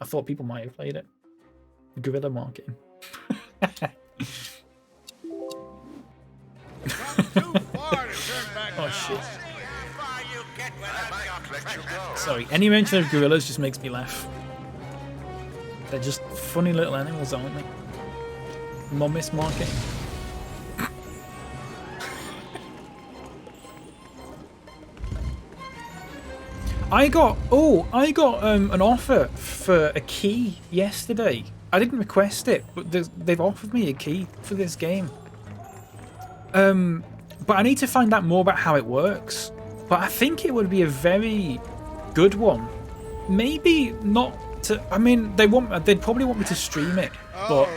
I thought people might have played it. Guerrilla marketing. Oh shit. Sorry, any mention of gorillas just makes me laugh. They're just funny little animals, aren't they? Mommist marketing. I got an offer for a key yesterday. I didn't request it, but they've offered me a key for this game. But I need to find out more about how it works. But I think it would be a very good one. Maybe not to. I mean, they'd probably want me to stream it, but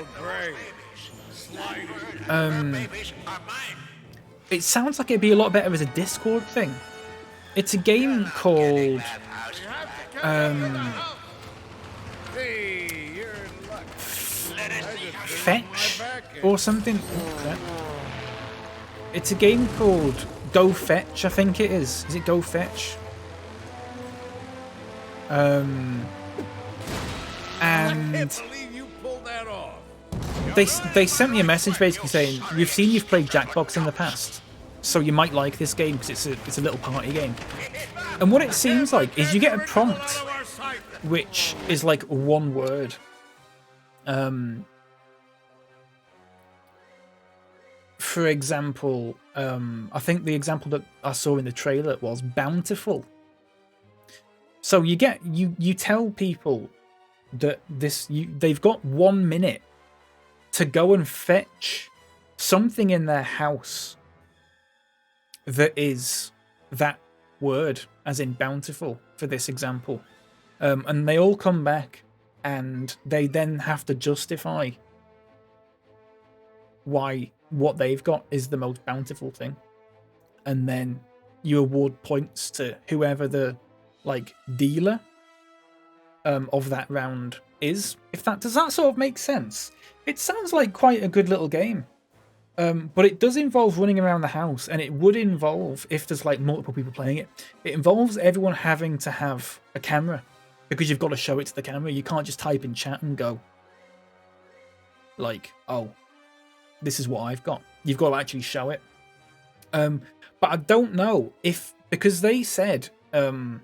it sounds like it'd be a lot better as a Discord thing. It's a game called Fetch or something. It's a game called Go Fetch, I think it is. Is it Go Fetch? And they sent me a message basically saying, we've seen you've played Jackbox in the past, so you might like this game because it's a little party game. And what it seems like is you get a prompt which is like one word. For example, I think the example that I saw in the trailer was bountiful. So you tell people that they've got 1 minute to go and fetch something in their house that is that word, as in bountiful for this example. And they all come back and they then have to justify why what they've got is the most bountiful thing. And then you award points to whoever the dealer of that round is. Does that sort of make sense? It sounds like quite a good little game. But it does involve running around the house, and it would involve, if there's multiple people playing it, it involves everyone having to have a camera, because you've got to show it to the camera. You can't just type in chat and go oh, this is what I've got. You've got to actually show it. But I don't know because they said that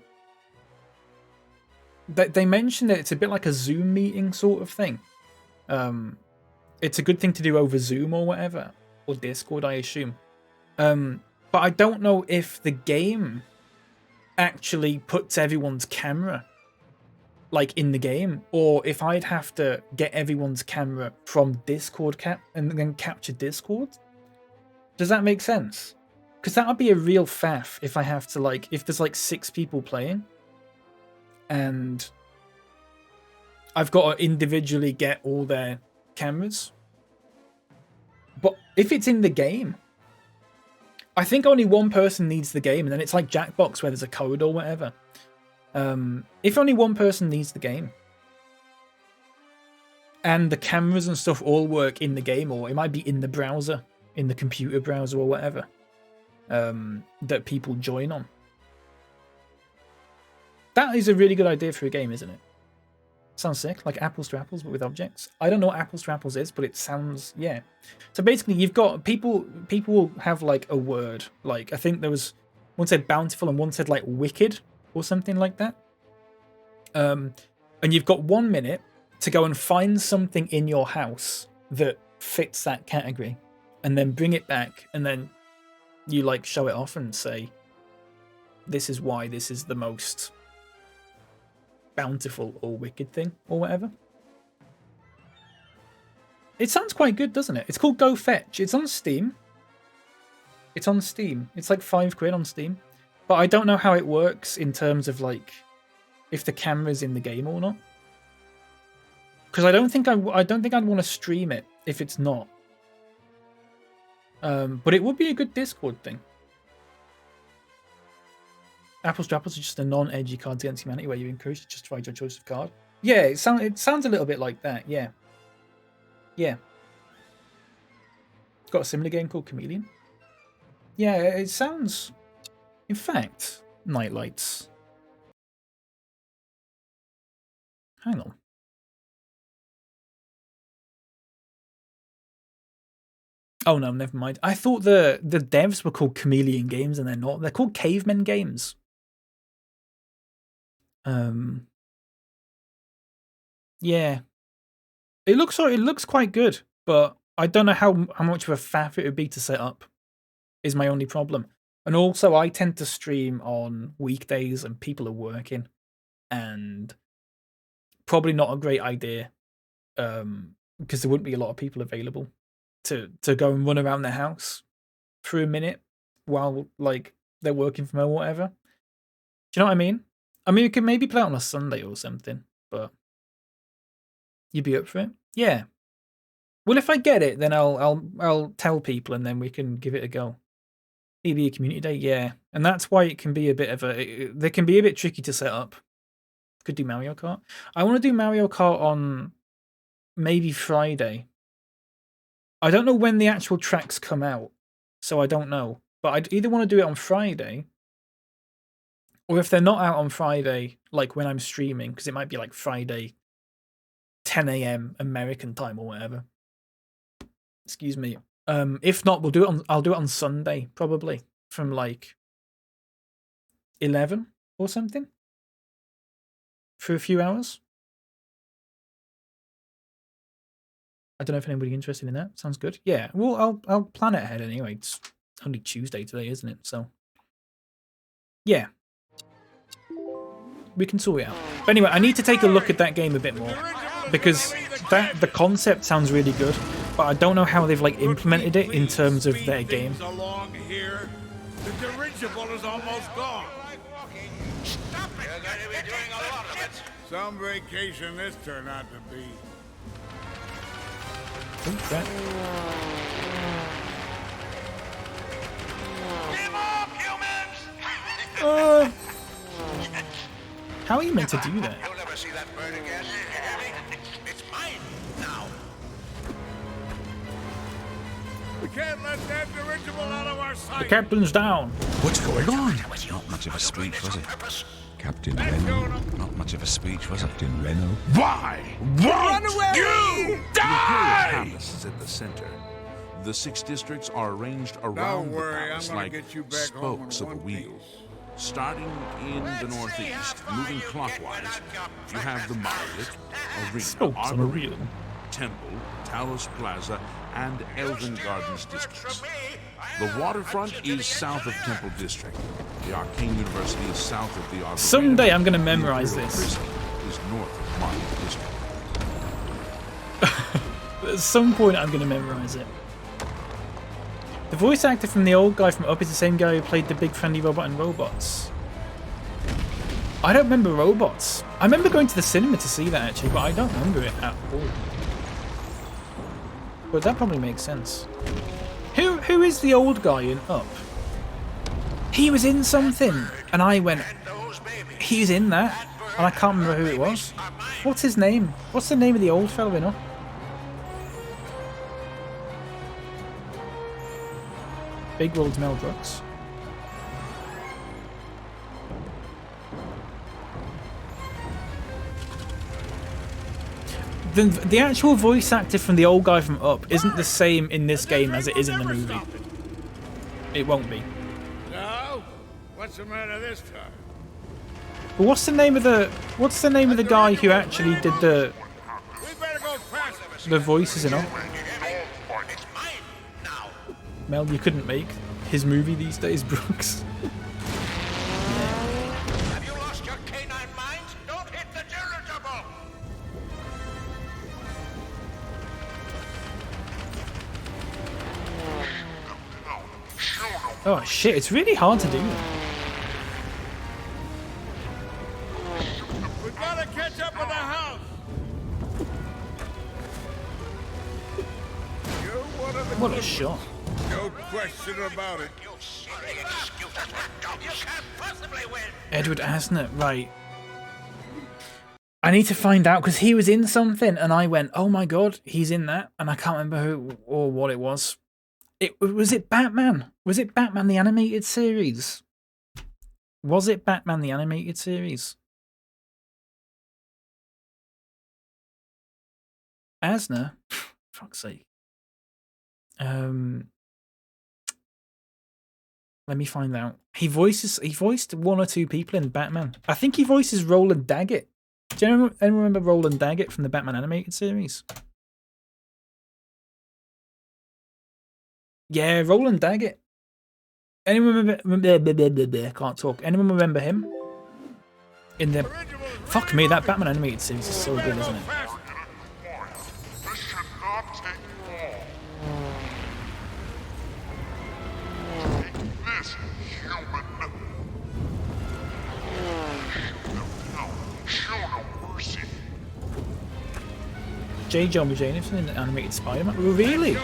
they mentioned that it's a bit like a Zoom meeting sort of thing. It's a good thing to do over Zoom or whatever, or Discord, I assume. But I don't know if the game actually puts everyone's camera in the game, or if I'd have to get everyone's camera from Discord and then capture Discord. Does that make sense? Because that would be a real faff if I have to if there's 6 people playing and I've got to individually get all their cameras. But if it's in the game, I think only one person needs the game, and then it's like Jackbox where there's a code or whatever. If only one person needs the game, and the cameras and stuff all work in the game, or it might be in the browser, in the computer browser or whatever, that people join on. That is a really good idea for a game, isn't it? Sounds sick, like apples to apples, but with objects. I don't know what apples to apples is, but it sounds, yeah. So basically, you've got people will have a word. I think there was one said bountiful and one said wicked or something like that. And you've got 1 minute to go and find something in your house that fits that category, and then bring it back, and then you show it off and say, this is why this is the most bountiful or wicked thing or whatever. It sounds quite good, doesn't it? It's called Go Fetch. It's on Steam. It's on Steam. It's £5 on Steam. But I don't know how it works in terms of if the camera's in the game or not. Because I don't think I'd want to stream it if it's not. But it would be a good Discord thing. Apples to Apples is just a non-edgy Cards Against Humanity where you're encouraged to justify your choice of card. Yeah, it sounds a little bit like that, yeah. Yeah. It's got a similar game called Chameleon. Yeah, it sounds... In fact, Nightlights. Hang on. Oh no, never mind. I thought the devs were called Chameleon Games and they're not. They're called Cavemen Games. Yeah. It looks quite good, but I don't know how much of a faff it would be to set up. Is my only problem. And also I tend to stream on weekdays and people are working, and probably not a great idea. Because there wouldn't be a lot of people available to go and run around the house for a minute while like they're working from home or whatever. Do you know what I mean? I mean, we could maybe play it on a Sunday or something, but you'd be up for it? Yeah. Well, if I get it, then I'll tell people and then we can give it a go. Maybe a community day, yeah. And that's why it can be a bit of a... They can be a bit tricky to set up. Could do Mario Kart. I want to do Mario Kart on maybe Friday. I don't know when the actual tracks come out, so I don't know. But I'd either want to do it on Friday, or if they're not out on Friday, like when I'm streaming, because it might be like Friday 10 AM American time or whatever. Excuse me. If not, I'll do it on Sunday, probably, from like 11 or something. For a few hours. I don't know if anybody's interested in that. Sounds good. Yeah, well, I'll plan it ahead anyway. It's only Tuesday today, isn't it? So, yeah. We can sort it out. But anyway, I need to take a look at that game a bit more. Because the concept sounds really good. But I don't know how they've like implemented it in terms of their game. Along here, the dirigible is almost gone. Stop it! You're going to be doing a lot of it. Some vacation this turned out to be. Give up, humans! How are you meant to do that? You'll never see that bird again. It's mine now. We can't let that dirigible out of our sight. The captain's down. What's going on? Not much of a speech, was it? Captain Renault. Not much of a speech, was it? Captain Renault. Why? Run away! You The die! palace is at the center. The 6 districts are arranged around the worry, palace I'm gonna like get you back home in spokes of a one wheel. Starting in the northeast, moving clockwise, you have the Marriott, Arena, Spokes of a Armory, wheel. Temple, Talos Plaza, and Elven Gardens districts. The waterfront is south of Temple District. The Arcane University is south of the Arboretum. Someday I'm going to The memorize Imperial this. Prison is north of Market District. At some point I'm going to memorize it. The voice actor from the old guy from Up is the same guy who played the big friendly robot in Robots. I don't remember Robots. I remember going to the cinema to see that actually, but I don't remember it at all. But that probably makes sense. Who is the old guy in Up? He was in something, and I went, he's in that, and I can't remember who it was. What's his name? What's the name of the old fellow in Up? Big World's Mel Brooks. The actual voice actor from the old guy from Up isn't the same in this game as it is in the movie. It won't be. No? What's the matter this time? But what's the name of the guy who actually did the voices in Up? Mel, you couldn't make his movie these days, Brooks. Have you lost your canine minds? Don't hit the dirigible! Oh shit, it's really hard to do. We gotta catch up with the house. You're one of the What a good shot. ones. No question about it. You can't possibly win! Edward Asner, right. I need to find out because he was in something and I went, oh my god, he's in that, and I can't remember who or what it was. Was it Batman? Was it Batman the animated series? Was it Batman the animated series? Asner? Fuck's sake. Let me find out. He voiced one or two people in Batman. I think he voices Roland Daggett. Do anyone remember Roland Daggett from the Batman animated series? Yeah, Roland Daggett. Anyone remember can't talk. Anyone remember him? In the fuck me, that Batman animated series is so good, isn't it? J. Jonah Jameson in the animated Spider-Man? Really? Not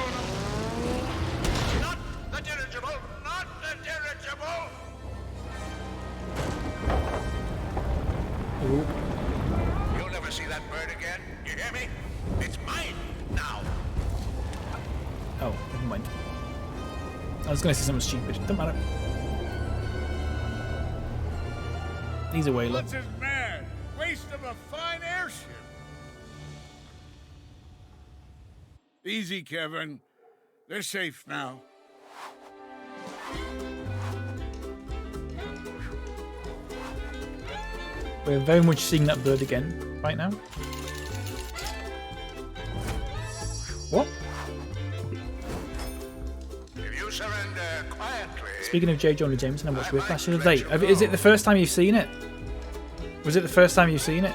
the dirigible! Not the dirigible! Ooh. You'll never see that bird again. You hear me? It's mine now. Oh, never mind. I was going to say something stupid. Don't matter. He's a whaler. What's his mad? Waste of a fine airship. Easy, Kevin. They're safe now. We're very much seeing that bird again right now. What? If you surrender quietly. Speaking of J. Jonah Jameson, I watched Whiplash the other day. Is it the first time you've seen it? Was it the first time you've seen it?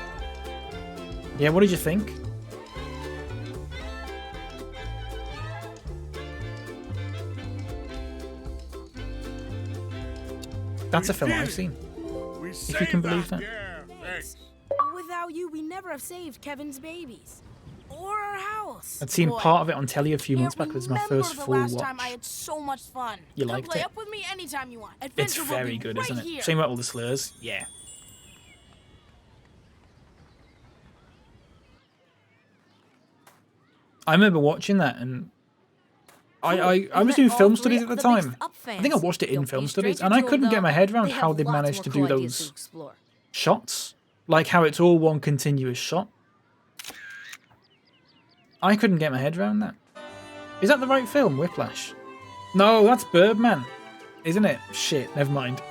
Yeah, what did you think? That's a film I've seen. If you can believe that. Without you, we never have saved Kevin's babies. Or our house. I'd seen Boy, part of it on telly a few months back. It was my first full the last watch. time I had so much fun. You Come liked play it? up with me anytime you want. It's Adventure will very be good, right isn't it? here. Same about all the slurs. Yeah. I remember watching that, and I was doing film studies at the time. I think I watched it in film studies, and I couldn't get my head around how they managed to do those shots. Like how it's all one continuous shot. I couldn't get my head around that. Is that the right film, Whiplash? No, that's Birdman, isn't it? Shit, never mind.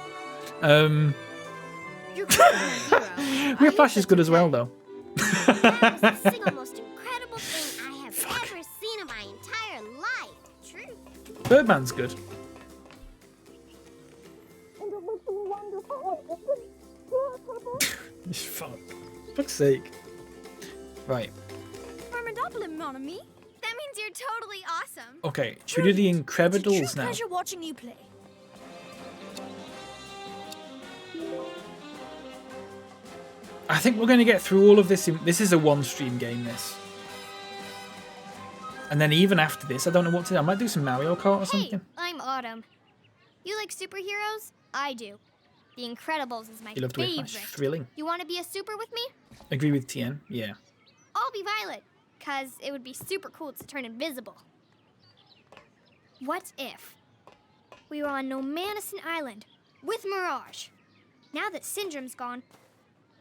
Whiplash is good as well, though. That was the single most incredible thing I have ever seen in my entire life. True. Birdman's good. Fuck. Fuck's sake. Right. Formidable, mon ami. That means you're totally awesome. Okay, should we do the Incredibles now? Pleasure watching you play. I think we're going to get through all of this. This is a one-stream game, this. And then even after this, I don't know what to do. I might do some Mario Kart or something. Hey, I'm Autumn. You like superheroes? I do. The Incredibles is my You love to favorite. Whiplash. Thrilling. You want to be a super with me? Agree with TN. Yeah. I'll be Violet, because it would be super cool to turn invisible. What if we were on No Manison Island with Mirage? Now that Syndrome's gone,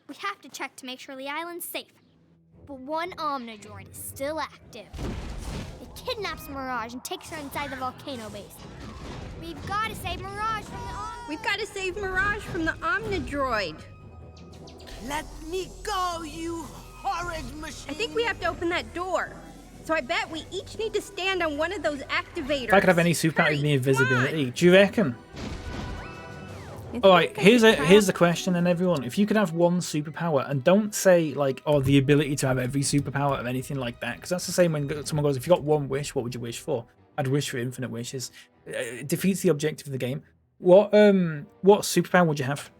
we have to check to make sure the island's safe. But one Omnidroid is still active. It kidnaps Mirage and takes her inside the volcano base. We've got to save Mirage from the We've got to save Mirage from the Omnidroid. Let me go, you horrid machine. I think we have to open that door. So I bet we each need to stand on one of those activators. If I could have any superpower, it'd be invisibility. Do you reckon? Alright, here's the question then, everyone. If you could have one superpower, and don't say like, oh, the ability to have every superpower or anything like that, because that's the same when someone goes, if you got one wish, what would you wish for? I'd wish for infinite wishes. It defeats the objective of the game. What superpower would you have?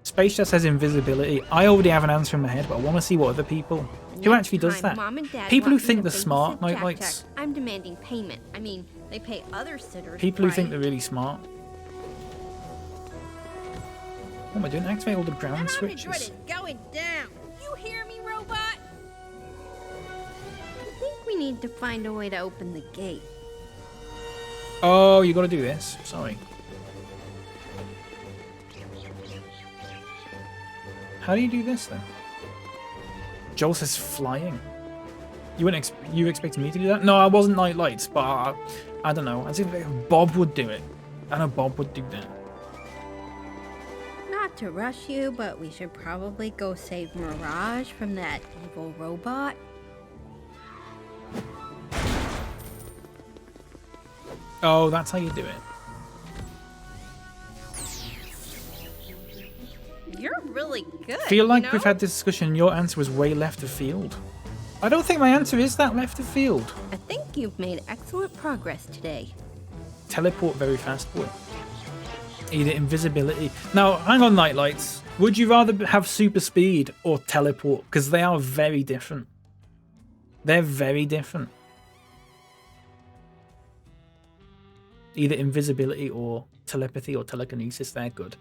Space Jazz says invisibility. I already have an answer in my head, but I want to see what other people. Who actually does that? Mom and Dad People who want me think to they're smart, babysit Night Jack Lights. Jack. I'm demanding payment. I mean, they pay other sitters. People who think right? they're really smart. What am I doing? Activate all the ground That Omnidroid switches. is going down. You hear me, robot? I think we need to find a way to open the gate. Oh, you gotta do this. Sorry. How do you do this then? Joel says flying. You expecting me to do that? No, I wasn't Night Lights, but I don't know. I think Bob would do it. I know Bob would do that. Not to rush you, but we should probably go save Mirage from that evil robot. Oh, that's how you do it. You're really good. Feel like you know? we've had this discussion. Your answer was way left of field. I don't think my answer is that left of field. I think you've made excellent progress today. Teleport very fast, boy. Either invisibility. Now, hang on, Night Lights. Would you rather have super speed or teleport? Because they are very different. They're very different. Either invisibility or telepathy or telekinesis, they're good.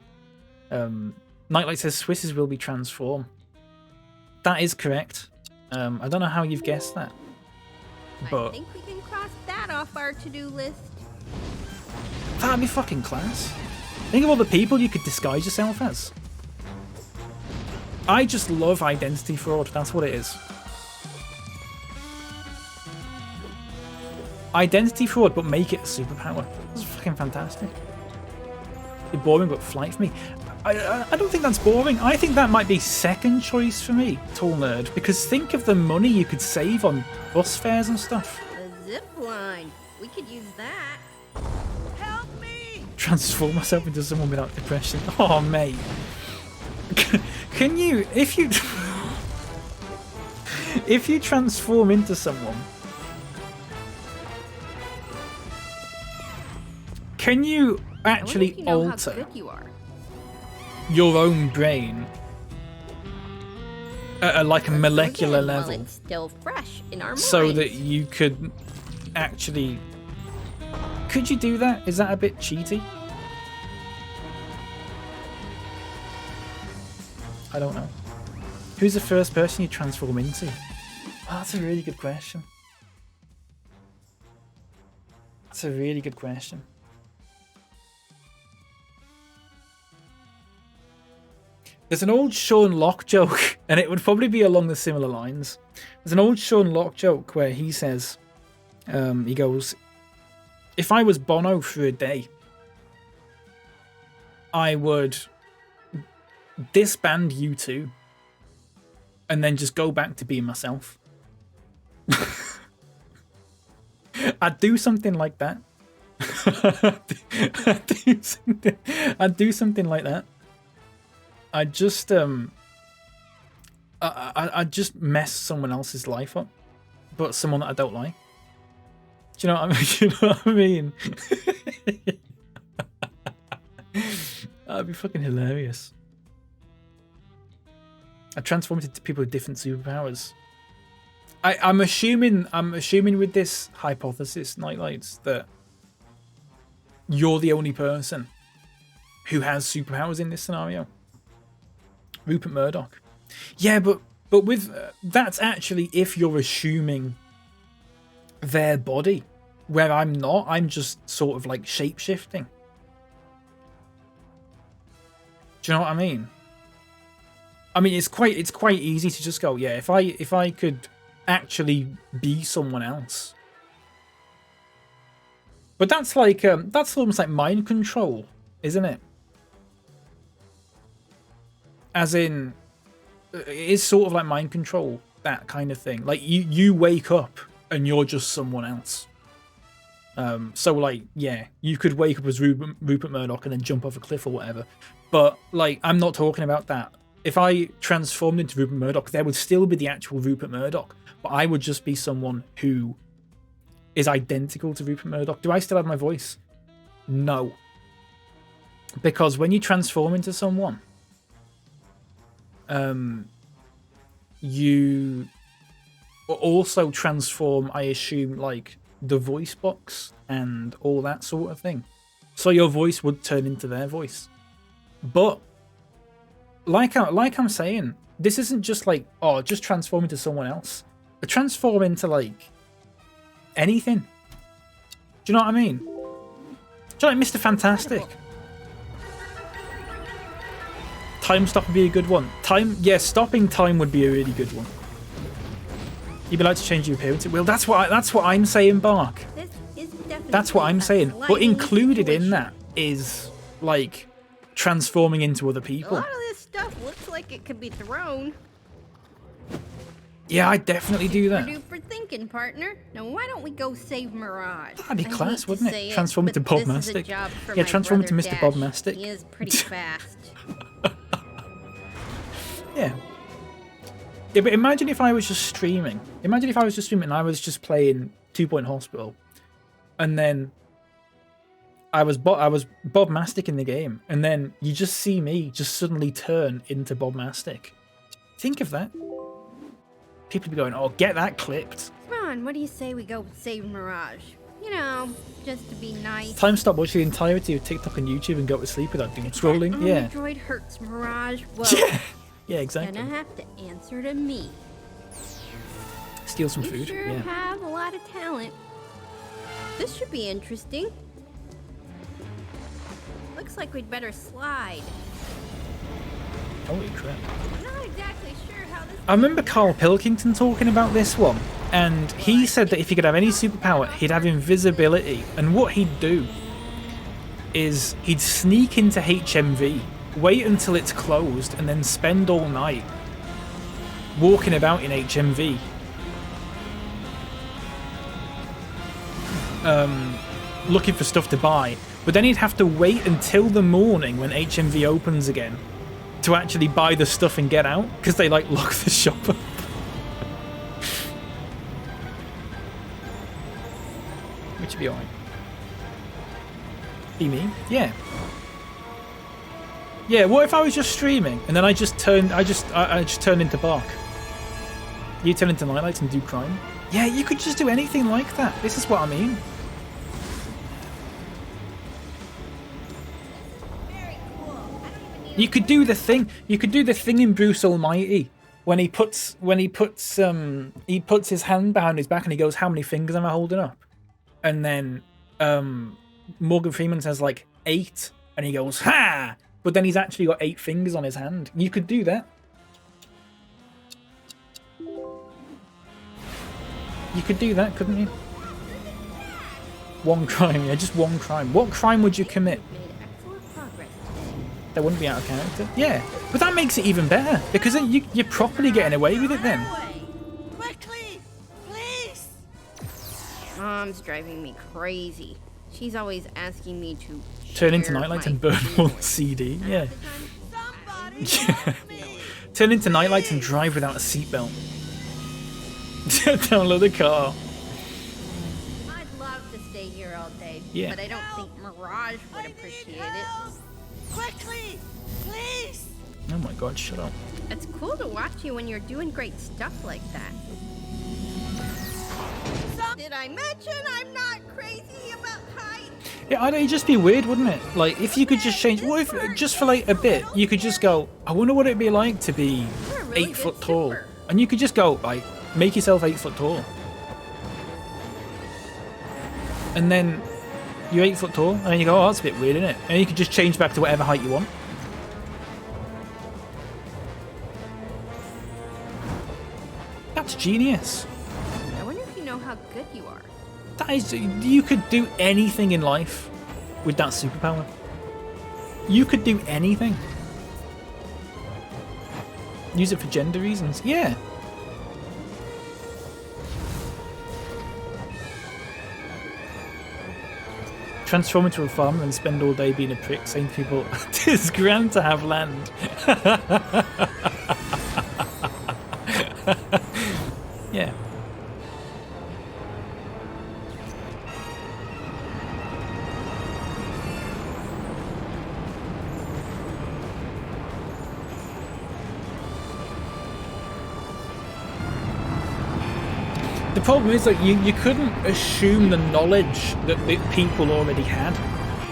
Nightlight says Swisses will be transformed. That is correct. I don't know how you've guessed that. But I think we can cross that off our to-do list. that'd be fucking class. Think of all the people you could disguise yourself as. I just love identity fraud. That's what it is. Identity fraud, but make it a superpower. That's fucking fantastic. It's boring, but flight for me. I don't think that's boring. I think that might be second choice for me, Tall Nerd, because think of the money you could save on bus fares and stuff. The zip line. We could use that. Transform myself into someone without depression. Oh, mate. Can you, if you transform into someone, can you actually alter how good you are. your own brain at like a molecular While level, it's still fresh in our so minds. that you could actually... Could you do that? Is that a bit cheaty? I don't know. Who's the first person you transform into? Oh, that's a really good question. That's a really good question. There's an old Sean Locke joke, and it would probably be along the similar lines. There's an old Sean Locke joke where he says, he goes, if I was Bono for a day, I would disband U2 and then just go back to being myself. I'd do something like that. I'd do something like that. I'd just I'd just mess someone else's life up, but someone that I don't like. Do you know what I mean? You know what I mean? That'd be fucking hilarious. I transformed into people with different superpowers. I'm assuming with this hypothesis, Nightlights, that you're the only person who has superpowers in this scenario. Rupert Murdoch. Yeah, but with that's actually if you're assuming their body, where I'm not. I'm just sort of like shape-shifting. Do you know what I mean? I mean, it's quite easy to just go, yeah, if I could actually be someone else. But that's like that's almost like mind control, isn't it? As in, it is sort of like mind control, that kind of thing. Like you wake up and you're just someone else. So like, yeah, you could wake up as Rupert Murdoch and then jump off a cliff or whatever. But like, I'm not talking about that. If I transformed into Rupert Murdoch, there would still be the actual Rupert Murdoch, but I would just be someone who is identical to Rupert Murdoch. Do I still have my voice? No. Because when you transform into someone, you also transform, I assume, like the voice box and all that sort of thing. So your voice would turn into their voice. But like I'm saying, this isn't just like, oh, just transform into someone else. Transform into like anything. Do you know what I mean? Do you like Mr. Fantastic? Time stop would be a good one. Yeah, stopping time would be a really good one. You'd be like to change your appearance. Well, that's what I'm saying, Bark. This is definitely That's what I'm saying. But sliding included in situation. that is like transforming into other A people. lot of this stuff looks like it could be thrown. Yeah, I definitely do that. For thinking, partner. Now, why don't we go save Mirage? That'd be I class, hate to wouldn't say it? Transform into but Bob this is a Mastic. job for Yeah, my transform into brother Mr. Bob Dash. Mastic. He is pretty fast. Yeah. Yeah, but imagine if I was just streaming. Imagine if I was just streaming and I was just playing 2 Point Hospital, and then I was Bob Mastic in the game, and then you just see me just suddenly turn into Bob Mastic. Think of that. People be going, "Oh, get that clipped." Come on, what do you say we go save Mirage? You know, just to be nice. Time stop watching the entirety of TikTok and YouTube and go to sleep without doom scrolling. Yeah. Android hurts Mirage. Well, Yeah, exactly. gonna have to answer to me. Steal some You food. sure Yeah. have a lot of talent. This should be interesting. Looks like we'd better slide. Holy crap. I'm not exactly sure how this. I remember Carl Pilkington talking about this one, and he said that if he could have any superpower, he'd have invisibility. And what he'd do is he'd sneak into HMV, wait until it's closed, and then spend all night walking about in HMV. Looking for stuff to buy. But then he'd have to wait until the morning when HMV opens again to actually buy the stuff and get out, because they like lock the shop up. Which would be alright. Be me? Yeah. Yeah, what if I was just streaming and then I just turned into Bark? You turn into Nightlight and do crime? Yeah, you could just do anything like that. This is what I mean. You could do the thing. You could do the thing in Bruce Almighty when he puts his hand behind his back and he goes, "How many fingers am I holding up?" And then Morgan Freeman says like 8, and he goes, "Ha!" But then he's actually got 8 fingers on his hand. You could do that. You could do that, couldn't you? One crime, yeah, just one crime. What crime would you commit? That wouldn't be out of character. Yeah, but that makes it even better, because then you're properly getting away with it then. Quickly, please. Mom's driving me crazy. She's always asking me to Turn into share Nightlights my and burn one CD. Yeah. Yeah. Turn into Nightlights and drive without a seatbelt. Download the car. I'd love to stay here all day, Yeah. but I don't think Mirage would appreciate it. Quickly, please. Oh my god, shut up. It's cool to watch you when you're doing great stuff like that. Did I mention I'm not crazy about height? Yeah, it'd just be weird, wouldn't it? Like, if you could just change... What if, just for like a bit, you could just go, I wonder what it'd be like to be 8 foot tall. And you could just go, like, make yourself 8 foot tall. And then you're 8 foot tall, and then you go, oh, that's a bit weird, isn't it? And you could just change back to whatever height you want. That's genius. I wonder if you know how good you are. That is, you could do anything in life with that superpower. You could do anything. Use it for gender reasons. Yeah. Transform into a farmer and spend all day being a prick, saying to people, "'Tis grand to have land." Yeah. The problem is that you couldn't assume the knowledge that people already had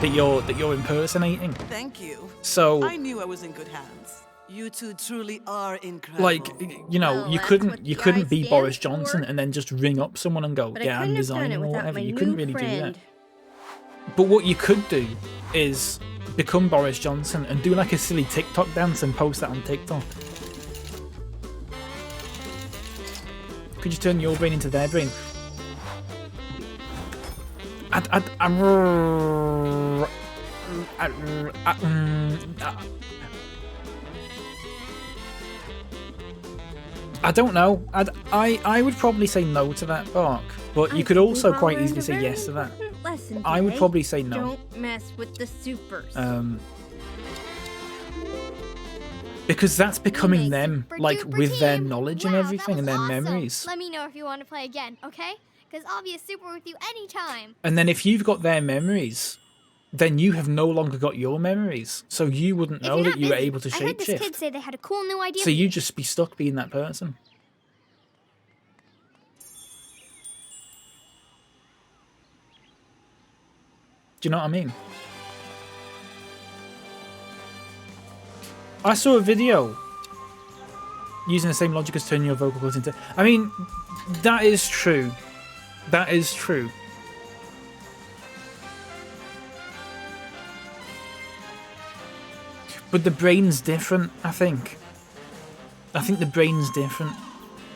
that you're impersonating. Thank you. So I knew I was in good hands. You two truly are incredible. like, you know, you couldn't be Boris Johnson and then just ring up someone and go, But I yeah, I'm couldn't have done resigning it or without whatever. my You couldn't new really do that. friend. But what you could do is become Boris Johnson and do like a silly TikTok dance and post that on TikTok. Could you turn your brain into their brain? I don't know. I would probably say no to that, Bark. But you could also quite easily say yes to that. Lesson I would today. probably say no. Don't mess with the supers. Because that's becoming them, like with their knowledge and everything and their memories. Let me know if you want to play again, okay? Because I'll be a super with you anytime. And then if you've got their memories, then you have no longer got your memories. So you wouldn't know that you were able to I heard this kid shapeshift. say they had a cool new idea. So you'd just be stuck being that person. Do you know what I mean? I saw a video using the same logic as turning your vocal cords into... I mean, that is true. That is true. But the brain's different, I think. I think the brain's different.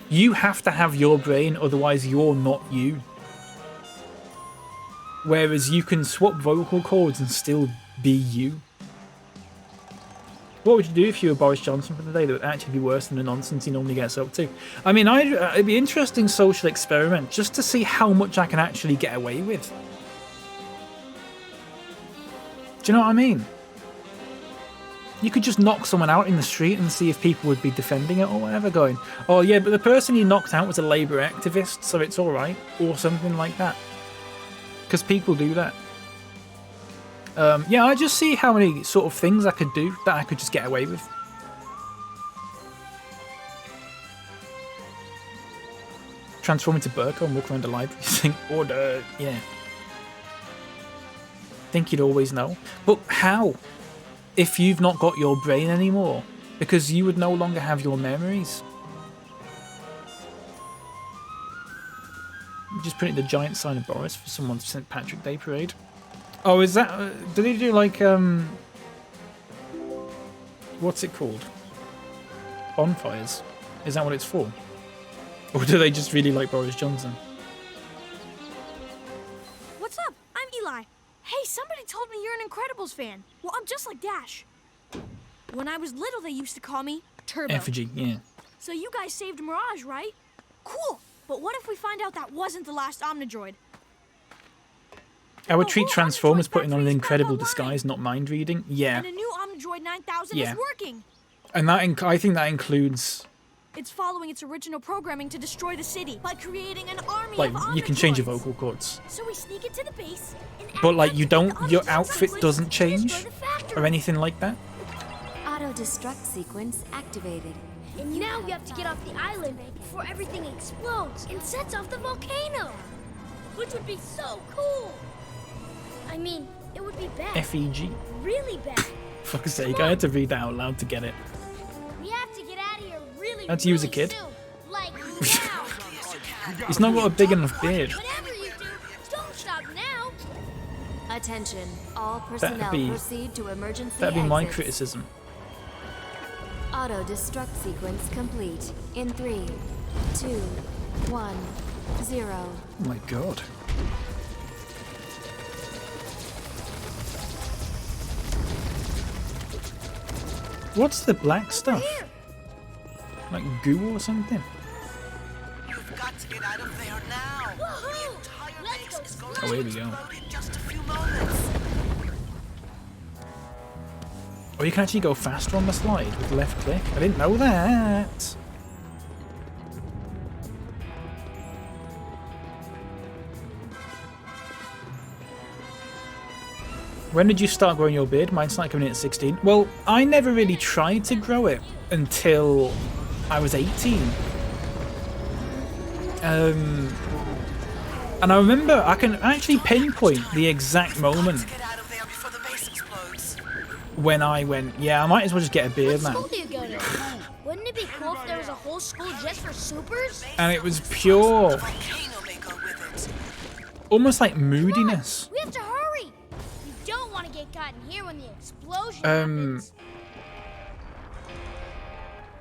You have to have your brain, otherwise you're not you. Whereas you can swap vocal cords and still be you. What would you do if you were Boris Johnson for the day that would actually be worse than the nonsense he normally gets up to? I mean, it'd be an interesting social experiment just to see how much I can actually get away with. Do you know what I mean? You could just knock someone out in the street and see if people would be defending it or whatever, going, oh yeah, but the person you knocked out was a Labour activist, so it's alright, or something like that. Because people do that. Yeah, I just see how many sort of things I could do that I could just get away with. Transform into Burko and walk around the library saying, order, yeah. Think you'd always know. But how? If you've not got your brain anymore? Because you would no longer have your memories. You just printed the giant sign of Boris for someone's St. Patrick Day parade. Oh, is that... did they do like, what's it called? Bonfires? Is that what it's for? Or do they just really like Boris Johnson? What's up? I'm Eli. Hey, somebody told me you're an Incredibles fan. Well, I'm just like Dash. When I was little, they used to call me Turbo. Effigy, yeah. So you guys saved Mirage, right? Cool. But what if we find out that wasn't the last Omnidroid? I would treat Transform as putting on an incredible disguise, not mind reading. Yeah. And a new Omnidroid 9000 Yeah. is working. And that I think that includes... It's following its original programming to destroy the city by creating an army like, of you can change your Omnidroids. vocal cords. So we sneak into the base and But, like, you don't... Your outfit doesn't change? Or anything like that? Auto-destruct sequence activated. And now we have to get off the island before everything explodes and sets off the volcano. Which would be so cool. I mean, it would be bad. FEG. Really bad. Fuck's sake, I had to read that out loud to get it. We have to get out of here really, That's you as a kid. soon. Like now. He's not got a big enough beard. Whatever you do, don't stop now. Attention, all personnel proceed to emergency That'd be my exits. criticism. Auto-destruct sequence complete. In 3, 2, 1, 0. Oh my god. What's the black stuff? Like goo or something? You've got to get out of there now. The entire base is going Oh, to here we go. explode in just a few moments. Oh, you can actually go faster on the slide with left click. I didn't know that. When did you start growing your beard? Mine started coming in at 16. Well, I never really tried to grow it until I was 18. And I remember I can actually pinpoint the exact moment when I went, yeah, I might as well just get a beard now. What school do you go to? Wouldn't it be cool if there was a whole school just for supers? And it was pure, almost like moodiness. We have to hurry. explosion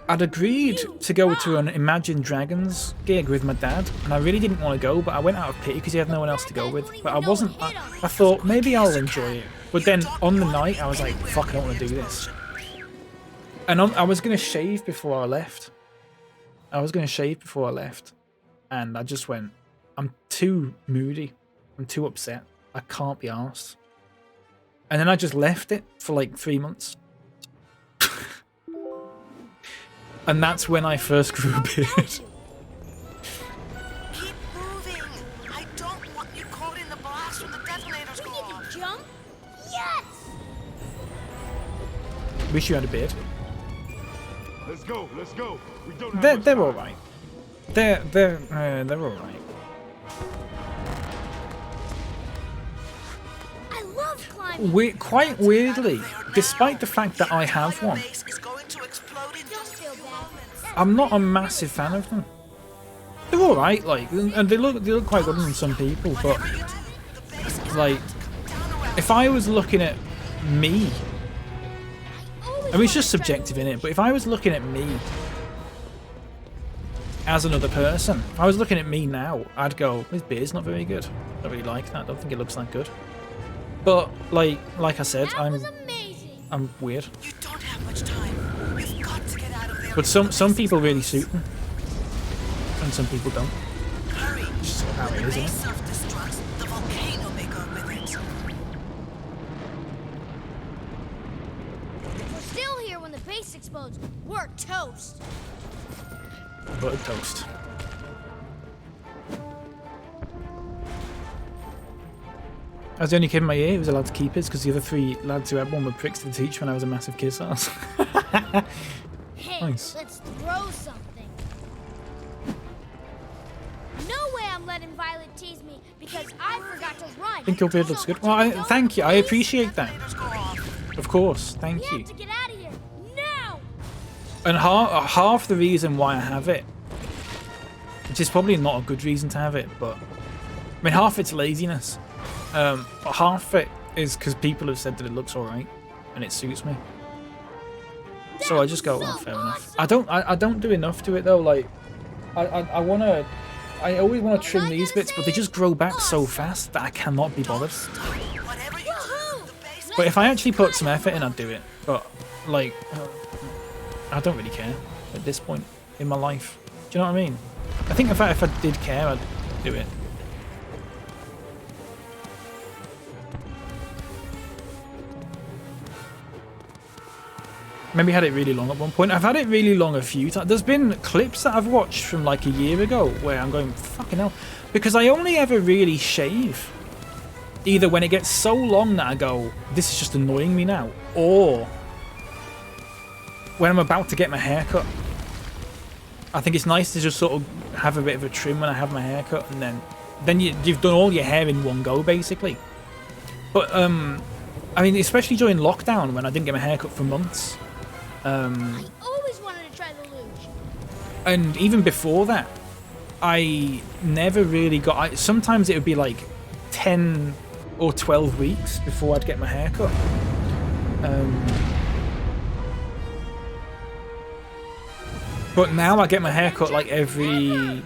I'd agreed to go to an Imagine Dragons gig with my dad, and I really didn't want to go, but I went out of pity because he had no one else to go with. But I wasn't. I thought maybe I'll enjoy it. But then on the night, I was like, "Fuck, I don't want to do this." And I was gonna shave before I left. And I just went, "I'm too moody. I'm too upset. I can't be arsed." And then I just left it for like 3 months. And that's when I first grew a beard. Keep moving. I don't want you caught in the blast when the detonators go off. jump? Yes! Wish you had a beard. Let's go. Let's go. We don't have They're all right. They're all right. I love climbing. Quite weirdly, despite the fact that I have one, I'm not a massive fan of them. They're all right, like, and they look quite good on some people, but like, if I was looking at me, I mean, it's just subjective in it, but if I was looking at me as another person, if I was looking at me now, I'd go, his beard's not very good. I don't really like that. I don't think it looks that good. But like I said, I'm weird. You don't have much time. You've got to get out of there. But some people really suit them, and some people don't. Hurry. Just how it is, They isn't it? self-destruct. The volcano may go with it. If we're still here when the base explodes, we're toast. Buttered toast. I was the only kid in my year who was allowed to keep his because the other 3 lads who had one were pricks to the teach when I was a massive kiss ass. Hey, Nice. let's throw something. No way I'm letting Violet tease me because I forgot to run. I think your beard looks good. Well, thank you. I appreciate that. Of course. Thank We you. have to get out of here now. And half the reason why I have it, which is probably not a good reason to have it, but I mean, half it's laziness. But half it is because people have said that it looks alright and it suits me. So I just go, well, fair enough. I don't do enough to it though. Like, I always want to trim these bits, but they just grow back so fast that I cannot be bothered. But if I actually put some effort in, I'd do it. But like, I don't really care at this point in my life. Do you know what I mean? I think if I did care, I'd do it. Maybe had it really long at one point. I've had it really long a few times. There's been clips that I've watched from like a year ago where I'm going, fucking hell. Because I only ever really shave either when it gets so long that I go, this is just annoying me now, or when I'm about to get my hair cut. I think it's nice to just sort of have a bit of a trim when I have my hair cut, and then you've done all your hair in one go, basically. But, I mean, especially during lockdown when I didn't get my hair cut for months. I always wanted to try the luge. And even before that, I never really got... sometimes it would be like 10 or 12 weeks before I'd get my hair cut. But now I get my hair cut like every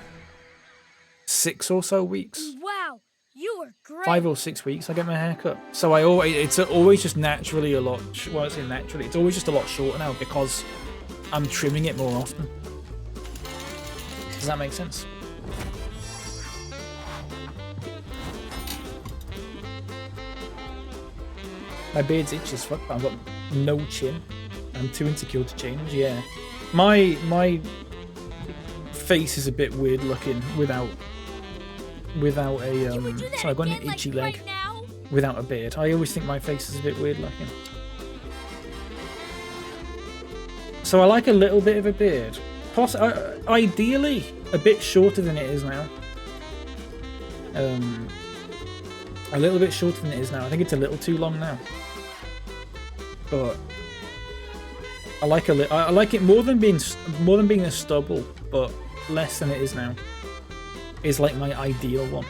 6 or so weeks. Wow, you were great. 5 or 6 weeks I get my hair cut. So it's always just naturally a lot... well, I say naturally. It's always just a lot shorter now because I'm trimming it more often. Does that make sense? My beard's itchy as fuck, but I've got no chin. I'm too insecure to change, yeah. My face is a bit weird looking without a sorry, I've got an itchy leg without a beard. I always think my face is a bit weird looking. So I like a little bit of a beard. Ideally a bit shorter than it is now. A little bit shorter than it is now. I think it's a little too long now. But I like it more than being a stubble, but less than it is now. Is like my ideal one.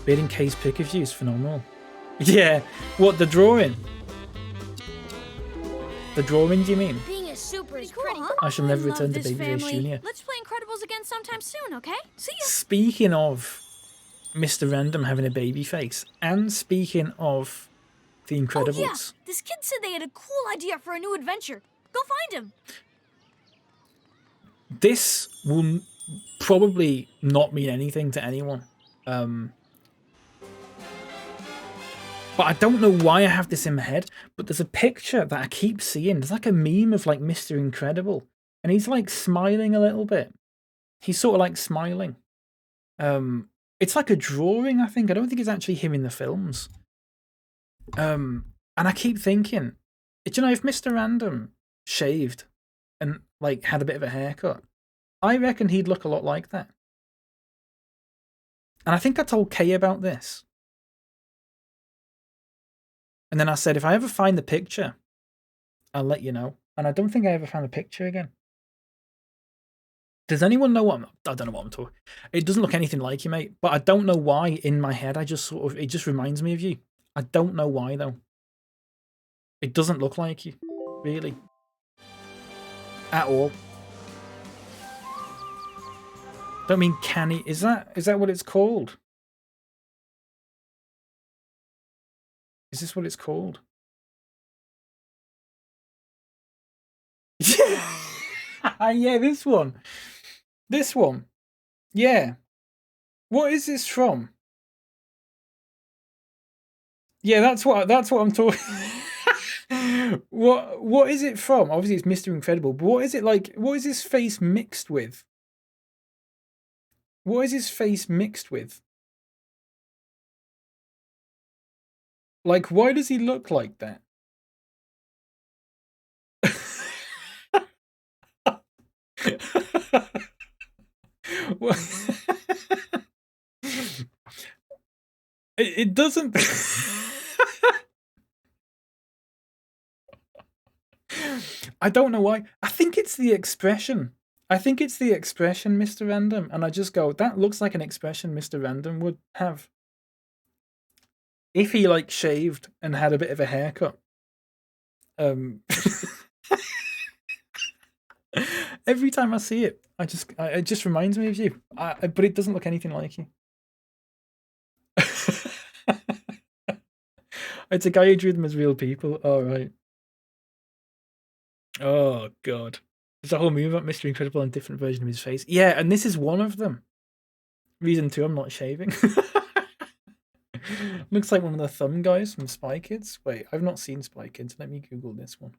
Bidding case pick of you is phenomenal. Yeah, what, the drawing? The drawing, do you mean? Being a super is pretty. I shall never return to this Babyface family. Jr. Let's play Incredibles again sometime soon, okay? See ya. Speaking of Mr. Random having a baby face, and speaking of The Incredibles. Oh yeah, this kid said they had a cool idea for a new adventure. Go find him. This will probably not mean anything to anyone. But I don't know why I have this in my head, but there's a picture that I keep seeing. There's like a meme of like Mr. Incredible, and he's like smiling a little bit. He's sort of like smiling. It's like a drawing, I think. I don't think it's actually him in the films. And I keep thinking, do you know, if Mr. Random shaved and like had a bit of a haircut, I reckon he'd look a lot like that. And I think I told Kay about this. And then I said, if I ever find the picture, I'll let you know. And I don't think I ever found the picture again. Does anyone know what I don't know what I'm talking. It doesn't look anything like you, mate. But I don't know why in my head I just sort of, it just reminds me of you. I don't know why though. It doesn't look like you, really. At all. Don't mean canny. Is that what it's called? Is this what it's called? Yeah, this one. This one. Yeah. What is this from? Yeah, that's what I'm talking. What is it from? Obviously it's Mr. Incredible, but what is it like? What is his face mixed with? What is his face mixed with? Like, why does he look like that? It doesn't. I don't know why. I think it's the expression. Mr. Random. And I just go, that looks like an expression Mr. Random would have. If he like shaved and had a bit of a haircut. Every time I see it, it just reminds me of you. But it doesn't look anything like you. It's a guy who drew them as real people. All right. Oh god. There's a whole movie about Mr. Incredible and a different version of his face. Yeah, and this is one of them. Reason 2, I'm not shaving. Looks like one of the thumb guys from Spy Kids. Wait, I've not seen Spy Kids. Let me Google this one.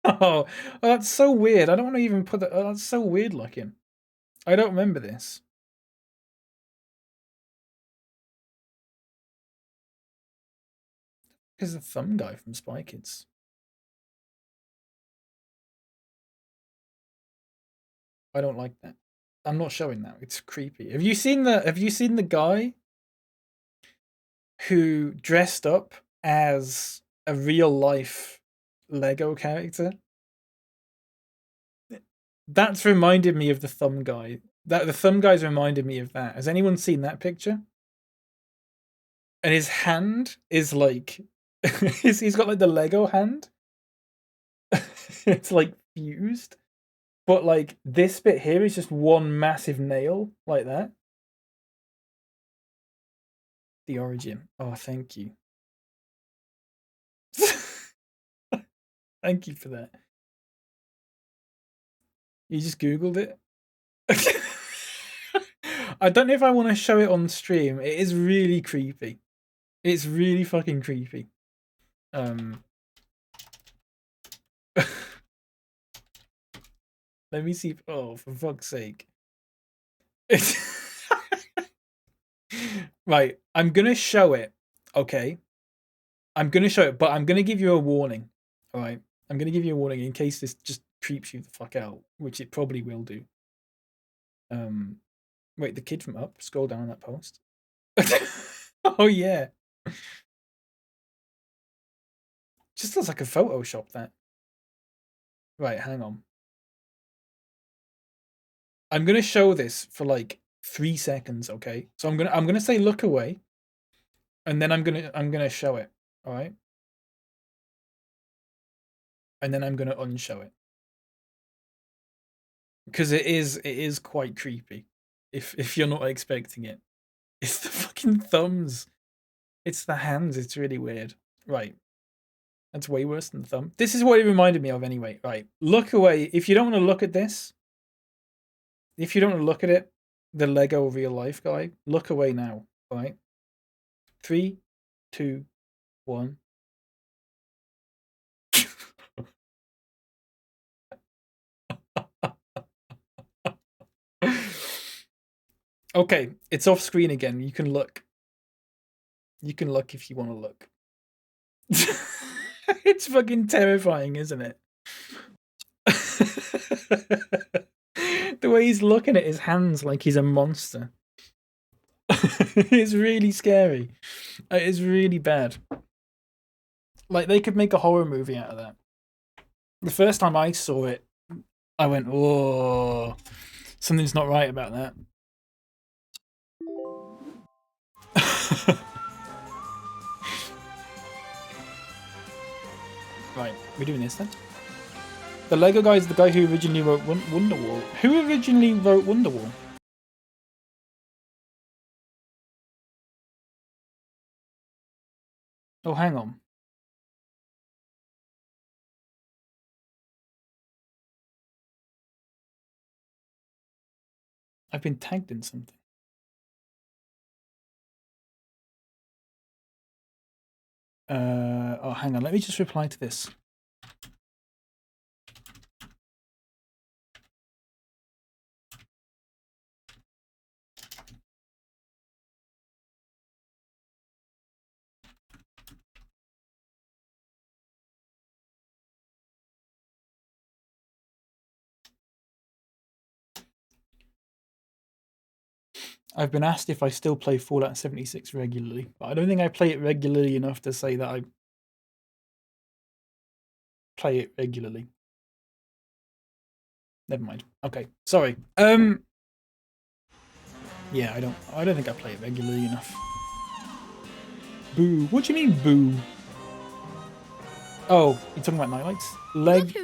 Oh, that's so weird. I don't want to even put that. Oh, that's so weird looking. I don't remember this. Is the thumb guy from Spy Kids? I don't like that. I'm not showing that. It's creepy. Have you seen the guy who dressed up as a real life Lego character? That's reminded me of the thumb guy. The thumb guy's reminded me of that. Has anyone seen that picture? And his hand is like he's got like the Lego hand. It's like fused. But like this bit here is just one massive nail like that. The origin. Oh, thank you. Thank you for that. You just Googled it? I don't know if I want to show it on stream. It is really creepy. It's really fucking creepy. Let me see. Oh, for fuck's sake. Right, I'm going to show it, okay? I'm going to show it, but I'm going to give you a warning, all right? I'm going to give you a warning in case this just creeps you the fuck out, which it probably will do. Wait, the kid from Up, scroll down on that post. Oh, yeah. Just looks like a Photoshop, that. Right, hang on. I'm gonna show this for like 3 seconds, okay? So I'm gonna say look away, and then I'm gonna show it, all right? And then I'm gonna unshow it because it is quite creepy if you're not expecting it. It's the fucking thumbs. It's the hands. It's really weird. Right. That's way worse than the thumb. This is what it reminded me of anyway. Right. Look away. If you don't want to look at this, if you don't want to look at it, the Lego real life guy, look away now. Right. 3, 2, 1. Okay, it's off screen again. You can look. You can look if you want to look. It's fucking terrifying, isn't it? The way he's looking at his hands like he's a monster. It's really scary. It is really bad. Like, they could make a horror movie out of that. The first time I saw it, I went, whoa, something's not right about that. Right, we're doing this then. The Lego guy is the guy who originally wrote Wonderwall. Who originally wrote Wonderwall? Oh, hang on. I've been tagged in something. Oh, hang on. Let me just reply to this. I've been asked if I still play Fallout 76 regularly, but I don't think I play it regularly enough to say that I play it regularly. Never mind. Okay, sorry. Yeah, I don't think I play it regularly enough. Boo. What do you mean, boo? Oh, you're talking about Nightlights?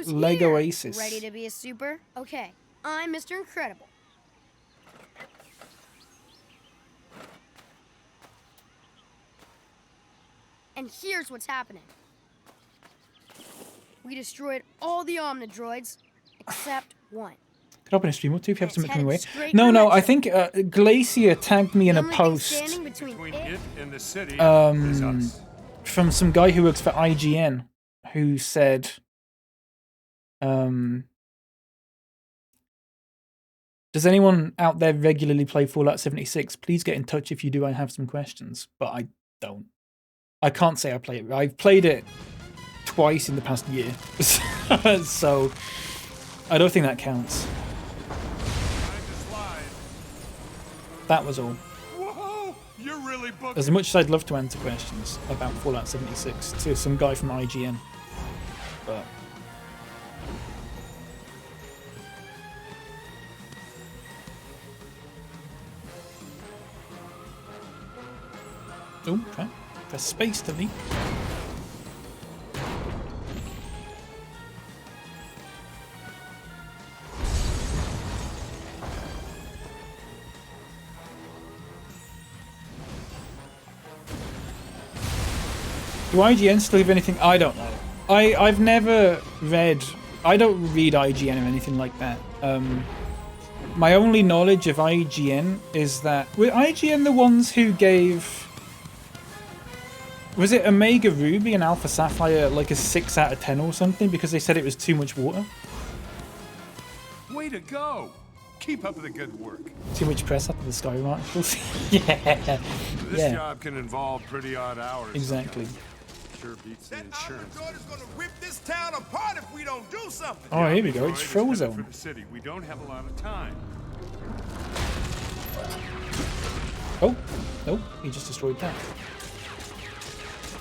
Lego Aces. Ready to be a super? Okay, I'm Mr. Incredible. And here's what's happening. We destroyed all the Omnidroids, except one. Could open a stream or two if you have something coming away. No, I think Glacier tagged me in a post from some guy who works for IGN who said does anyone out there regularly play Fallout 76? Please get in touch if you do. I have some questions, but I don't. I can't say I play it. I've played it twice in the past year, so I don't think that counts. That was all. Whoa, you're really booking. As much as I'd love to answer questions about Fallout 76 to some guy from IGN, but oh, okay. Press space to leap. Do IGN still have anything? I don't know. I've never read. I don't read IGN or anything like that. My only knowledge of IGN is that were IGN the ones who gave. Was it Omega Ruby and Alpha Sapphire like a 6 out of 10 or something because they said it was too much water? Way to go! Keep up the good work. Too much press up at the Sky Marshals. Yeah. This job can involve pretty odd hours. Exactly. Sure beats the insurance. Gonna rip this town apart if we don't do something. Oh, here we go. It's Frozone. For the city. We don't have a lot of time. Oh, nope. He just destroyed that.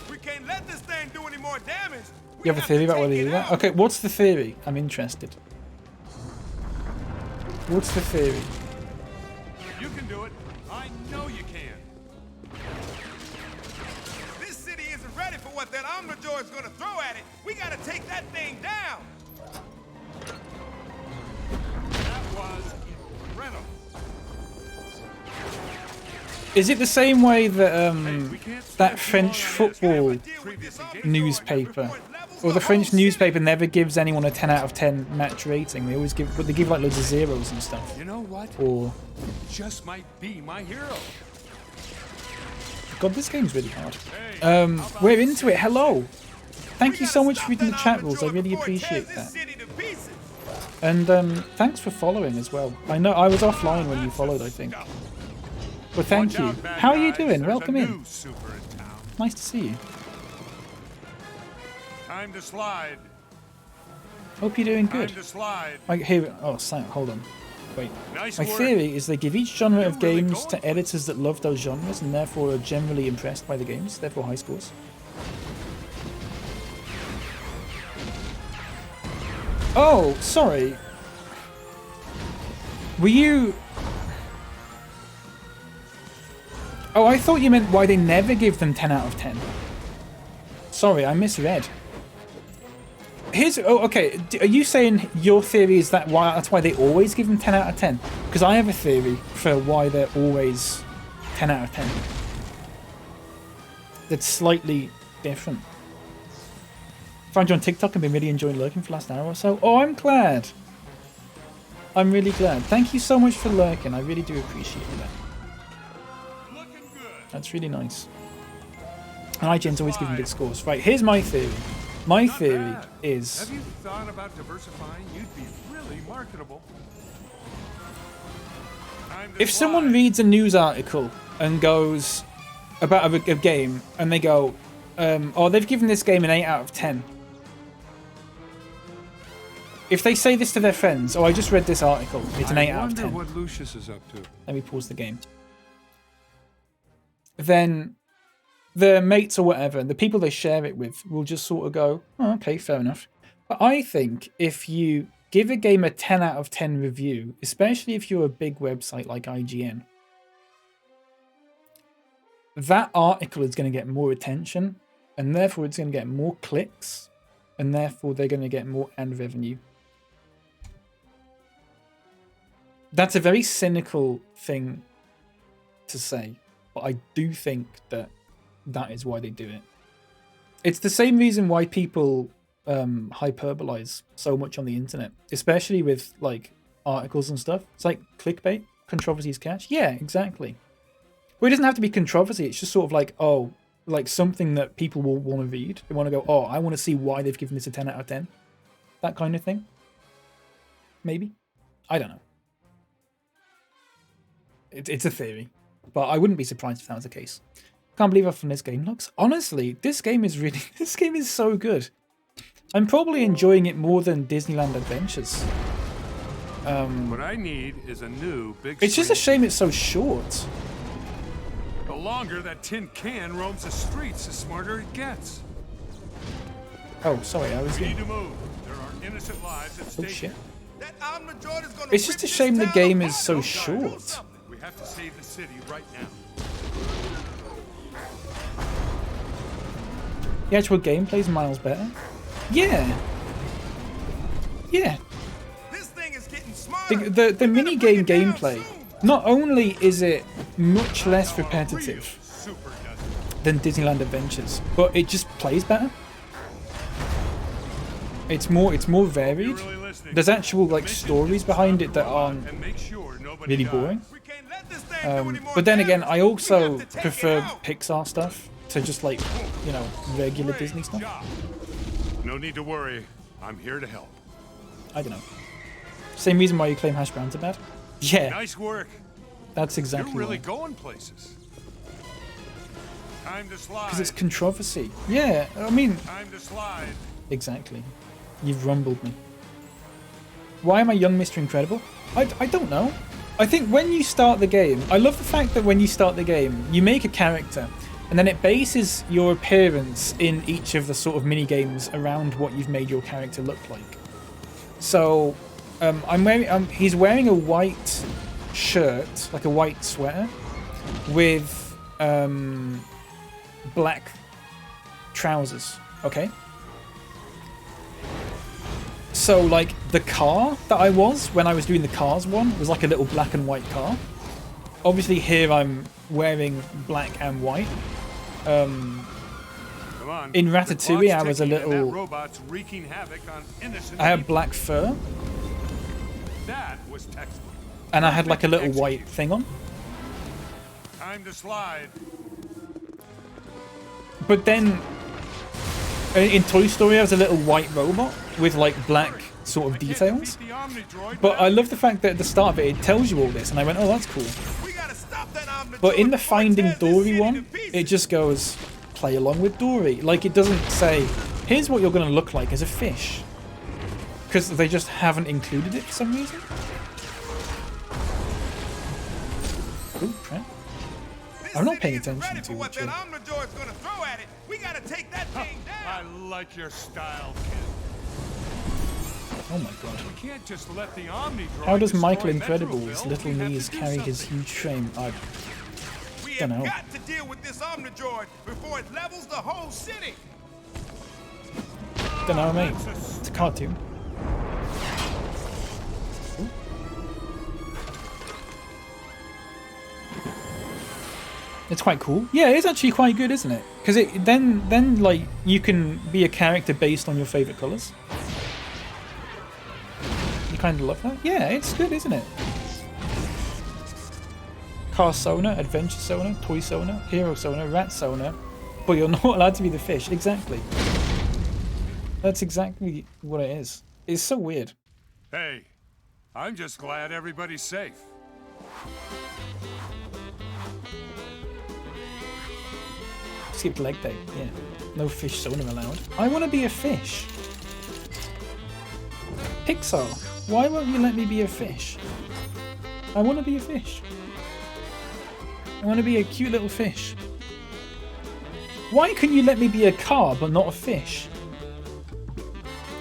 We can't let this thing do any more damage. You have a theory about why they do that? Okay, what's the theory? I'm interested. What's the theory? You can do it. I know you can. This city isn't ready for what that Omnijoy is gonna throw at it. We gotta take that thing down. That was incredible. Is it the same way that that French football newspaper, or the French newspaper never gives anyone a 10 out of 10 match rating? They always give, but they give like loads of zeros and stuff. You know what? Or Just might be my hero. God, this game's really hard. We're into it. Hello. Thank you so much for reading the chat rules. I really appreciate that. And thanks for following as well. I know I was offline when you followed, I think. Well, thank you. How are you doing? Welcome in. Nice to see you. Time to slide. Hope you're doing good. Time to slide. Oh, Sam, hold on. Wait. Nice My work. theory is they give each genre of games to editors that love those genres and therefore are generally impressed by the games, therefore high scores. Oh, sorry. Were you... Oh, I thought you meant why they never give them 10 out of 10. Sorry, I misread. Here's... Oh, okay. Are you saying your theory is that that's why they always give them 10 out of 10? Because I have a theory for why they're always 10 out of 10. That's slightly different. Found you on TikTok and been really enjoying lurking for the last hour or so. Oh, I'm glad. I'm really glad. Thank you so much for lurking. I really do appreciate that. That's really nice. And IGN's always giving good scores. Right, here's my theory. My theory is... Have you thought about diversifying? You'd be really marketable. If someone reads a news article and goes about a game and they go, oh, they've given this game an 8 out of 10. If they say this to their friends, oh, I just read this article, it's an 8 out of 10. I wonder what Lucius is up to. Let me pause the game. Then the mates or whatever, and the people they share it with will just sort of go, oh, okay, fair enough. But I think if you give a game a 10 out of 10 review, especially if you're a big website like IGN, that article is going to get more attention, and therefore it's going to get more clicks, and therefore they're going to get more ad revenue. That's a very cynical thing to say, but I do think that that is why they do it. It's the same reason why people hyperbolize so much on the internet, especially with like articles and stuff. It's like clickbait, controversies catch. Yeah, exactly. Well, it doesn't have to be controversy. It's just sort of like, oh, like something that people will want to read. They want to go, oh, I want to see why they've given this a 10 out of 10. That kind of thing. Maybe. I don't know. It's a theory, but I wouldn't be surprised if that was the case. Can't believe how fun this game looks. Honestly, this game is so good. I'm probably enjoying it more than Disneyland Adventures. What I need is a new big It's just a shame it's so short. The longer that tin can roams the streets, the smarter it gets. Oh, sorry, I was We getting... need to move. There are innocent lives at stake. Oh, shit. That Omnijoy is gonna It's just a shame the game is so Short. short. We have to save the city right now. The actual gameplay's miles better. Yeah. Yeah. This thing is getting smarter. The mini-game gameplay, not only is it much less repetitive than Disneyland Adventures, but it just plays better. It's more varied. There's actual like stories behind it that aren't really boring. But then again, I also prefer Pixar stuff to just like, you know, regular Disney stuff. No need to worry. I'm here to help. I don't know. Same reason why you claim hash browns are bad? Yeah. Nice work. That's exactly You're really why. going places. Time to slide. Because it's controversy. Yeah, I mean... Time to slide. Exactly. You've rumbled me. Why am I young Mr. Incredible? I don't know. I think when you start the game... I love the fact that when you start the game, you make a character, and then it bases your appearance in each of the sort of mini-games around what you've made your character look like. So, He's wearing a white shirt, like a white sweater, with black trousers. Okay. So like the car that I was when I was doing the cars one was like a little black and white car. Obviously here I'm wearing black and white. In Ratatouille I was a little. I had black fur. That was textbook. And I had like a little white thing on. Time to slide. But then in Toy Story I was a little white robot with like black sort of details. But I love the fact that at the start of it, it tells you all this, and I went, oh, that's cool. But in the Finding Dory one, it just goes, play along with Dory. Like, it doesn't say, here's what you're going to look like as a fish. Because they just haven't included it for some reason. Oh, crap. I'm not paying attention to what I like your style, kid. Oh my god. We can't just let the Omni droid. How does Michael Incredible's little knees carry his huge frame? I don't know. We have got to deal with this Omni droid before it levels the whole city. Don't know, mate. It's a cartoon. Ooh. It's quite cool. Yeah, it's actually quite good, isn't it? Because it then like you can be a character based on your favorite colors. You kind of love that. Yeah, it's good, isn't it? Car Sona, Adventure Sona, Toy Sona, Hero Sona, Rat Sona, but you're not allowed to be the fish. Exactly. That's exactly what it is. It's so weird. Hey, I'm just glad everybody's safe. Skipped leg day, yeah. No fish Sona allowed. I want to be a fish. Pixar, why won't you let me be a fish? I want to be a fish. I want to be a cute little fish. Why can you let me be a car but not a fish?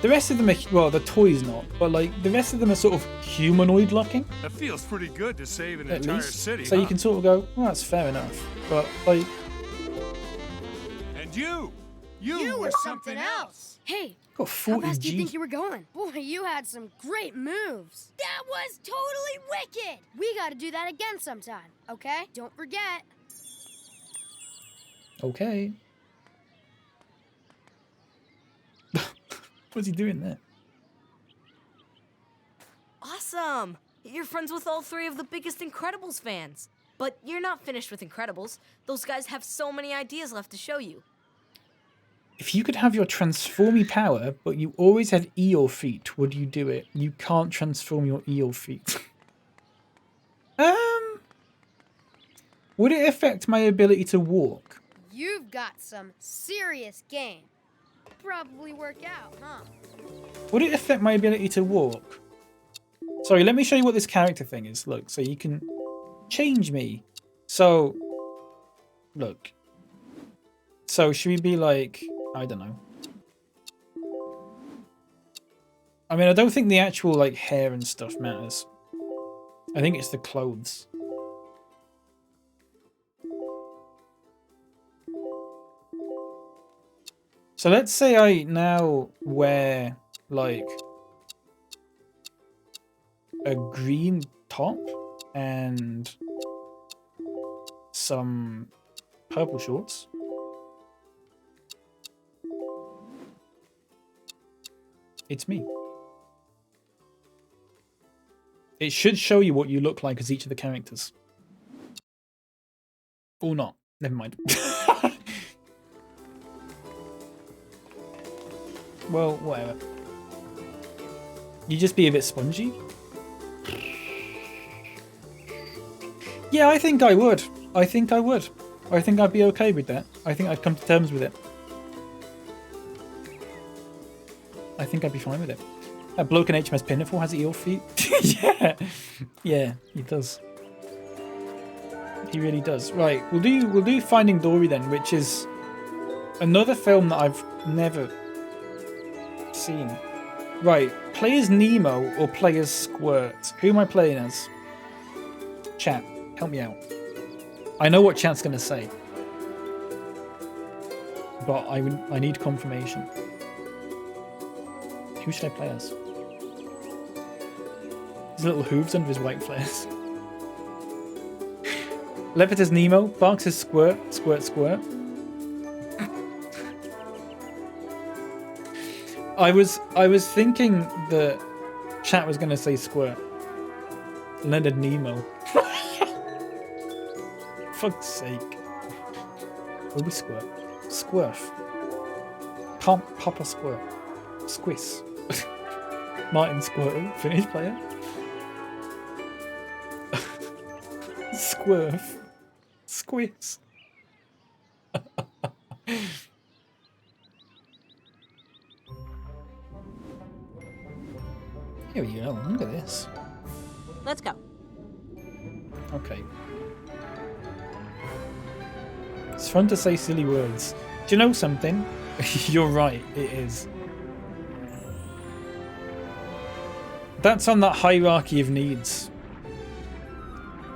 The rest of them are, well, the toys not, but like the rest of them are sort of humanoid looking. That feels pretty good to save an At entire least. city. So you can sort of go, well, that's fair enough. But like, And you were something else. Hey, got how 40 fast do you G. think you were going? Boy, you had some great moves. That was totally wicked. We got to do that again sometime, okay? Don't forget. Okay. What's he doing there? Awesome! You're friends with all three of the biggest Incredibles fans. But you're not finished with Incredibles. Those guys have so many ideas left to show you. If you could have your transformy power, but you always had Eeyore feet, would you do it? You can't transform your Eeyore feet. Would it affect my ability to walk? You've got some serious game. Probably work out, huh? Would it affect my ability to walk? Sorry, let me show you what this character thing is. Look, so you can change me. So, look. So should we be like, I don't know. I mean, I don't think the actual like hair and stuff matters. I think it's the clothes. So let's say I now wear like a green top and some purple shorts. It's me. It should show you what you look like as each of the characters. Or not. Never mind. Well, whatever. You just be a bit spongy? Yeah, I think I would. I think I would. I think I'd be okay with that. I think I'd come to terms with it. I think I'd be fine with it. That bloke in HMS Pinafore has Eel feet. Yeah. Yeah, he does. He really does. Right, we'll do Finding Dory then, which is another film that I've never seen. Right, Play as Nemo or play as Squirt? Who am I playing as? Chat, help me out. I know what chat's going to say. But I need confirmation. Who should I play as? His little hooves under his white flares. Levitt as Nemo. Barks as Squirt. Squirt, Squirt. I was thinking that chat was going to say Squirt. Leonard Nemo. Fuck's sake. Will be Squirt. Squirf. Papa Squirt. Squiss. Martin Squirtle. Finish player. Squirf. Squiss. Here we go. Look at this. Let's go. Okay. It's fun to say silly words. Do you know something? You're right, it is. That's on that hierarchy of needs.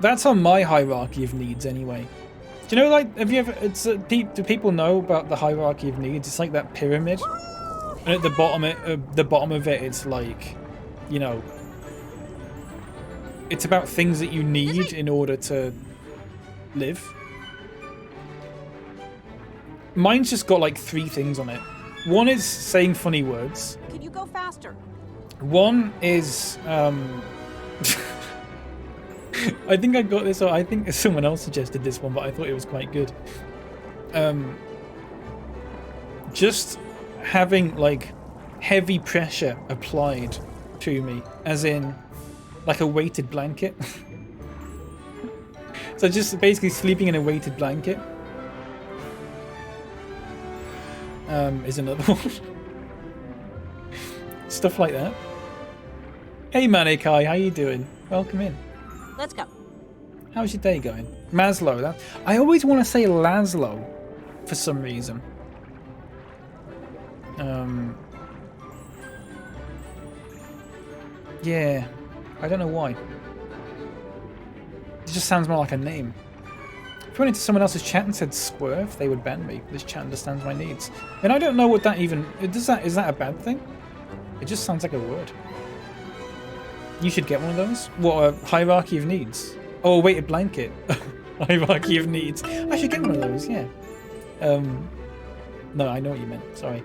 That's on my hierarchy of needs anyway. Do you know, like, have you ever, do people know about the hierarchy of needs? It's like that pyramid. And at the bottom of it, it's like, you know, it's about things that you need in order to live. Mine's just got like 3 things on it. One is saying funny words. Could you go faster? One is I think I got this, or I think someone else suggested this one, but I thought it was quite good. Just having like heavy pressure applied to me, as in like a weighted blanket. So just basically sleeping in a weighted blanket is another one. Stuff like that. Hey Manikai, how you doing? Welcome in. Let's go. How's your day going? Maslow. That I always want to say Laszlo for some reason. Yeah, I don't know why. It just sounds more like a name. If I went into someone else's chat and said Squirf, they would ban me. This chat understands my needs. And I don't know what that even... is that a bad thing? It just sounds like a word. You should get one of those. What, a hierarchy of needs? Oh, a weighted blanket. Hierarchy of needs. I should get one of those, yeah. No, I know what you meant. Sorry.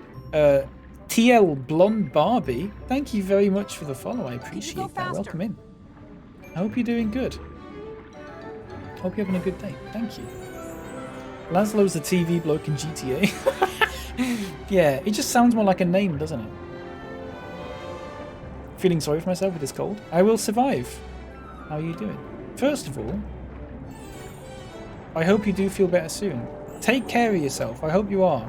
TL Blonde Barbie, thank you very much for the follow. I appreciate that. Welcome in. I hope you're doing good. Hope you're having a good day. Thank you. Laszlo's the TV bloke in GTA. Yeah, it just sounds more like a name, doesn't it? Feeling sorry for myself with this cold. I will survive. How are you doing? First of all, I hope you do feel better soon. Take care of yourself. I hope you are.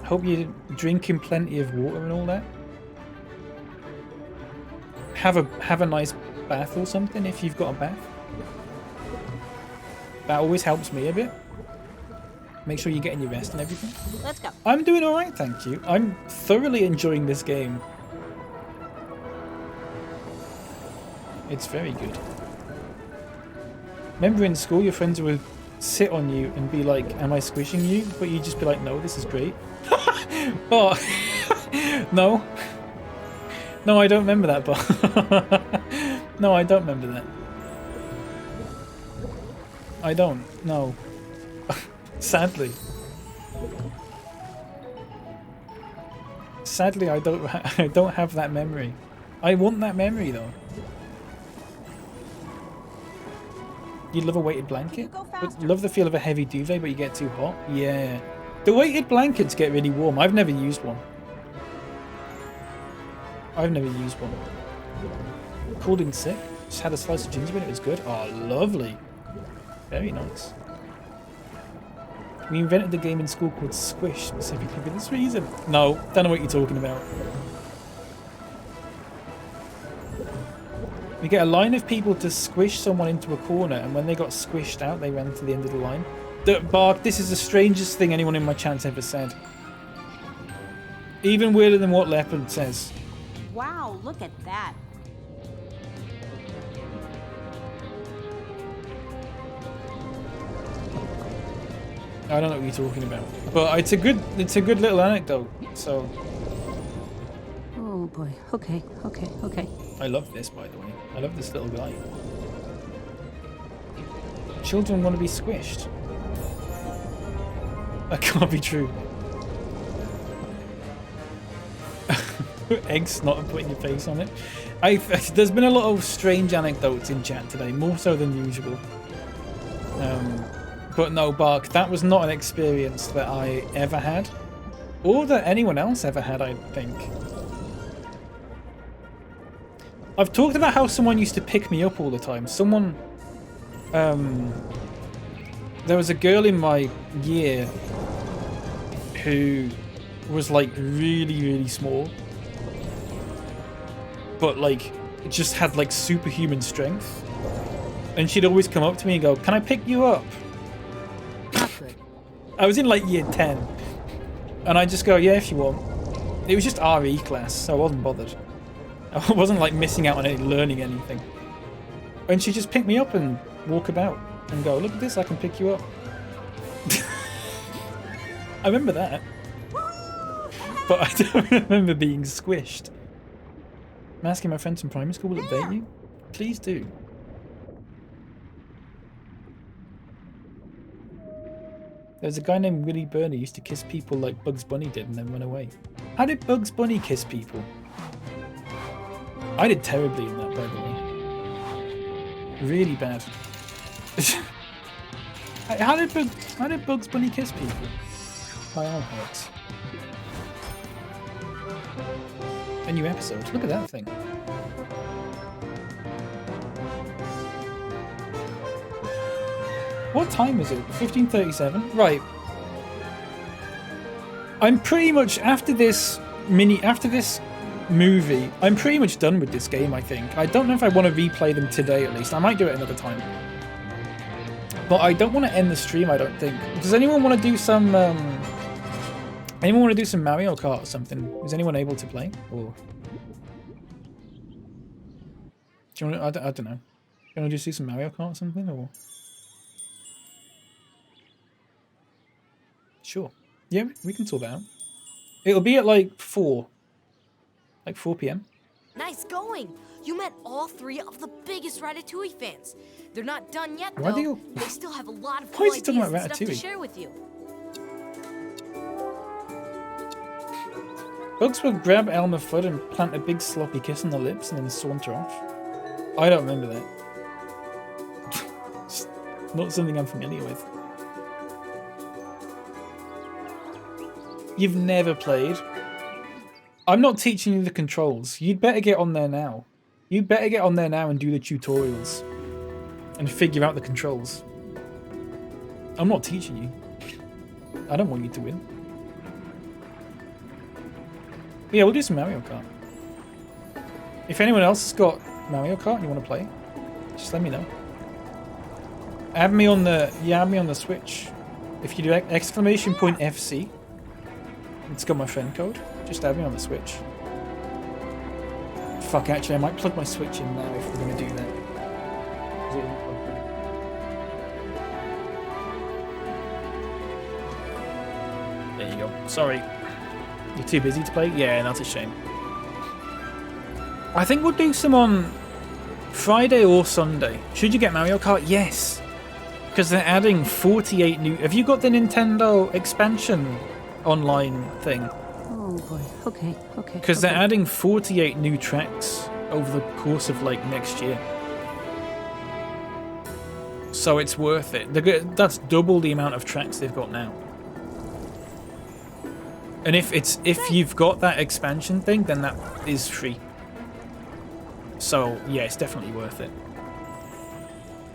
I hope you're drinking plenty of water and all that. Have a nice bath or something if you've got a bath. That always helps me a bit. Make sure you're getting your rest and everything. Let's go. I'm doing alright, thank you. I'm thoroughly enjoying this game. It's very good. Remember in school your friends would sit on you and be like, am I squishing you? But you'd just be like, no, this is great. Oh, no. No, I don't remember that part. No, I don't remember that. I don't, no. Sadly. Sadly, I don't have that memory. I want that memory though. You'd love a weighted blanket? But love the feel of a heavy duvet, but you get too hot? Yeah. The weighted blankets get really warm. I've never used one. I've never used one. Called in sick. Just had a slice of gingerbread. It was good. Oh, lovely. Very nice. We invented the game in school called Squish specifically for this reason. No, don't know what you're talking about. We get a line of people to squish someone into a corner, and when they got squished out, they ran to the end of the line. Bark, this is the strangest thing anyone in my chat's ever said. Even weirder than what Leopard says. wow, look at that. I don't know what you're talking about, but it's a good little anecdote. So. Oh boy. Okay. I love this, by the way. I love this little guy. Children want to be squished. That can't be true. Egg snot and putting your face on it. There's been a lot of strange anecdotes in chat today, more so than usual. But no, Bark, that was not an experience that I ever had. Or that anyone else ever had, I think. I've talked about how someone used to pick me up all the time. Someone... there was a girl in my year who was like really, really small. But like, just had like superhuman strength. And she'd always come up to me and go, "Can I pick you up?" I was in like year 10. And I just go, "Yeah, if you want." It was just RE class, so I wasn't bothered. I wasn't like missing out on learning anything. And she just picked me up and walk about and go, "Look at this, I can pick you up." I remember that. But I don't remember being squished. I'm asking my friends from primary school will update you. Please do. There's a guy named Willie Burney who used to kiss people like Bugs Bunny did and then run away. How did Bugs Bunny kiss people? I did terribly in that, by the way. Really bad. How did Bugs Bunny kiss people? My arm hurts. A new episode. Look at that thing. What time is it? 15:37? Right. I'm pretty much after this movie, I'm pretty much done with this game, I think. I don't know if I want to replay them today at least. I might do it another time. But I don't want to end the stream, I don't think. Does anyone want to do some Mario Kart or something? Is anyone able to play? Or do you want to, I don't know. Do you want to just do some Mario Kart or something, or? Sure. Yeah, we can sort that out. It'll be at like 4 p.m. Nice going. You met all 3 of the biggest Ratatouille fans. They're not done yet, Why though. do you... They still have a lot of Why cool is he talking ideas about and stuff to Ratatouille? share with you. Bugs will grab Elmer Fudd and plant a big sloppy kiss on the lips and then saunter off. I don't remember that. It's not something I'm familiar with. You've never played? I'm not teaching you the controls. You'd better get on there now. You'd better get on there now and do the tutorials. And figure out the controls. I'm not teaching you. I don't want you to win. Yeah, we'll do some Mario Kart. If anyone else has got Mario Kart and you want to play, just let me know. Add me on the Switch. If you do !FC, it's got my friend code. Just add me on the Switch. Fuck, actually, I might plug my Switch in now if we're going to do that. There you go. Sorry. You're too busy to play? Yeah, that's a shame. I think we'll do some on Friday or Sunday. Should you get Mario Kart? Yes. Because they're adding 48 new... Have you got the Nintendo expansion online thing? Oh boy. Okay. Because they're adding 48 new tracks over the course of like next year. So it's worth it. That's double the amount of tracks they've got now. And if you've got that expansion thing, then that is free. So yeah, it's definitely worth it.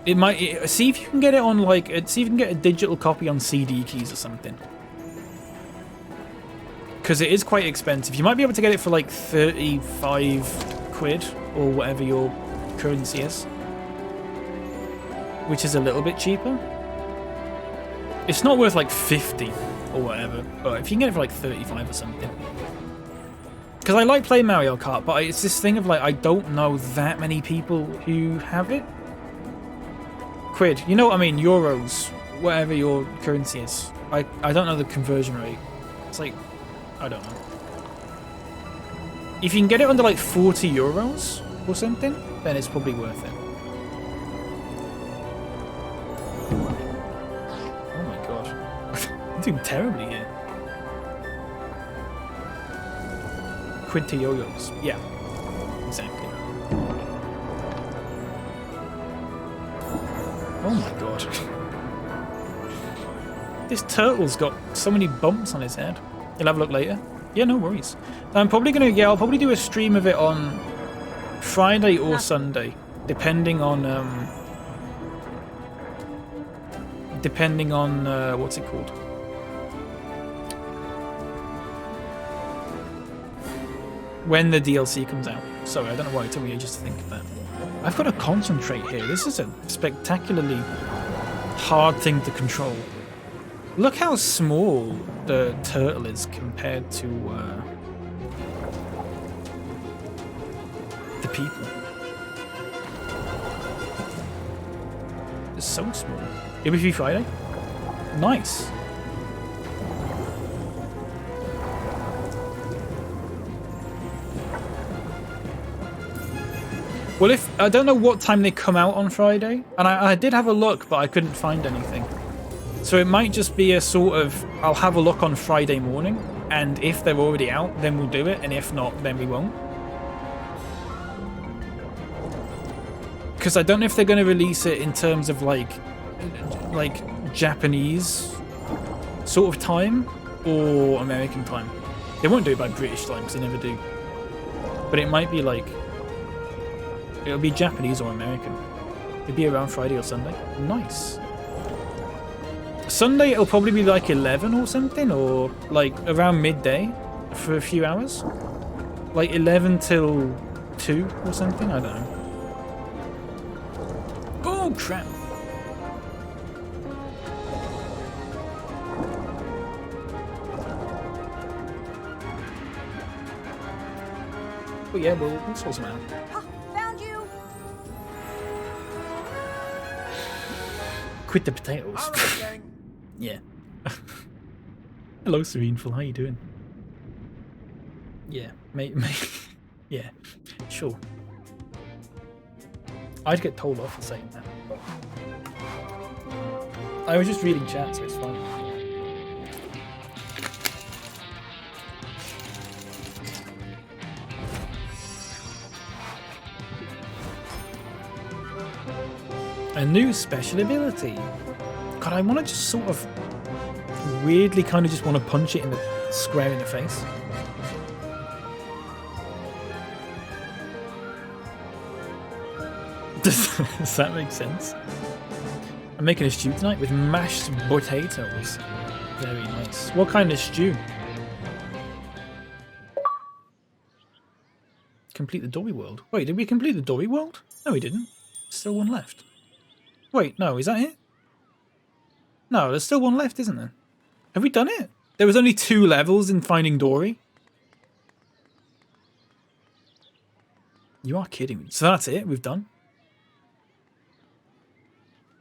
It might see if you can get it on see if you can get a digital copy on CD keys or something. Because it is quite expensive. You might be able to get it for like 35 quid or whatever your currency is. Which is a little bit cheaper. It's not worth like 50 or whatever, but if you can get it for like 35 or something. Because I like playing Mario Kart, but it's this thing of like, I don't know that many people who have it. Quid, you know what I mean? Euros, whatever your currency is. I don't know the conversion rate. It's like, I don't know. If you can get it under like 40 euros or something, then it's probably worth it. Oh my god. I'm doing terribly here. Quinta yo-yos. Yeah, exactly. Oh my god. This turtle's got so many bumps on his head. You'll have a look later. Yeah, no worries. I'm probably gonna, yeah, I'll probably do a stream of it on Friday or Sunday, depending on what's it called? When the DLC comes out. Sorry, I don't know why it took me ages to think of that. I've got to concentrate here. This is a spectacularly hard thing to control. Look how small the turtle is compared to the people. It's so small. WP Friday? Nice. Well, if I don't know what time they come out on Friday, and I did have a look, but I couldn't find anything. So it might just be a sort of, I'll have a look on Friday morning, and if they're already out, then we'll do it, and if not, then we won't. Because I don't know if they're going to release it in terms of like Japanese sort of time or American time. They won't do it by British time, because they never do. But it might be like, it'll be Japanese or American. It'll be around Friday or Sunday. Nice. Sunday it'll probably be like 11 or something, or like around midday for a few hours. Like 11 till 2 or something, I don't know. Oh crap. But yeah, we'll sort some out. Found you. Quit the potatoes. Yeah. Hello, Sereneful. How you doing? Yeah, mate. Yeah, sure. I'd get told off for saying that. But I was just reading chat, so it's fine. A new special ability. God, I want to just sort of weirdly kind of just want to punch it in the square in the face. Does that make sense? I'm making a stew tonight with mashed potatoes. Very nice. What kind of stew? Complete the Dory World. Wait, did we complete the Dory World? No, we didn't. Still one left. Wait, no, is that it? No, there's still one left, isn't there? Have we done it? There was only 2 levels in Finding Dory. You are kidding me. So that's it? We've done?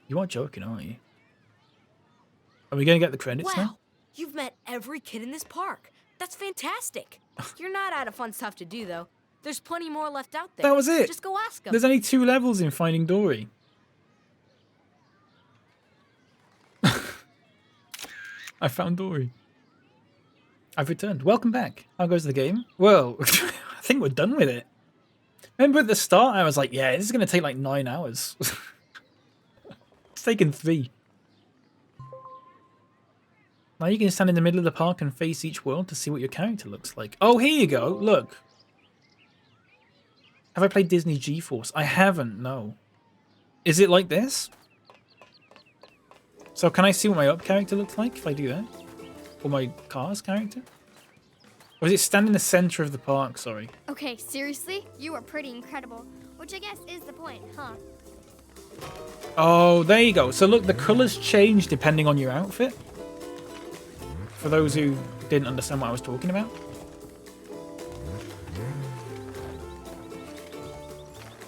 You are joking, aren't you? Are we going to get the credits now? You've met every kid in this park. That's fantastic. You're not out of fun stuff to do, though. There's plenty more left out there. That was it. Just go ask them. There's only 2 levels in Finding Dory. I found Dory. I've returned. Welcome back. How goes the game? Well, I think we're done with it. Remember at the start, I was like, yeah, this is going to take like 9 hours. It's taken 3. Now you can stand in the middle of the park and face each world to see what your character looks like. Oh, here you go. Look. Have I played Disney GeForce? I haven't, no. Is it like this? So can I see what my up character looks like if I do that? Or my car's character? Or is it stand in the center of the park? Sorry. Okay, seriously? You are pretty incredible. Which I guess is the point, huh? Oh, there you go. So look, the colors change depending on your outfit. For those who didn't understand what I was talking about.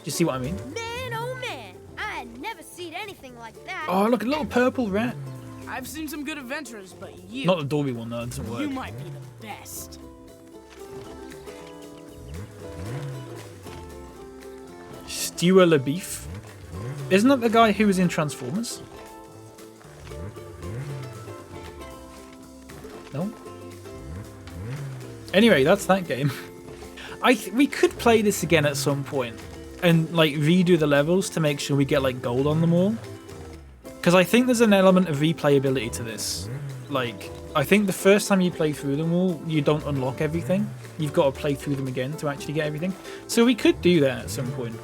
you see what I mean? Man, oh man, I had never seen anything like that. Oh, look, a little purple rat. I've seen some good adventures, but you... Not the Dolby one, though. That doesn't work. You might be the best. Stewer LaBeef. Isn't that the guy who was in Transformers? No? Anyway, that's that game. We could play this again at some point and like redo the levels to make sure we get like gold on them all. Because I think there's an element of replayability to this. Like, I think the first time you play through them all, you don't unlock everything. You've got to play through them again to actually get everything. So we could do that at some point.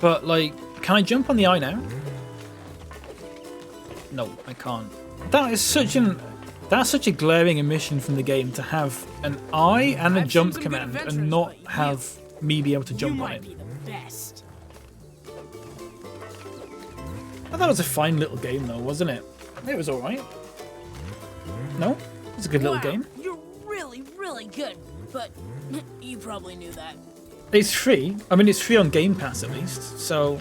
But like, can I jump on the eye now? No, I can't. That's such a glaring omission from the game to have an eye and a jump command and not have me be able to jump on it. Best. I thought it was a fine little game though, wasn't it? It was alright. No? It was a good little game. You're really, really good, but you probably knew that. It's free. I mean, it's free on Game Pass at least, so...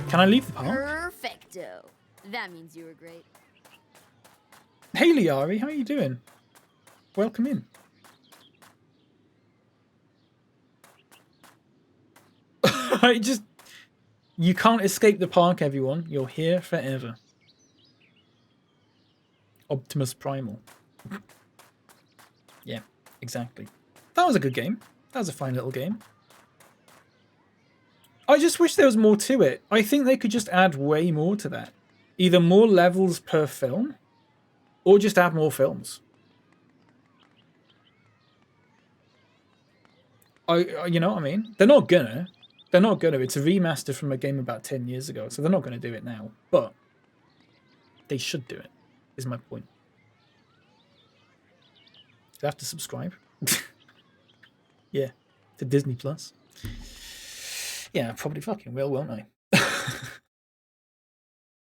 Can I leave the park? Perfecto. That means you were great. Hey Liari, how are you doing? Welcome in. You can't escape the park, everyone. You're here forever. Optimus Primal. Yeah, exactly. That was a good game. That was a fine little game. I just wish there was more to it. I think they could just add way more to that. Either more levels per film, or just add more films. You know what I mean? They're not gonna. They're not gonna. It's a remaster from a game about 10 years ago, so they're not gonna do it now. But they should do it, is my point. You have to subscribe. Yeah, to Disney Plus. Yeah, probably fucking will, won't I?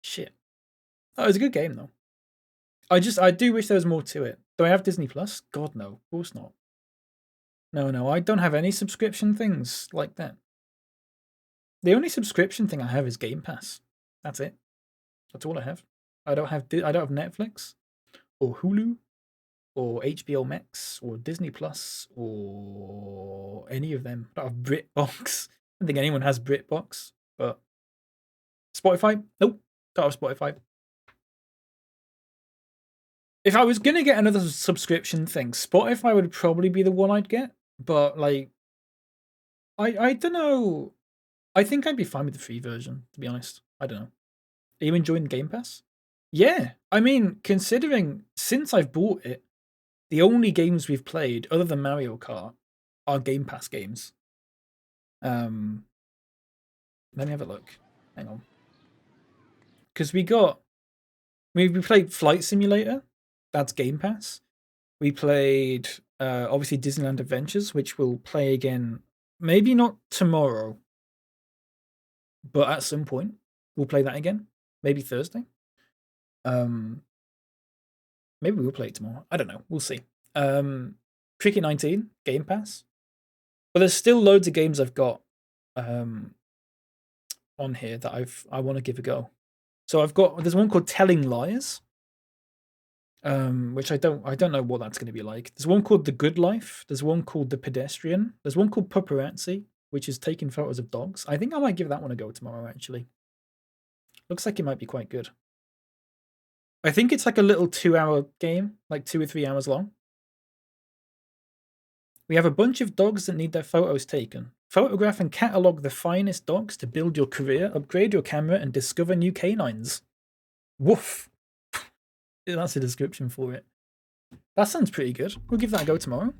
Shit. Oh, it was a good game though. I do wish there was more to it. Do I have Disney Plus? God no, of course not. No, I don't have any subscription things like that. The only subscription thing I have is Game Pass. That's it. That's all I have. I don't have Netflix or Hulu or HBO Max or Disney Plus or any of them. I don't have BritBox. I don't think anyone has BritBox, but Spotify? Nope. Don't have Spotify. If I was going to get another subscription thing, Spotify would probably be the one I'd get. But, like, I don't know. I think I'd be fine with the free version, to be honest. I don't know. Are you enjoying Game Pass? Yeah. I mean, considering since I've bought it, the only games we've played, other than Mario Kart, are Game Pass games. Let me have a look. Hang on. Because we played Flight Simulator. That's Game Pass. We played, obviously, Disneyland Adventures, which we'll play again. Maybe not tomorrow. But at some point, we'll play that again. Maybe Thursday. Maybe we'll play it tomorrow. I don't know. We'll see. Cricket 19, Game Pass. But there's still loads of games I've got on here that I want to give a go. So there's one called Telling Liars, which I don't know what that's going to be like. There's one called The Good Life. There's one called The Pedestrian. There's one called Paparazzi, which is taking photos of dogs. I think I might give that one a go tomorrow, actually. Looks like it might be quite good. I think it's like a little 2-hour game, like 2 or 3 hours long. We have a bunch of dogs that need their photos taken. Photograph and catalogue the finest dogs to build your career, upgrade your camera, and discover new canines. Woof. That's a description for it. That sounds pretty good. We'll give that a go tomorrow.